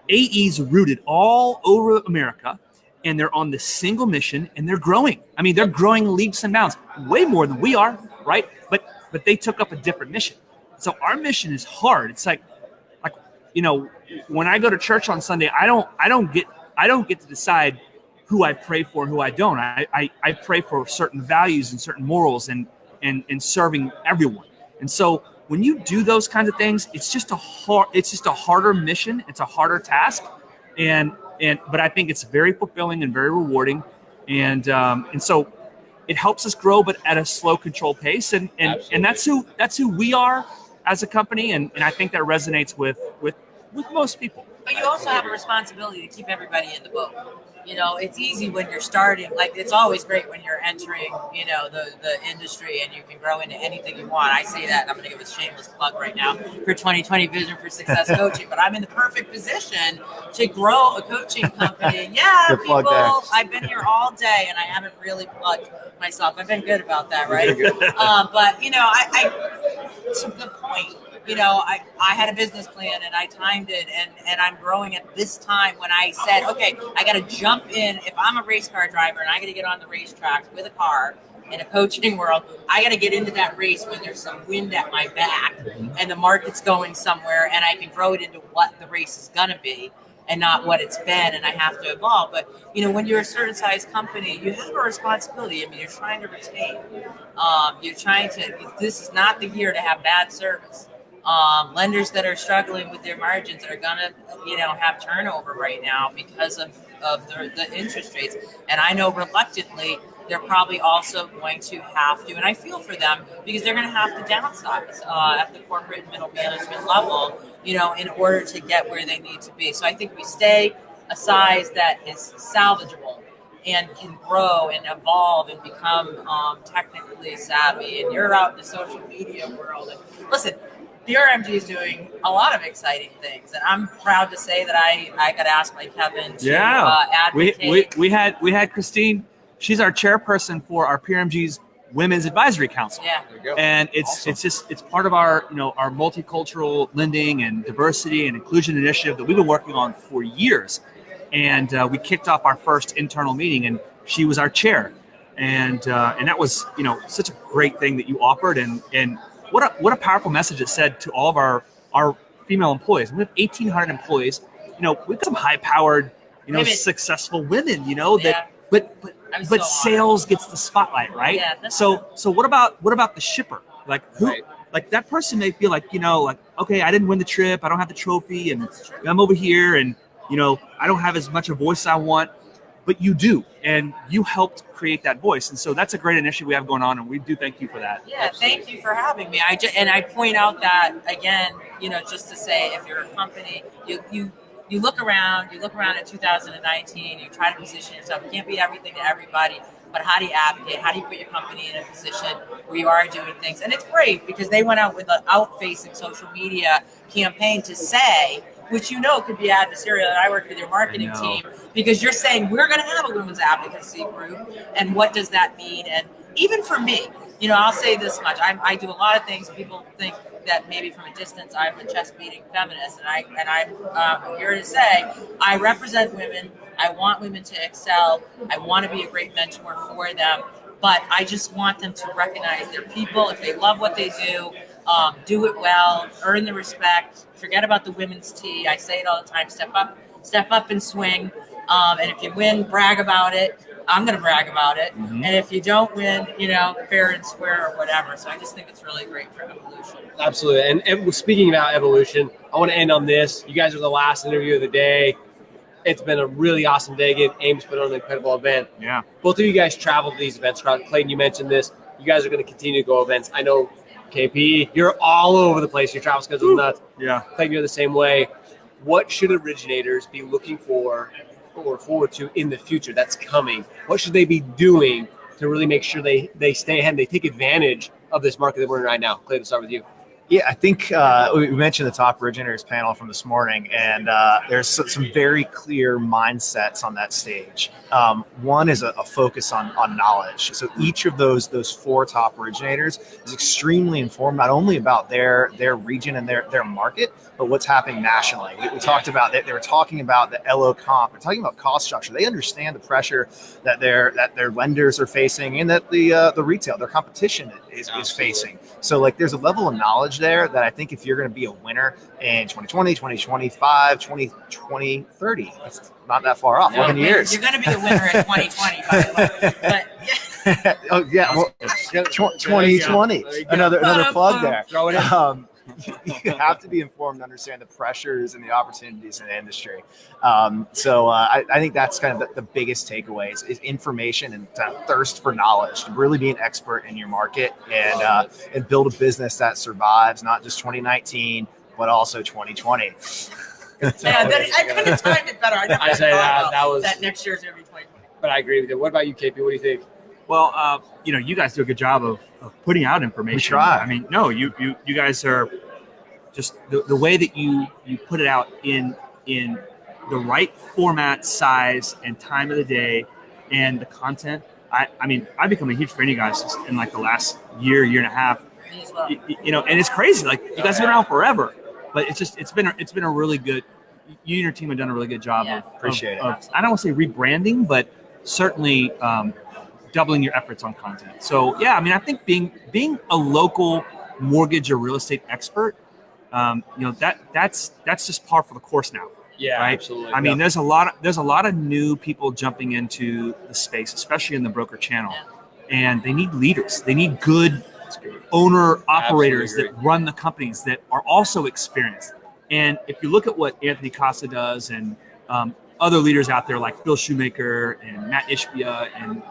AEs rooted all over America. And they're on this single mission and they're growing. I mean, they're growing leaps and bounds way more than we are, right? But they took up a different mission. So our mission is hard. It's like, when I go to church on Sunday, I don't get to decide who I pray for and who I don't. I pray for certain values and certain morals and serving everyone. And so when you do those kinds of things, it's just a harder mission. It's a harder task. But I think it's very fulfilling and very rewarding. And so it helps us grow, but at a slow, controlled pace. And that's who we are as a company. And I think that resonates with most people. But you also have a responsibility to keep everybody in the boat. It's easy when you're starting. Like it's always great when you're entering, the industry and you can grow into anything you want. I say that, and I'm going to give a shameless plug right now for 2020 Vision for Success Coaching. But I'm in the perfect position to grow a coaching company. Yeah, people. I've been here all day and I haven't really plugged myself. I've been good about that, right? But I to the point. I had a business plan and I timed it and I'm growing at this time when I said, okay, I got to jump in. If I'm a race car driver and I got to get on the racetracks with a car in a coaching world, I got to get into that race when there's some wind at my back and the market's going somewhere and I can grow it into what the race is going to be and not what it's been, and I have to evolve. But, when you're a certain size company, you have a responsibility. I mean, you're trying to retain. This is not the year to have bad service. Lenders that are struggling with their margins are gonna, have turnover right now because of the interest rates. And I know reluctantly they're probably also going to have to, and I feel for them because they're going to have to downsize at the corporate and middle management level, in order to get where they need to be. So I think we stay a size that is salvageable and can grow and evolve and become technically savvy. And you're out in the social media world. And listen, PRMG is doing a lot of exciting things, and I'm proud to say that I got asked by Kevin to advocate. We had Christine. She's our chairperson for our PRMG's Women's Advisory Council. Yeah, there you go. And it's part of our our multicultural lending and diversity and inclusion initiative that we've been working on for years. And we kicked off our first internal meeting, and she was our chair, and that was such a great thing that you offered, and what a powerful message it said to all of our female employees. We have 1,800 employees. We've got some high-powered, successful women. But sales gets the spotlight, right? Yeah, so what about the shipper? Like who? Like that person may feel like okay, I didn't win the trip, I don't have the trophy, and I'm over here, and I don't have as much a voice as I want, but you do, and you helped create that voice. And so that's a great initiative we have going on, and we do thank you for that. Yeah, thank you for having me. I point out that again, just to say, if you're a company, you look around at 2019, you try to position yourself. You can't be everything to everybody, but how do you advocate? How do you put your company in a position where you are doing things? And it's great because they went out with an out-facing social media campaign to say, which could be adversarial, and I work with your marketing team, because you're saying we're going to have a women's advocacy group, and what does that mean? And even for me, I'll say this much: I do a lot of things. People think that maybe from a distance I'm a chest-beating feminist, and I'm here to say I represent women. I want women to excel. I want to be a great mentor for them, but I just want them to recognize they're people. If they love what they do it well, earn the respect. Forget about the women's tea. I say it all the time: step up and swing. And if you win, brag about it. I'm going to brag about it. Mm-hmm. And if you don't win, fair and square or whatever. So I just think it's really great for evolution. Absolutely. And speaking about evolution, I want to end on this. You guys are the last interview of the day. It's been a really awesome day. Again, AIME's put on an incredible event. Yeah. Both of you guys travel to these events. Clayton, you mentioned this. You guys are going to continue to go events. I know, KP, you're all over the place. Your travel schedule is nuts. Yeah. Clayton, you're the same way. What should originators be looking for or forward to in the future that's coming? What should they be doing to really make sure they stay ahead and they take advantage of this market that we're in right now? Clayton, start with you. Yeah, I think we mentioned the top originators panel from this morning, and there's some very clear mindsets on that stage. One is a focus on knowledge. So each of those 4 top originators is extremely informed, not only about their region and their market, but what's happening nationally. We talked about that. They were talking about the LO comp. They're talking about cost structure. They understand the pressure that their lenders are facing, and that the retail, their competition is facing. So there's a level of knowledge there that I think if you're going to be a winner in 2020, 2025, 2020, 30, that's not that far off. 11 years. You're going to be a winner in 2020, by the way. But oh yeah, well, 2020. Another plug there. Throw it in. You have to be informed to understand the pressures and the opportunities in the industry. So I think that's kind of the biggest takeaway is information and thirst for knowledge, to really be an expert in your market and build a business that survives not just 2019, but also 2020. Yeah, I couldn't have timed it better. I say that next year's going to be 2020. But I agree with you. What about you, KP? What do you think? Well, you guys do a good job of putting out information. We try. I mean, no, you guys are just the way that you put it out in the right format, size, and time of the day, and the content. I mean, I've become a huge fan of you guys in the last year and a half. Me as well. And it's crazy. You guys have been around forever, but it's been a really good. You and your team have done a really good job of appreciate it. I don't want to say rebranding, but certainly doubling your efforts on content. So yeah, I mean, I think being a local mortgage or real estate expert, that's just par for the course now. Yeah, right? Absolutely. I mean, there's a lot of new people jumping into the space, especially in the broker channel, and they need leaders. They need good owner operators that run the companies that are also experienced. And if you look at what Anthony Costa does and other leaders out there like Phil Shoemaker and Matt Ishbia and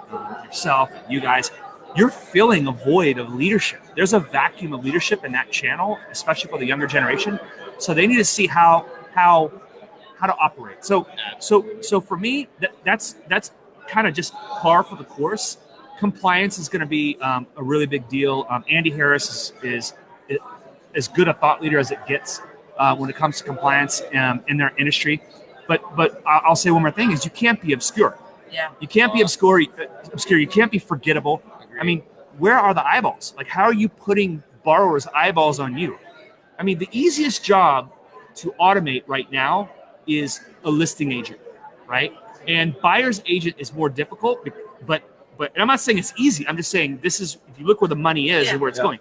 yourself and you guys, you're filling a void of leadership. There's a vacuum of leadership in that channel, especially for the younger generation. So they need to see how to operate. So for me, that's kind of just par for the course. Compliance is going to be a really big deal. Andy Harris is as good a thought leader as it gets when it comes to compliance in their industry. But I'll say one more thing: is you can't be obscure. Yeah. You can't be obscure. You can't be forgettable. I mean, where are the eyeballs? How are you putting borrowers' eyeballs on you? I mean, the easiest job to automate right now is a listing agent, right? And buyer's agent is more difficult, but and I'm not saying it's easy. I'm just saying this is, if you look where the money is and where it's going.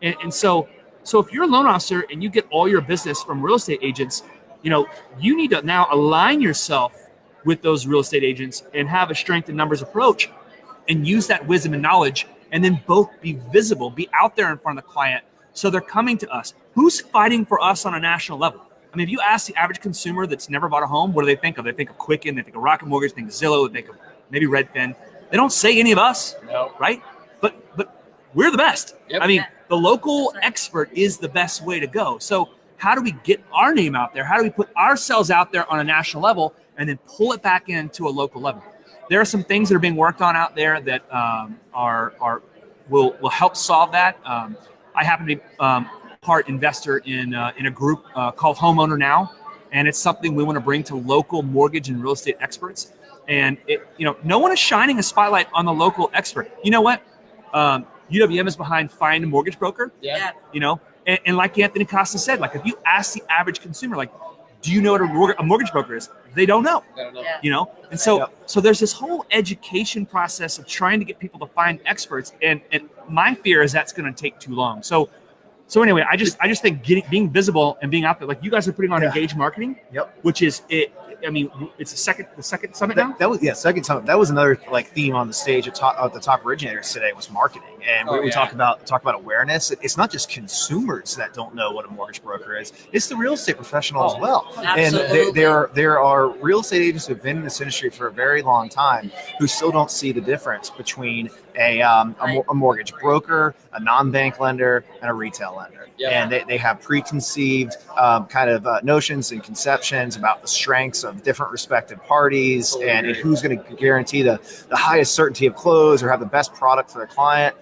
And so if you're a loan officer and you get all your business from real estate agents, you need to now align yourself with those real estate agents and have a strength in numbers approach and use that wisdom and knowledge, and then both be visible, be out there in front of the client. So they're coming to us. Who's fighting for us on a national level? I mean, if you ask the average consumer that's never bought a home, what do they think of? They think of Quicken, they think of Rocket Mortgage, they think of Zillow, they think of maybe Redfin. They don't say any of us, right? But we're the best. I mean, the local expert is the best way to go. So how do we get our name out there? How do we put ourselves out there on a national level and then pull it back into a local level? There are some things that are being worked on out there that will help solve that. I happen to be part investor in a group called Homeowner Now, and it's something we want to bring to local mortgage and real estate experts. And no one is shining a spotlight on the local expert. You know what? UWM is behind Find a Mortgage Broker. Yeah. And like Anthony Costa said, like if you ask the average consumer, like, do you know what a mortgage broker is? They don't know. And so there's this whole education process of trying to get people to find experts, and my fear is that's going to take too long. So anyway, I just think being visible and being out there, like you guys are putting on engaged marketing, which is it. I mean, it's the second summit now. That was second summit. That was another theme on the stage at the top originators today was marketing, and we talk about awareness. It's not just consumers that don't know what a mortgage broker is; it's the real estate professional as well. Absolutely. And there are real estate agents who've been in this industry for a very long time who still don't see the difference between a mortgage broker, a non-bank lender, and a retail lender. And they have preconceived notions and conceptions about the strengths of different respective parties and who's going to guarantee the highest certainty of close or have the best product for their client.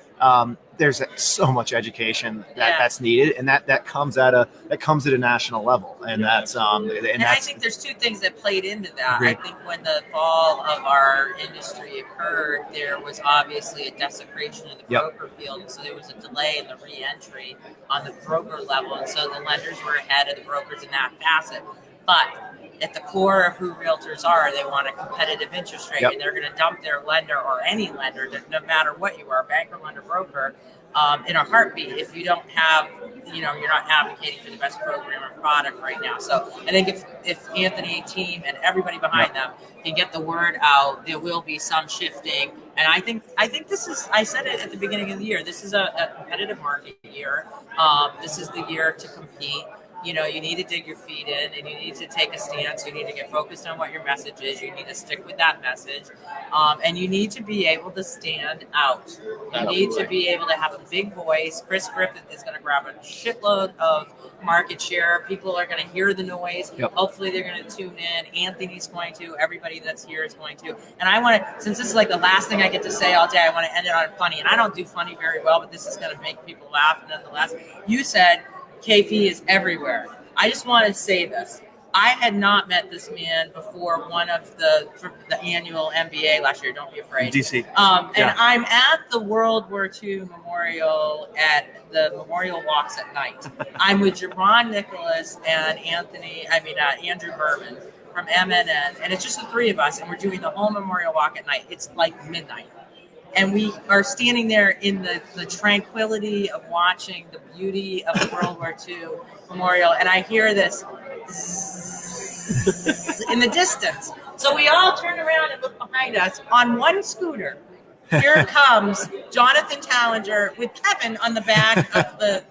There's so much education that's needed, and that comes at a national level, and that's and I think there's two things that played into that. I think when the fall of our industry occurred, there was obviously a desecration in the broker field, and so there was a delay in the re-entry on the broker level, and so the lenders were ahead of the brokers in that facet. But at the core of who realtors are, they want a competitive interest rate, and they're going to dump their lender or any lender, no matter what you are, banker, lender, broker, in a heartbeat if you don't have, you're not advocating for the best program or product right now. So I think if Anthony, team, and everybody behind them can get the word out, there will be some shifting. And I think this is, I said it at the beginning of the year, this is a competitive market year. This is the year to compete. You need to dig your feet in, and you need to take a stance. You need to get focused on what your message is. You need to stick with that message. And you need to be able to stand out. You need to be able to have a big voice. Chris Griffith is going to grab a shitload of market share. People are going to hear the noise. Hopefully they're going to tune in. Anthony's going to. Everybody that's here is going to. And I want to, since this is like the last thing I get to say all day, I want to end it on funny. And I don't do funny very well, but this is going to make people laugh nonetheless. You said KP is everywhere. I just want to say this. I had not met this man before for the annual MBA last year. Don't be afraid. DC. And I'm at the World War II Memorial at the Memorial Walks at night. I'm with Jerron Nicholas and Andrew Berman from MNN. And it's just the three of us. And we're doing the whole Memorial Walk at night. It's like midnight. And we are standing there in the tranquility of watching the beauty of the World War II Memorial. And I hear this in the distance. So we all turn around and look behind us. On one scooter, here comes Jonathan Tallinger with Kevin on the back of the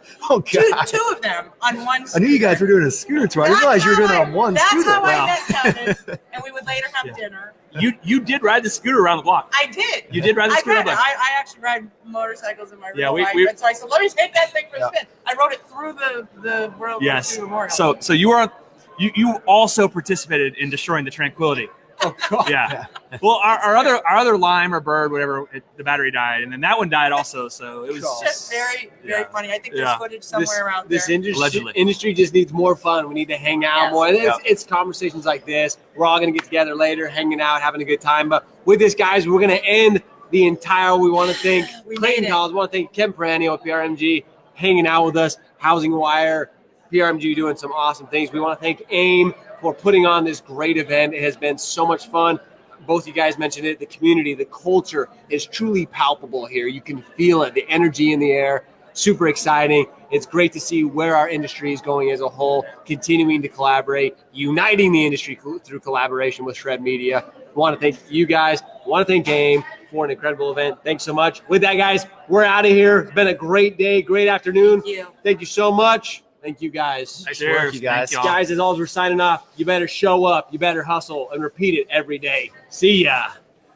two of them on one scooter. I knew you guys were doing a scooter tour. I didn't realize you were doing it on one scooter. That's how I met Kevin, and we would later have dinner. You did ride the scooter around the block. I did. You did ride the scooter around the block. I actually ride motorcycles in my real life. And so I said, let me take that thing for a spin. I rode it through the World War II Memorial. So you also participated in destroying the Tranquility. Oh God. Yeah. Well, our other lime or bird, whatever, the battery died, and then that one died also. So it was just very funny. I think there's footage somewhere out there. This industry just needs more fun. We need to hang out more. It's conversations like this. We're all going to get together later, hanging out, having a good time. But with this, guys, we're going to end the entire. We want to thank Clayton Collins. We want to thank Kevin Peranio at PRMG hanging out with us. Housing Wire, PRMG doing some awesome things. We want to thank AIME for putting on this great event. It has been so much fun. Both you guys mentioned it. The community, the culture is truly palpable here. You can feel it, the energy in the air. Super exciting. It's great to see where our industry is going as a whole, continuing to collaborate, uniting the industry through collaboration with Shred Media. I want to thank you guys. I want to thank AIME for an incredible event. Thanks so much. With that, guys, we're out of here. It's been a great day, great afternoon. Thank you. Thank you so much. Thank you guys. Nice work, you guys. Guys, as always, we're signing off. You better show up. You better hustle and repeat it every day. See ya.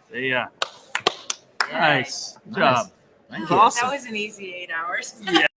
See ya. Nice. Good Nice. job. Thank you. Awesome. That was an easy 8 hours. Yeah.